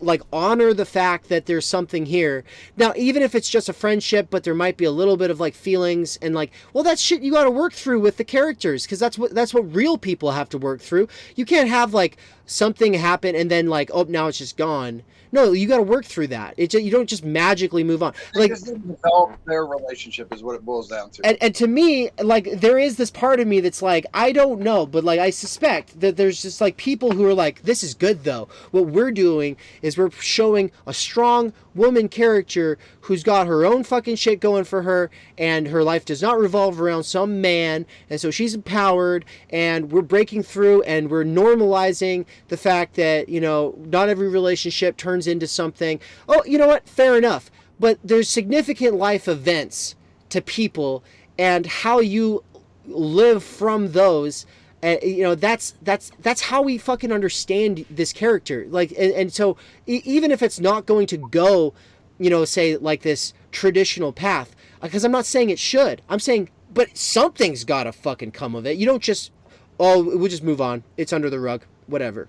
like honor the fact that there's something here. Now, even if it's just a friendship, but there might be a little bit of like feelings and like, well, that's shit you got to work through with the characters, because that's what real people have to work through. You can't have like something happen and then like, oh, now it's just gone. No, you got to work through that. You don't just magically move on. Like, develop their relationship is what it boils down to. And to me, like, there is this part of me that's like, I don't know, but like, I suspect that there's just like people who are like, this is good though. What we're doing is we're showing a strong woman character who's got her own fucking shit going for her, and her life does not revolve around some man, and so she's empowered, and we're breaking through, and we're normalizing the fact that, you know, not every relationship turns into something. Oh, you know what? Fair enough. But there's significant life events to people, and how you live from those. You know, that's how we fucking understand this character. Like, and so even if it's not going to go, you know, say like this traditional path, because I'm not saying it should. I'm saying, but something's got to fucking come of it. You don't just, oh, we'll just move on. It's under the rug, whatever.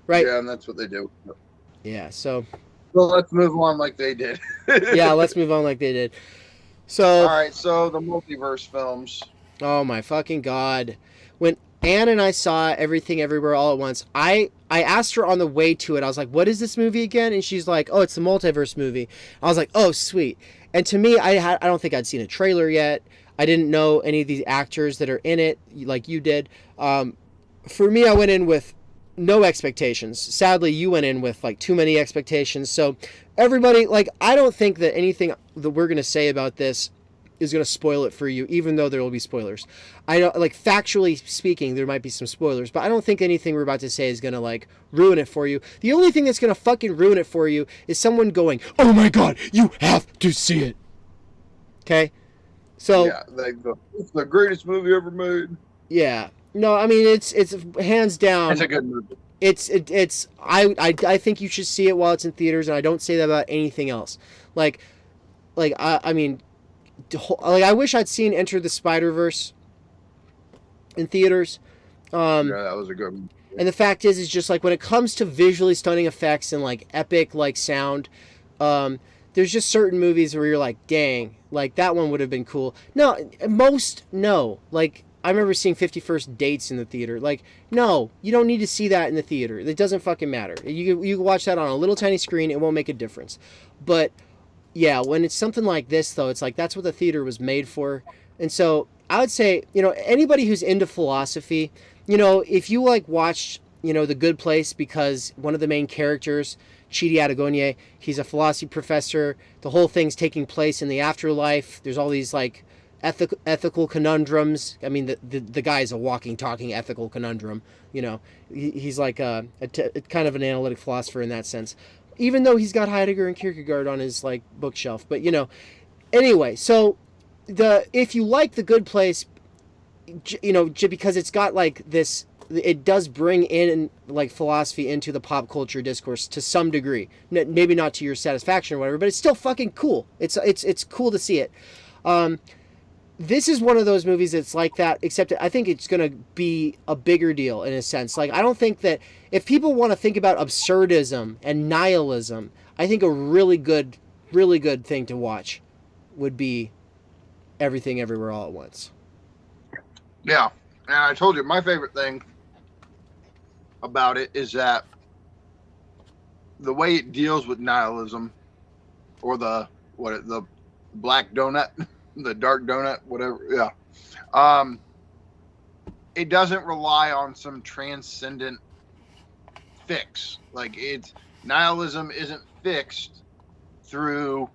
Right? Yeah, and that's what they do. Yeah. So. Well, let's move on like they did. Yeah, let's move on like they did. So. All right. So the multiverse films. Oh my fucking God. When Anne and I saw Everything Everywhere All at Once, I asked her on the way to it, I was like, what is this movie again? And she's like, oh, it's the multiverse movie. I was like, oh, sweet. And to me, I don't think I'd seen a trailer yet. I didn't know any of these actors that are in it like you did. For me, I went in with no expectations. Sadly, you went in with like too many expectations. So everybody, like, I don't think that anything that we're going to say about this is going to spoil it for you, even though there will be spoilers. I don't, like, factually speaking, there might be some spoilers, but I don't think anything we're about to say is going to like ruin it for you. The only thing that's going to fucking ruin it for you is someone going, oh my God, you have to see it. Okay? So yeah, it's the greatest movie ever made. Yeah. No, I mean, it's hands down. It's a good movie. I think you should see it while it's in theaters, and I don't say that about anything else. I mean, like, I wish I'd seen Enter the Spider-Verse in theaters. Yeah, that was a good one. And the fact is just like when it comes to visually stunning effects and like epic like sound, there's just certain movies where you're like, dang, like that one would have been cool. No, like, I remember seeing 51st Dates in the theater. Like, no, you don't need to see that in the theater. It doesn't fucking matter. You can watch that on a little tiny screen. It won't make a difference. But yeah, when it's something like this, though, it's like that's what the theater was made for. And so I would say, you know, anybody who's into philosophy, you know, if you like watched, you know, The Good Place, because one of the main characters, Chidi Adegoniye, he's a philosophy professor. The whole thing's taking place in the afterlife. There's all these like ethical conundrums. I mean, the guy is a walking, talking ethical conundrum. You know, he's like a kind of an analytic philosopher in that sense, even though he's got Heidegger and Kierkegaard on his like bookshelf. But you know, anyway, so if you like The Good Place, you know, because it's got like this, it does bring in like philosophy into the pop culture discourse to some degree. Maybe not to your satisfaction or whatever, but it's still fucking cool. It's cool to see it. This is one of those movies that's like that, except I think it's going to be a bigger deal in a sense. Like, I don't think that if people want to think about absurdism and nihilism, I think a really good thing to watch would be Everything Everywhere All at Once. Yeah. And I told you, my favorite thing about it is that the way it deals with nihilism, or the black donut, the dark donut, whatever. Yeah. It doesn't rely on some transcendent fix. Like, nihilism isn't fixed through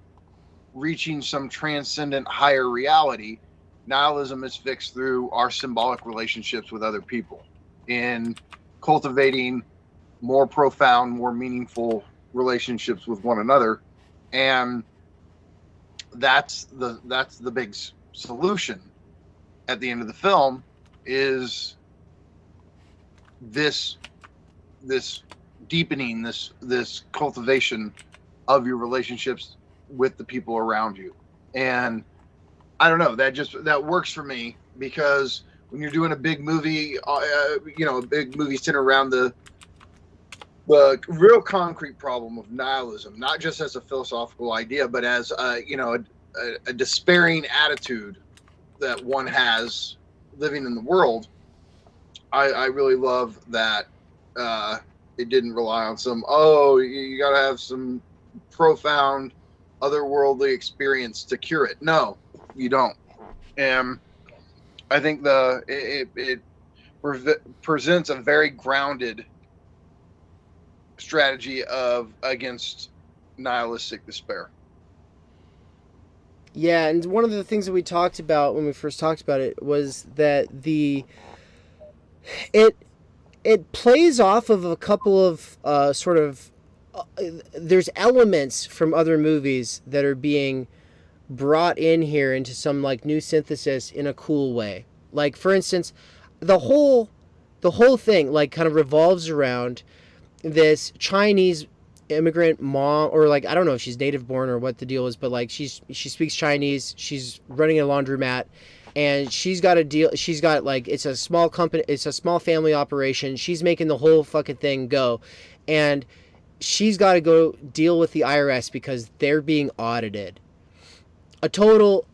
reaching some transcendent higher reality. Nihilism is fixed through our symbolic relationships with other people, in cultivating more profound, more meaningful relationships with one another. And that's the big solution at the end of the film, is this deepening, this cultivation of your relationships with the people around you. And I don't know, that works for me, because when you're doing a big movie, a big movie centered around the real concrete problem of nihilism, not just as a philosophical idea, but as a despairing attitude that one has living in the world. I really love that it didn't rely on some, you got to have some profound otherworldly experience to cure it. No, you don't. And I think it presents a very grounded strategy against nihilistic despair. Yeah, and one of the things that we talked about when we first talked about it was that it plays off of a couple of there's elements from other movies that are being brought in here into some like new synthesis in a cool way. Like, for instance, the whole thing like kind of revolves around this Chinese immigrant mom, or like I don't know if she's native born or what the deal is, but like she speaks Chinese, she's running a laundromat, and she's got like it's a small company, it's a small family operation, she's making the whole fucking thing go, and she's got to go deal with the IRS because they're being audited. A total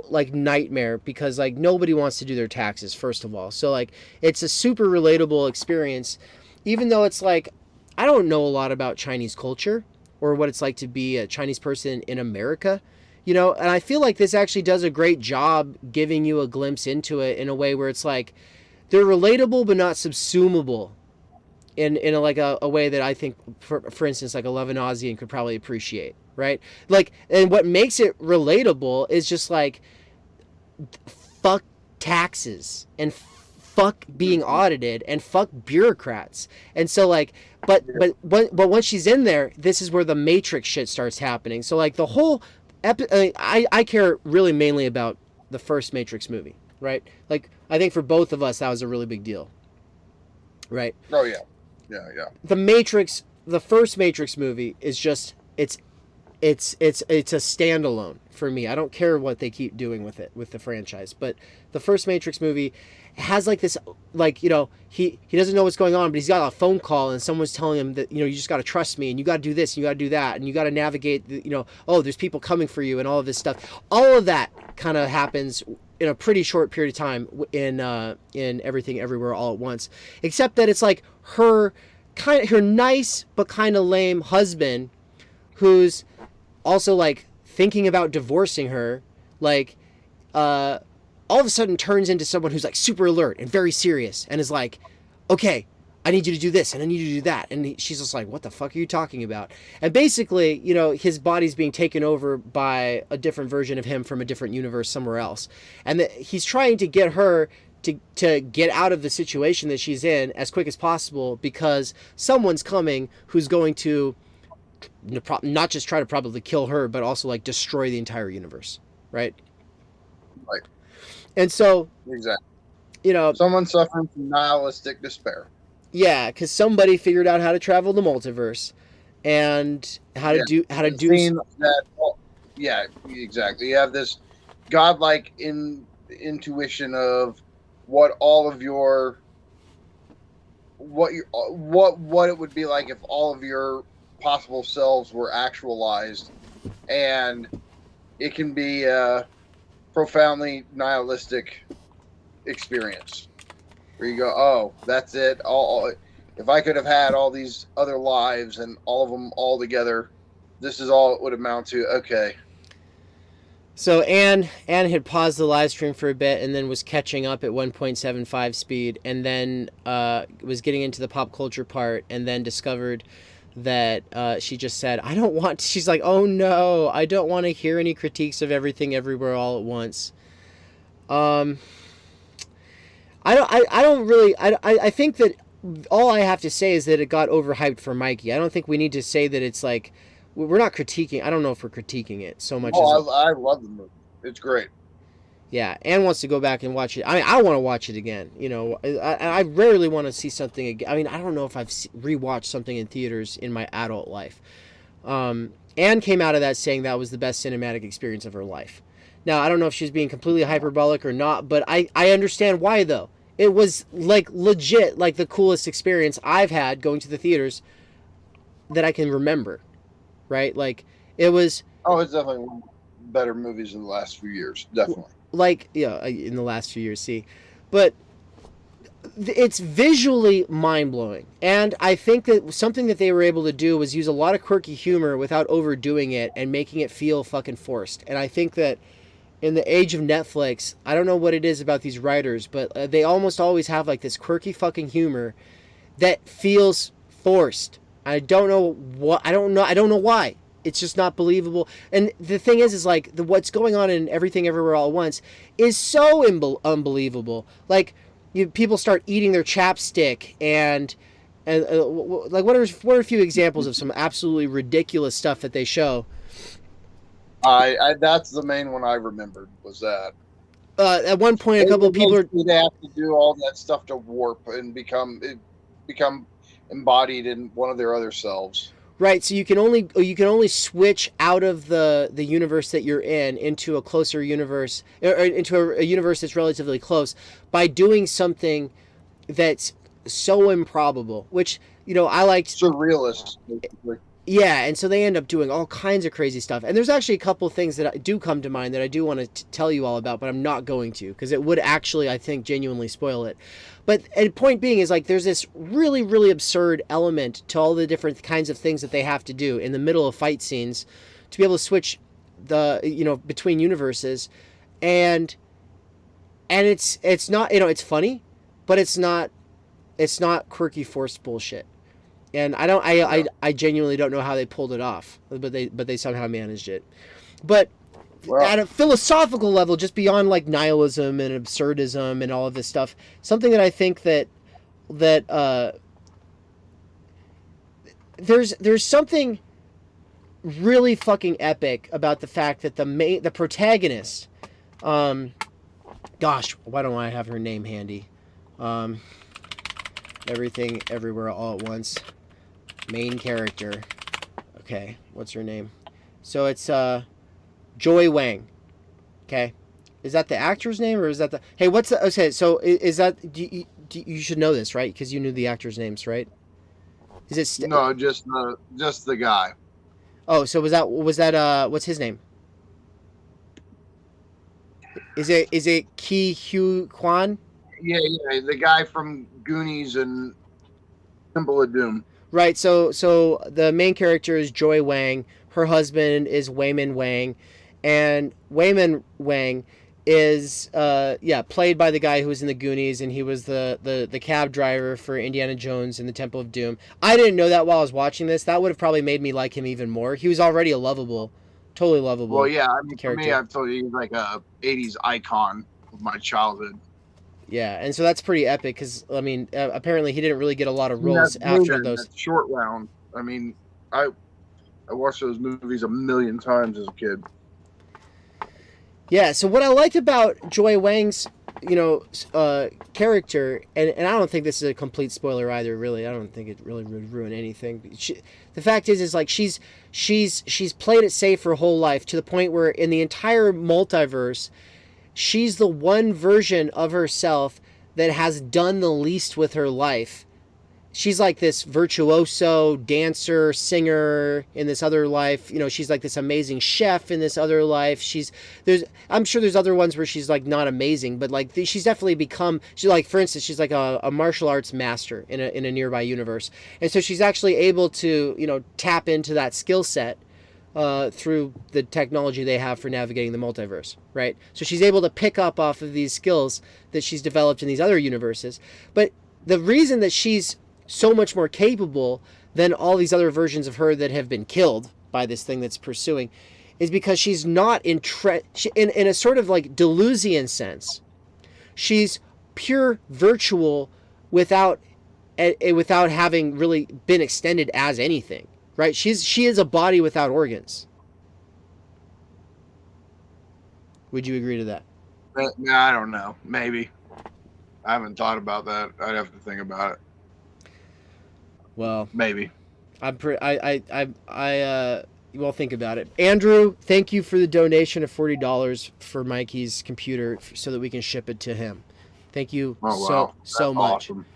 like nightmare, because like nobody wants to do their taxes, first of all. So like it's a super relatable experience, even though it's like I don't know a lot about Chinese culture or what it's like to be a Chinese person in America, and I feel like this actually does a great job giving you a glimpse into it in a way where it's like they're relatable but not subsumable in a way that I think, for instance, like a Levinasian could probably appreciate, right? Like, and what makes it relatable is just like, fuck taxes and fuck being audited and fuck bureaucrats. And so like, but once she's in there, this is where the Matrix shit starts happening. So like the whole, I care really mainly about the first Matrix movie, right? Like I think for both of us that was a really big deal, right? Oh yeah. The first Matrix movie is just it's a standalone for me. I don't care what they keep doing with it, with the franchise, but the first Matrix movie has like this, like, he doesn't know what's going on, but he's got a phone call and someone's telling him that, you just got to trust me and you got to do this and you got to do that and you got to navigate, there's people coming for you and all of this stuff. All of that kind of happens in a pretty short period of time in Everything Everywhere All at Once, except that it's like her nice but kind of lame husband, who's also like thinking about divorcing her, like all of a sudden turns into someone who's like super alert and very serious and is like, okay, I need you to do this and I need you to do that. And she's just like, what the fuck are you talking about? And basically, his body's being taken over by a different version of him from a different universe somewhere else. And he's trying to get her to get out of the situation that she's in as quick as possible, because someone's coming who's going to not just try to probably kill her, but also like destroy the entire universe. Right. Right. And so, exactly, someone suffering from nihilistic despair. Yeah, because somebody figured out how to travel the multiverse and how to do that. Yeah, exactly. You have this godlike intuition of what all of your what it would be like if all of your possible selves were actualized, and it can be a profoundly nihilistic experience where you go, oh, that's it. If I could have had all these other lives and all of them all together, this is all it would amount to. Okay. So Anne had paused the live stream for a bit and then was catching up at 1.75 speed, and then was getting into the pop culture part, and then discovered that she just said, she's like, oh no, I don't want to hear any critiques of Everything Everywhere All at Once. I think that all I have to say is that it got overhyped for Mikey. I don't think we need to say that it's like, we're not critiquing. I don't know if we're critiquing it so much. I love the movie. It's great. Yeah, Anne wants to go back and watch it. I mean, I want to watch it again. I rarely want to see something again. I mean, I don't know if I've rewatched something in theaters in my adult life. Anne came out of that saying that was the best cinematic experience of her life. Now, I don't know if she's being completely hyperbolic or not, but I understand why, though. It was, like, legit, like, the coolest experience I've had going to the theaters that I can remember, right? Like, it was... Oh, it's definitely one of the better movies in the last few years. Definitely. Like, yeah, in the last few years, see. But it's visually mind-blowing. And I think that something that they were able to do was use a lot of quirky humor without overdoing it and making it feel fucking forced. And I think that in the age of Netflix, I don't know what it is about these writers, but they almost always have like this quirky fucking humor that feels forced. I don't know what, I don't know why. It's just not believable. And the thing is like what's going on in Everything Everywhere All at Once is so unbelievable. Like, people start eating their chapstick and like what are a few examples of some absolutely ridiculous stuff that they show? I that's the main one I remembered was that. At one point, a couple of people they have to do all that stuff to warp and become embodied in one of their other selves. Right, so you can only switch out of the universe that you're in into a closer universe, or into a universe that's relatively close, by doing something that's so improbable. Which, I liked. Surrealist, basically. Yeah, and so they end up doing all kinds of crazy stuff. And there's actually a couple things that do come to mind that I do want to tell you all about, but I'm not going to, because it would actually, I think, genuinely spoil it. But the point being is, like, there's this really, really absurd element to all the different kinds of things that they have to do in the middle of fight scenes to be able to switch between universes. And it's not, it's funny, but it's not quirky, forced bullshit. And I genuinely don't know how they pulled it off, but they somehow managed it. But at a philosophical level, just beyond like nihilism and absurdism and all of this stuff, something that I think that there's something really fucking epic about the fact that the protagonist, gosh, why don't I have her name handy? Everything Everywhere All at Once. Main character. Okay, what's her name? So it's Joy Wang. Okay, is that the actor's name or is that the? Hey, what's the? Okay, so is that? You should know this, right? Because you knew the actors' names, right? Is it? No, just the guy. Oh, so was that? What's his name? Is it Ki Hu Kwan? Yeah, the guy from Goonies and Temple of Doom. Right, so the main character is Joy Wang. Her husband is Wayman Wang, and Wayman Wang is played by the guy who was in the Goonies, and he was the cab driver for Indiana Jones and the Temple of Doom. I didn't know that while I was watching this. That would have probably made me like him even more. He was already totally lovable. Well, yeah, I mean, for me, I've told you he's like a '80s icon of my childhood. Yeah, and so that's pretty epic because, I mean, apparently he didn't really get a lot of roles after those. Short Round. I mean, I watched those movies a million times as a kid. Yeah, so what I liked about Joy Wang's, character, and I don't think this is a complete spoiler either, really. I don't think it really would ruin anything. The fact is like she's played it safe her whole life to the point where in the entire multiverse, she's the one version of herself that has done the least with her life. She's like this virtuoso dancer, singer in this other life. She's like this amazing chef in this other life. I'm sure there's other ones where she's like not amazing, but like she's definitely become. For instance, she's like a martial arts master in a nearby universe, and so she's actually able to tap into that skill set. Through the technology they have for navigating the multiverse, right? So she's able to pick up off of these skills that she's developed in these other universes. But the reason that she's so much more capable than all these other versions of her that have been killed by this thing that's pursuing is because she's not in a sort of like Deleuzian sense. She's pure virtual without having really been extended as anything. Right? She is a body without organs. Would you agree to that? I don't know. Maybe. I haven't thought about that. I'd have to think about it. Well, maybe. Well, think about it. Andrew, thank you for the donation of $40 for Mikey's computer so that we can ship it to him. Thank you Oh, wow. so That's much. awesome.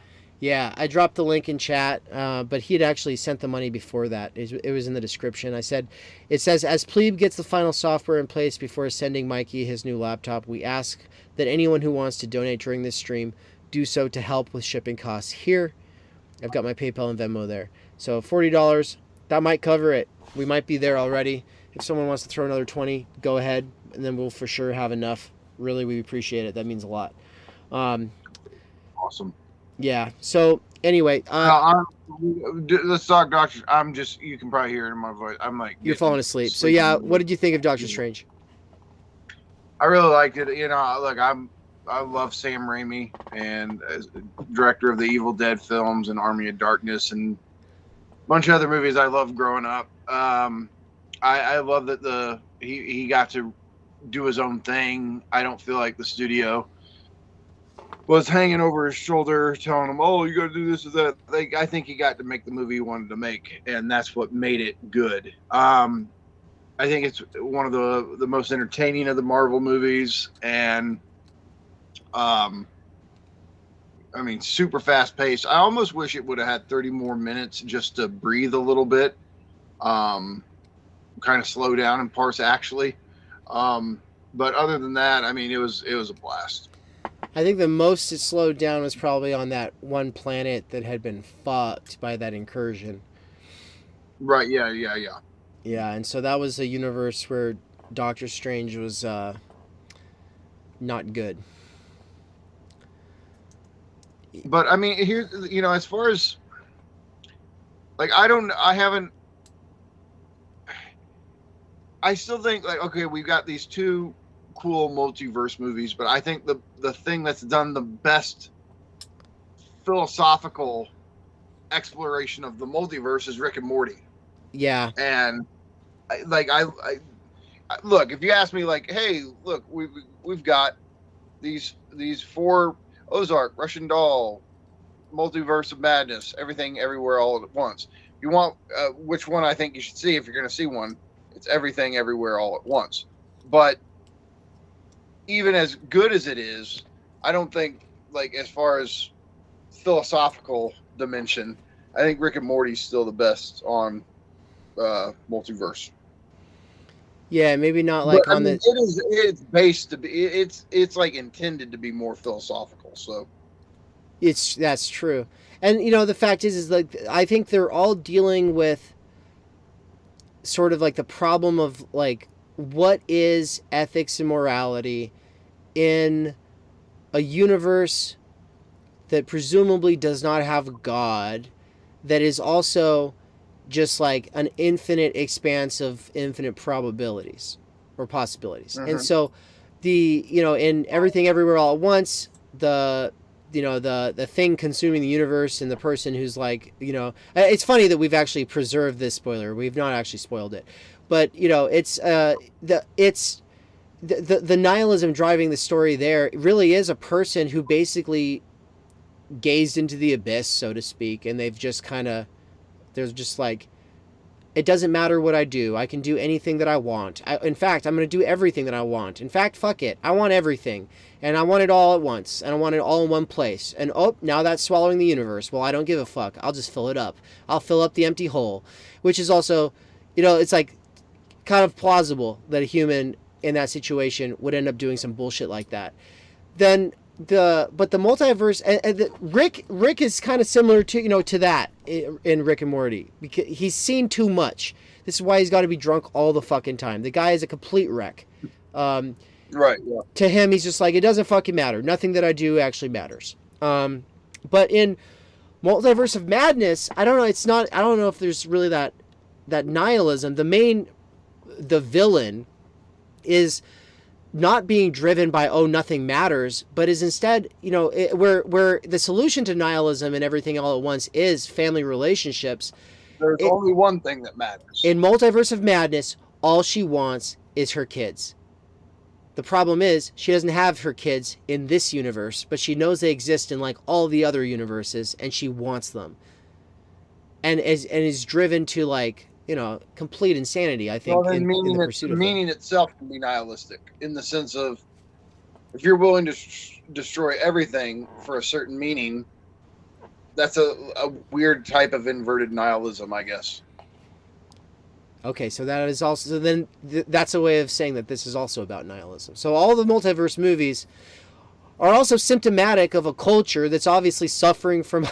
Yeah, I dropped the link in chat, but he had actually sent the money before that. It was in the description. It says, as Pleeb gets the final software in place before sending Mikey his new laptop, we ask that anyone who wants to donate during this stream do so to help with shipping costs. Here, I've got my PayPal and Venmo there. So $40, that might cover it. We might be there already. If someone wants to throw another 20, go ahead, and then we'll for sure have enough. Really, we appreciate it. That means a lot. Awesome. Yeah. So anyway, let's talk Doctor. You can probably hear it in my voice. I'm like, you're falling asleep. So yeah, what did you think of Doctor Strange? I really liked it. You know, look, I love Sam Raimi, and as director of the Evil Dead films and Army of Darkness and a bunch of other movies I loved growing up. I love that he got to do his own thing. I don't feel like the studio was hanging over his shoulder telling him, oh, you got to do this or that. I think he got to make the movie he wanted to make, and that's what made it good. I think it's one of the most entertaining of the Marvel movies, and I mean, super fast paced. I almost wish it would have had 30 more minutes just to breathe a little bit, kind of slow down in parts actually. But other than that, I mean, it was a blast. I think the most it slowed down was probably on that one planet that had been fucked by that incursion. Right, yeah. Yeah, and so that was a universe where Doctor Strange was not good. But I mean, here, you know, as far as like, I still think like, okay, we've got these two cool multiverse movies, but I think the thing that's done the best philosophical exploration of the multiverse is Rick and Morty. Yeah. And I look, if you ask me like, hey, look, we've got these 4 Ozark, Russian Doll, Multiverse of Madness, Everything Everywhere All at Once. You want which one I think you should see if you're going to see one? It's Everything Everywhere All at Once. But even as good as it is, I don't think, like, as far as philosophical dimension, I think Rick and Morty's still the best on multiverse. Yeah, maybe not like but, on the. It's based to be. It's like intended to be more philosophical. So That's true, and you know the fact is like I think they're all dealing with sort of like the problem of like what is ethics and morality in a universe that presumably does not have God, that is also just like an infinite expanse of infinite probabilities or possibilities. Mm-hmm. And so in Everything Everywhere All at Once, the thing consuming the universe and the person who's like, it's funny that we've actually preserved this spoiler. We've not actually spoiled it, but it's the nihilism driving the story there really is a person who basically gazed into the abyss, so to speak, and they've just there's just like, it doesn't matter what I do. I can do anything that I want. In fact, I'm going to do everything that I want. In fact, fuck it. I want everything. And I want it all at once. And I want it all in one place. And now that's swallowing the universe. Well, I don't give a fuck. I'll just fill it up. I'll fill up the empty hole. Which is also, it's like kind of plausible that a human in that situation would end up doing some bullshit like that. But the multiverse and Rick is kind of similar to to that in Rick and Morty, because he's seen too much. This is why he's got to be drunk all the fucking time. The guy is a complete wreck. Right. Yeah. To him, he's just like, it doesn't fucking matter. Nothing that I do actually matters. But in Multiverse of Madness, I don't know. I don't know if there's really that nihilism. The villain is not being driven by nothing matters, but is instead where the solution to nihilism and Everything All at Once is family relationships. There's only one thing that matters. In Multiverse of Madness, all she wants is her kids. The problem is she doesn't have her kids in this universe, but she knows they exist in like all the other universes, and she wants them. And is driven to like complete insanity, I think, Well, then in the pursuit of it. meaning itself can be nihilistic in the sense of if you're willing to destroy everything for a certain meaning, that's a weird type of inverted nihilism, I guess. Okay, so that is also, then that's a way of saying that this is also about nihilism. So all the multiverse movies are also symptomatic of a culture that's obviously suffering from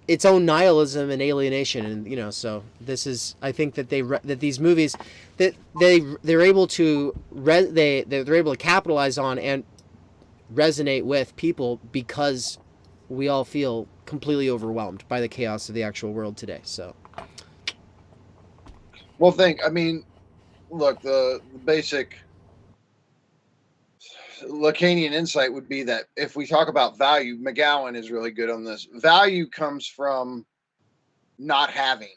its own nihilism and alienation, and so this is, I think that that these movies that they're able to they're able to capitalize on and resonate with people because we all feel completely overwhelmed by the chaos of the actual world today. So, well, look, the basic Lacanian insight would be that if we talk about value, McGowan is really good on this. Value comes from not having,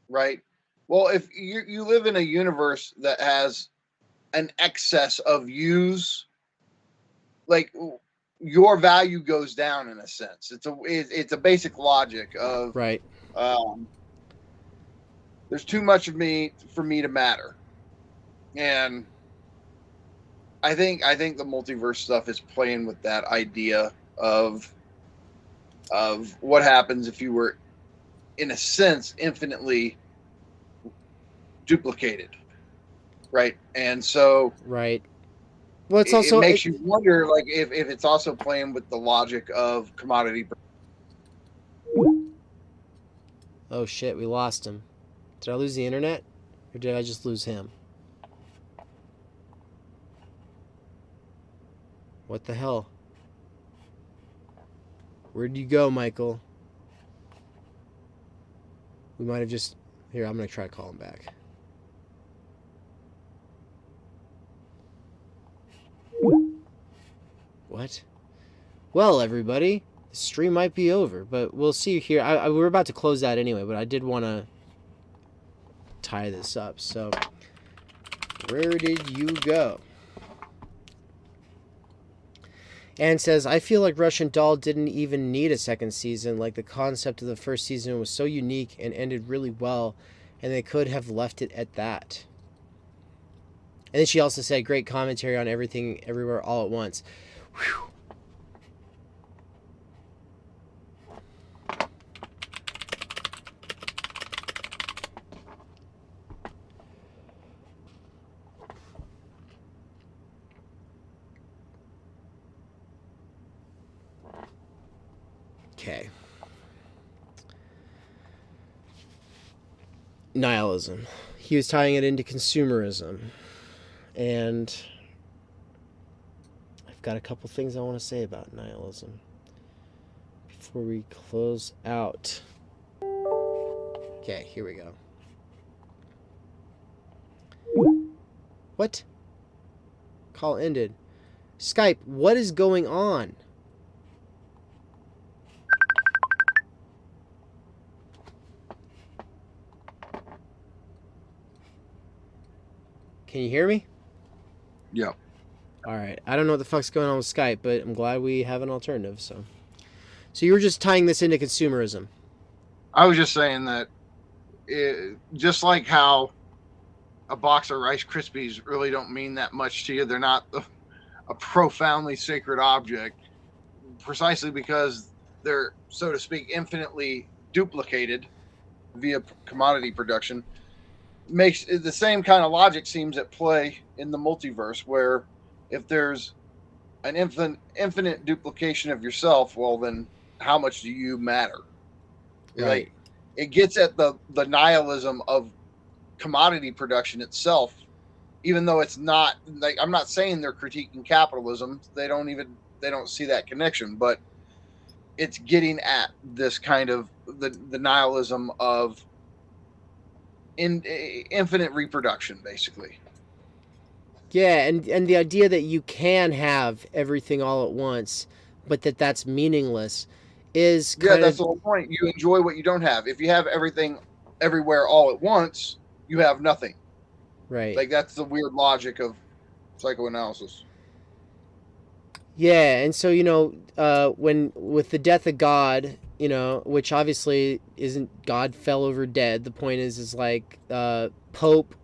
right? Well, if you live in a universe that has an excess of use, like your value goes down in a sense. It's a basic logic of right. There's too much of me for me to matter, and I think the multiverse stuff is playing with that idea of what happens if you were, in a sense, infinitely duplicated, right? And so, right. Well, it's also, it makes you wonder, like, if it's also playing with the logic of commodity. Oh shit, we lost him. Did I lose the internet, or did I just lose him? What the hell? Where'd you go, Michael? We might have just... Here, I'm going to try to call him back. What? Well, everybody, the stream might be over, but we'll see here. We're about to close that anyway, but I did want to tie this up. So, where did you go? Anne says, I feel like Russian Doll didn't even need a second season. Like, the concept of the first season was so unique and ended really well, and they could have left it at that. And then she also said, great commentary on everything, everywhere, all at once. Whew. Okay. Nihilism. He was tying it into consumerism. And I've got a couple things I want to say about nihilism before we close out. Okay, here we go. What? Call ended. Skype, what is going on? Can you hear me? Yeah. All right. I don't know what the fuck's going on with Skype, but I'm glad we have an alternative. So you were just tying this into consumerism. I was just saying that just like how a box of Rice Krispies really don't mean that much to you. They're not a profoundly sacred object, precisely because they're, so to speak, infinitely duplicated via commodity production. Makes the same kind of logic seems at play in the multiverse, where if there's an infinite duplication of yourself, well, then how much do you matter? Right. Like, it gets at the nihilism of commodity production itself, even though it's not, like, I'm not saying they're critiquing capitalism. They don't see that connection, but it's getting at this kind of the nihilism of infinite reproduction, basically. Yeah, and the idea that you can have everything all at once, but that's meaningless is kind that's the whole point. You enjoy what you don't have. If you have everything everywhere all at once, you have nothing. Right. Like, that's the weird logic of psychoanalysis. Yeah, and so, when with the death of God, which obviously isn't God fell over dead. The point is like Pope,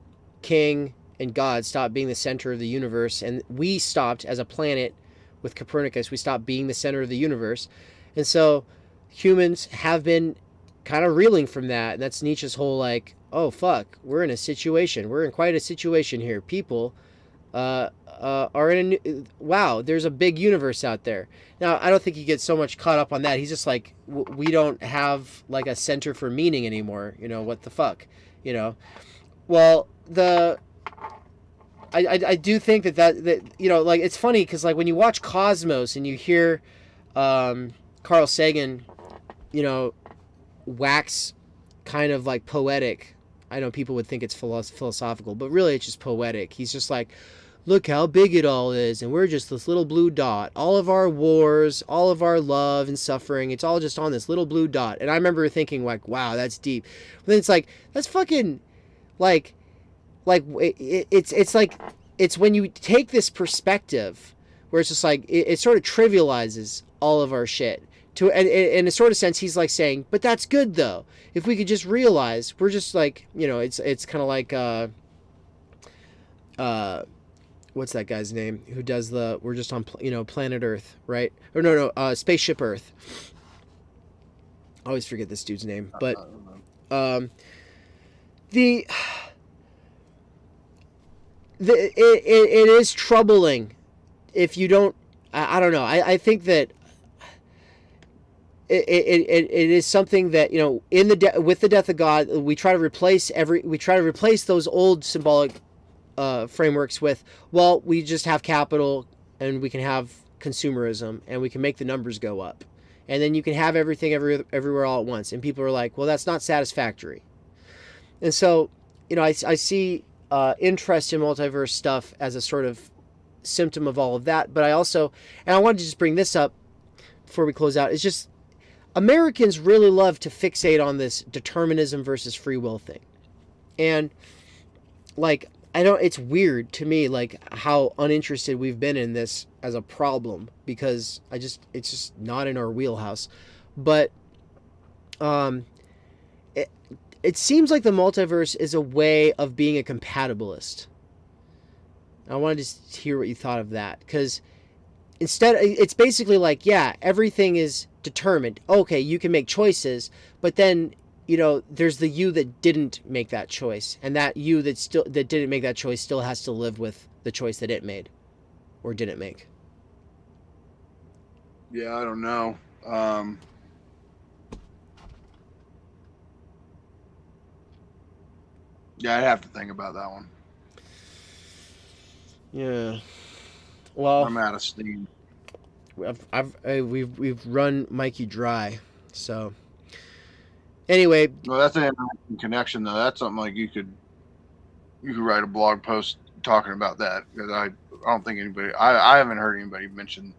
King, and God stopped being the center of the universe, and we stopped as a planet with Copernicus. We stopped being the center of the universe, and so humans have been kind of reeling from that. And that's Nietzsche's whole like, oh fuck, we're in quite a situation here. People are in wow, there's a big universe out there. Now, I don't think he gets so much caught up on that. He's just like, we don't have like a center for meaning anymore. What the fuck, Well, I do think that like, it's funny because like when you watch Cosmos and you hear Carl Sagan, wax kind of like poetic. I know people would think it's philosophical, but really it's just poetic. He's just like, look how big it all is, and we're just this little blue dot. All of our wars, all of our love and suffering, it's all just on this little blue dot. And I remember thinking like, wow, that's deep. But then it's like, that's fucking like it's like, it's when you take this perspective where it's just like it sort of trivializes all of our shit. And in a sort of sense, he's like saying, but that's good though. If we could just realize, we're just like, it's kind of like what's that guy's name who does we're just on planet Earth, right? Or no, Spaceship Earth. I always forget this dude's name, but it is troubling if you don't. I don't know. I think that it is something that with the death of God, we try to replace those old symbolic frameworks with, well, we just have capital and we can have consumerism and we can make the numbers go up, and then you can have everything everywhere all at once, and people are like, well, that's not satisfactory. And so I see interest in multiverse stuff as a sort of symptom of all of that. But I wanted to just bring this up before we close out. It's just Americans really love to fixate on this determinism versus free will thing, and like, it's weird to me, like, how uninterested we've been in this as a problem, because it's just not in our wheelhouse. But it seems like the multiverse is a way of being a compatibilist. I wanted to hear what you thought of that, because instead, it's basically like, yeah, everything is determined. Okay, you can make choices, but then there's the you that didn't make that choice, and that you that didn't make that choice still has to live with the choice that it made or didn't make. Yeah, I don't know. Yeah, I'd have to think about that one. Yeah. Well, I'm out of steam. We've run Mikey dry, so. Anyway, well, that's an interesting connection, though. That's something like you could write a blog post talking about that, because I don't think anybody, I haven't heard anybody mention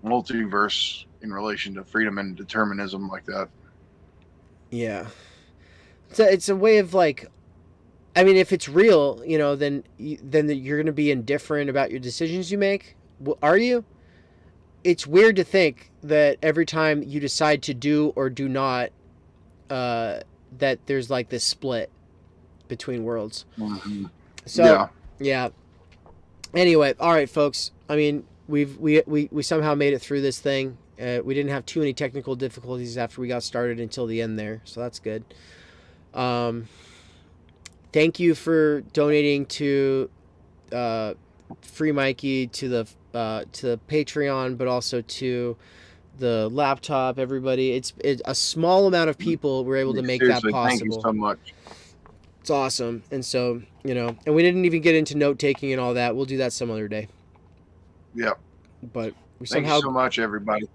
multiverse in relation to freedom and determinism like that. Yeah, it's a way of like, I mean, if it's real, then you're going to be indifferent about your decisions you make. Are you? It's weird to think that every time you decide to do or do not, that there's like this split between worlds. Mm-hmm. So yeah. Anyway, all right, folks. I mean, we somehow made it through this thing. We didn't have too many technical difficulties after we got started until the end there, so that's good. Thank you for donating to Free Mikey, to the Patreon, but also to the laptop, everybody. It's a small amount of people were able to make that possible. Thank you so much. It's awesome. And so, and we didn't even get into note taking and all that. We'll do that some other day. Yep. But thank you so much, everybody.